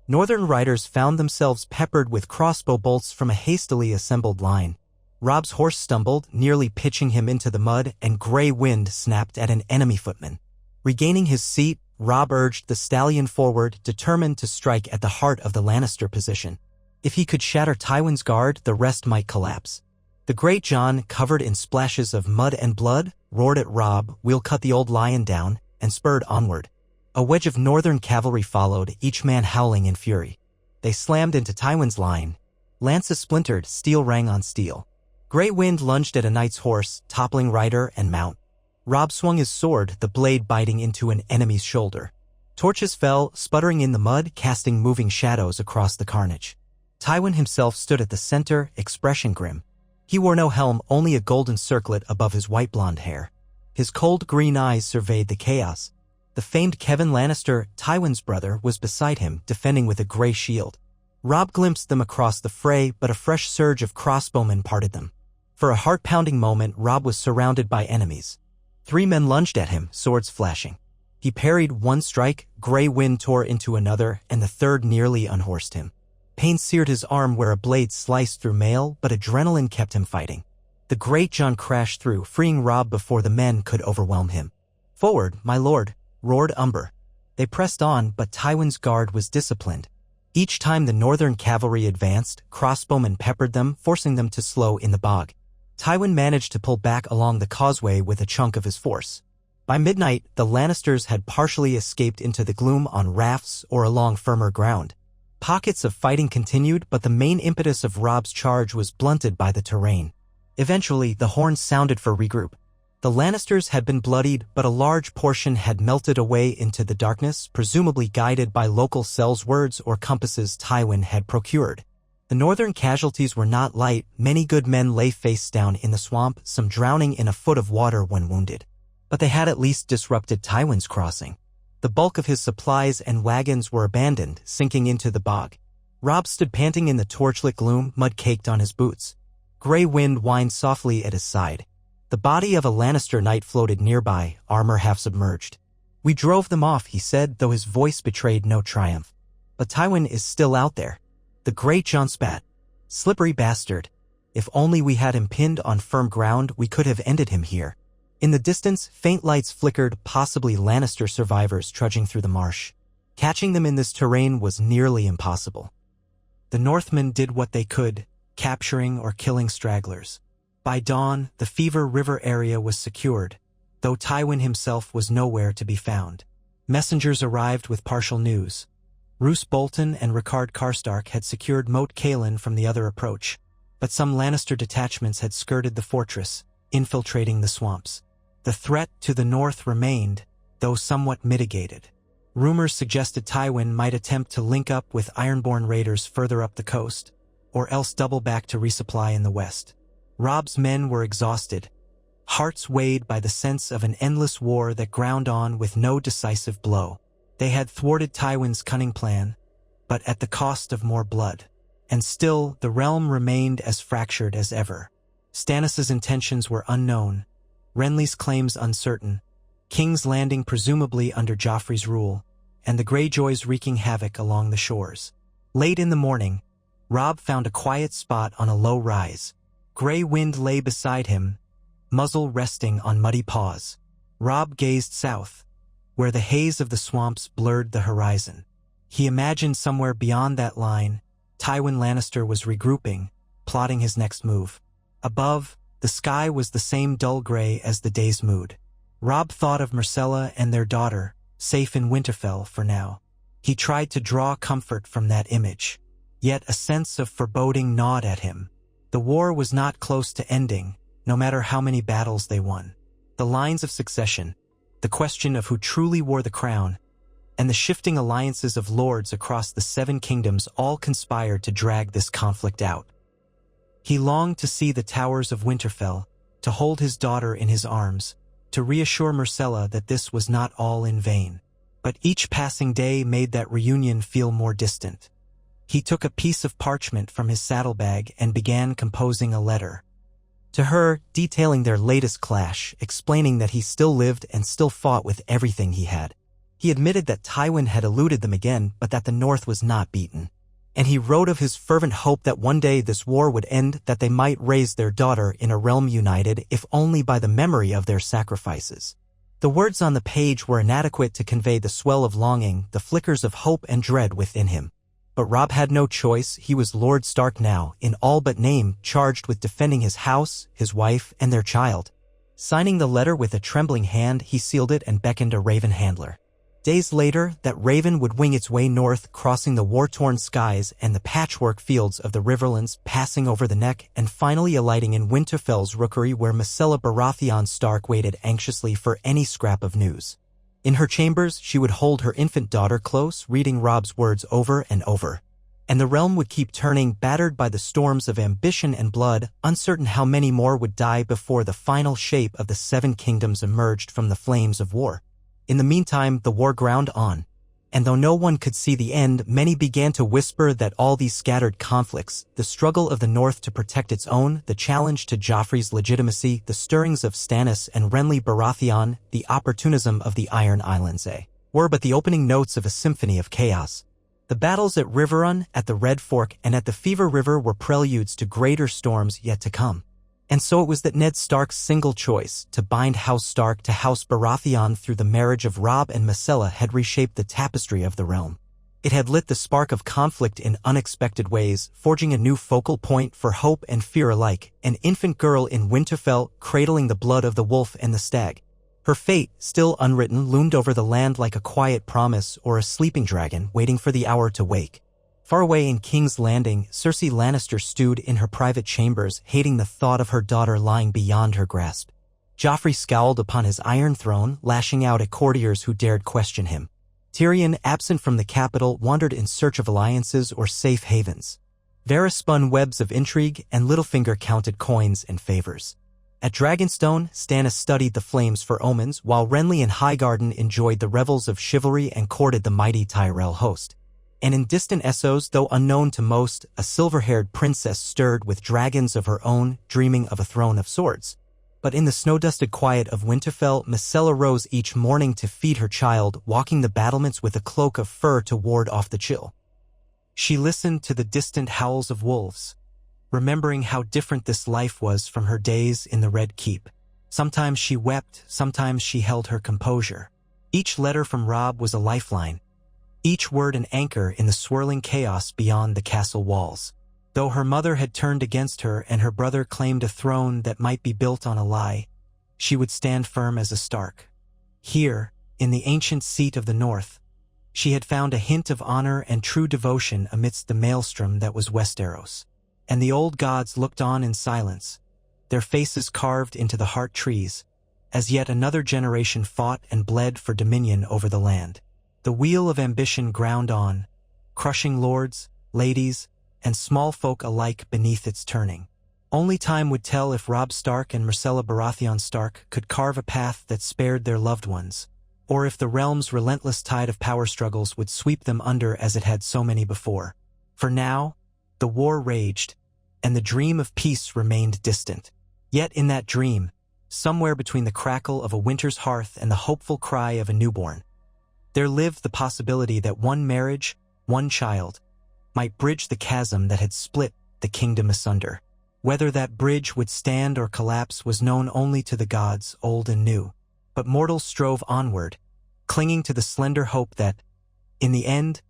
Northern riders found themselves peppered with crossbow bolts from a hastily assembled line. Robb's horse stumbled, nearly pitching him into the mud, and Grey Wind snapped at an enemy footman. Regaining his seat, Robb urged the stallion forward, determined to strike at the heart of the Lannister position. If he could shatter Tywin's guard, the rest might collapse. The Great John, covered in splashes of mud and blood, roared at Robb, "We'll cut the old lion down," and spurred onward. A wedge of northern cavalry followed, each man howling in fury. They slammed into Tywin's line. Lances splintered, steel rang on steel. Grey Wind lunged at a knight's horse, toppling rider and mount. Robb swung his sword, the blade biting into an enemy's shoulder. Torches fell, sputtering in the mud, casting moving shadows across the carnage. Tywin himself stood at the center, expression grim. He wore no helm, only a golden circlet above his white blonde hair. His cold green eyes surveyed the chaos. The famed Kevan Lannister, Tywin's brother, was beside him, defending with a grey shield. Robb glimpsed them across the fray, but a fresh surge of crossbowmen parted them. For a heart-pounding moment, Robb was surrounded by enemies. 3 men lunged at him, swords flashing. He parried one strike, Grey Wind tore into another, and the third nearly unhorsed him. Pain seared his arm where a blade sliced through mail, but adrenaline kept him fighting. The Great John crashed through, freeing Robb before the men could overwhelm him. "Forward, my lord," roared Umber. They pressed on, but Tywin's guard was disciplined. Each time the northern cavalry advanced, crossbowmen peppered them, forcing them to slow in the bog. Tywin managed to pull back along the causeway with a chunk of his force. By midnight, the Lannisters had partially escaped into the gloom on rafts or along firmer ground. Pockets of fighting continued, but the main impetus of Robb's charge was blunted by the terrain. Eventually, the horns sounded for regroup. The Lannisters had been bloodied, but a large portion had melted away into the darkness, presumably guided by local sells words or compasses Tywin had procured. The northern casualties were not light. Many good men lay face down in the swamp, some drowning in a foot of water when wounded. But they had at least disrupted Tywin's crossing. The bulk of his supplies and wagons were abandoned, sinking into the bog. Robb stood panting in the torchlit gloom, mud caked on his boots. Grey wind whined softly at his side. The body of a Lannister knight floated nearby, armor half submerged. "We drove them off," he said, though his voice betrayed no triumph. "But Tywin is still out there. The great Jon spat. Slippery bastard. If only we had him pinned on firm ground, we could have ended him here." In the distance, faint lights flickered, possibly Lannister survivors trudging through the marsh. Catching them in this terrain was nearly impossible. The Northmen did what they could, capturing or killing stragglers. By dawn, the Fever River area was secured, though Tywin himself was nowhere to be found. Messengers arrived with partial news. Roose Bolton and Rickard Karstark had secured Moat Cailin from the other approach, but some Lannister detachments had skirted the fortress, infiltrating the swamps. The threat to the north remained, though somewhat mitigated. Rumors suggested Tywin might attempt to link up with Ironborn raiders further up the coast, or else double back to resupply in the west. Robb's men were exhausted, hearts weighed by the sense of an endless war that ground on with no decisive blow. They had thwarted Tywin's cunning plan, but at the cost of more blood. And still, the realm remained as fractured as ever. Stannis's intentions were unknown, Renly's claims uncertain, King's Landing presumably under Joffrey's rule, and the Greyjoys wreaking havoc along the shores. Late in the morning, Robb found a quiet spot on a low rise. Grey wind lay beside him, muzzle resting on muddy paws. Robb gazed south, where the haze of the swamps blurred the horizon. He imagined somewhere beyond that line, Tywin Lannister was regrouping, plotting his next move. Above, the sky was the same dull gray as the day's mood. Robb thought of Myrcella and their daughter, safe in Winterfell for now. He tried to draw comfort from that image, yet a sense of foreboding gnawed at him. The war was not close to ending, no matter how many battles they won. The lines of succession, the question of who truly wore the crown, and the shifting alliances of lords across the Seven Kingdoms all conspired to drag this conflict out. He longed to see the towers of Winterfell, to hold his daughter in his arms, to reassure Myrcella that this was not all in vain. But each passing day made that reunion feel more distant. He took a piece of parchment from his saddlebag and began composing a letter. To her, detailing their latest clash, explaining that he still lived and still fought with everything he had. He admitted that Tywin had eluded them again, but that the North was not beaten. And he wrote of his fervent hope that one day this war would end, that they might raise their daughter in a realm united, if only by the memory of their sacrifices. The words on the page were inadequate to convey the swell of longing, the flickers of hope and dread within him. But Robb had no choice. He was Lord Stark now, in all but name, charged with defending his house, his wife, and their child. Signing the letter with a trembling hand, he sealed it and beckoned a raven handler. Days later, that raven would wing its way north, crossing the war-torn skies and the patchwork fields of the Riverlands, passing over the neck, and finally alighting in Winterfell's rookery where Myrcella Baratheon Stark waited anxiously for any scrap of news. In her chambers, she would hold her infant daughter close, reading Robb's words over and over. And the realm would keep turning, battered by the storms of ambition and blood, uncertain how many more would die before the final shape of the Seven Kingdoms emerged from the flames of war. In the meantime, the war ground on. And though no one could see the end, many began to whisper that all these scattered conflicts, the struggle of the North to protect its own, the challenge to Joffrey's legitimacy, the stirrings of Stannis and Renly Baratheon, the opportunism of the Iron Islands, were but the opening notes of a symphony of chaos. The battles at Riverrun, at the Red Fork, and at the Fever River were preludes to greater storms yet to come. And so it was that Ned Stark's single choice, to bind House Stark to House Baratheon through the marriage of Robb and Myrcella, had reshaped the tapestry of the realm. It had lit the spark of conflict in unexpected ways, forging a new focal point for hope and fear alike, an infant girl in Winterfell cradling the blood of the wolf and the stag. Her fate, still unwritten, loomed over the land like a quiet promise or a sleeping dragon waiting for the hour to wake. Far away in King's Landing, Cersei Lannister stewed in her private chambers, hating the thought of her daughter lying beyond her grasp. Joffrey scowled upon his iron throne, lashing out at courtiers who dared question him. Tyrion, absent from the capital, wandered in search of alliances or safe havens. Varys spun webs of intrigue, and Littlefinger counted coins and favors. At Dragonstone, Stannis studied the flames for omens, while Renly and Highgarden enjoyed the revels of chivalry and courted the mighty Tyrell host. And in distant Essos, though unknown to most, a silver-haired princess stirred with dragons of her own, dreaming of a throne of swords. But in the snow-dusted quiet of Winterfell, Myrcella rose each morning to feed her child, walking the battlements with a cloak of fur to ward off the chill. She listened to the distant howls of wolves, remembering how different this life was from her days in the Red Keep. Sometimes she wept, sometimes she held her composure. Each letter from Robb was a lifeline, each word an anchor in the swirling chaos beyond the castle walls. Though her mother had turned against her and her brother claimed a throne that might be built on a lie, she would stand firm as a Stark. Here, in the ancient seat of the North, she had found a hint of honor and true devotion amidst the maelstrom that was Westeros. And the old gods looked on in silence, their faces carved into the heart trees, as yet another generation fought and bled for dominion over the land. The wheel of ambition ground on, crushing lords, ladies, and small folk alike beneath its turning. Only time would tell if Robb Stark and Myrcella Baratheon Stark could carve a path that spared their loved ones, or if the realm's relentless tide of power struggles would sweep them under as it had so many before. For now, the war raged, and the dream of peace remained distant. Yet in that dream, somewhere between the crackle of a winter's hearth and the hopeful cry of a newborn, there lived the possibility that one marriage, one child, might bridge the chasm that had split the kingdom asunder. Whether that bridge would stand or collapse was known only to the gods, old and new. But mortals strove onward, clinging to the slender hope that, in the end,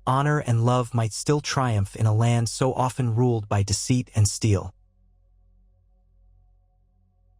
honor and love might still triumph in a land so often ruled by deceit and steel.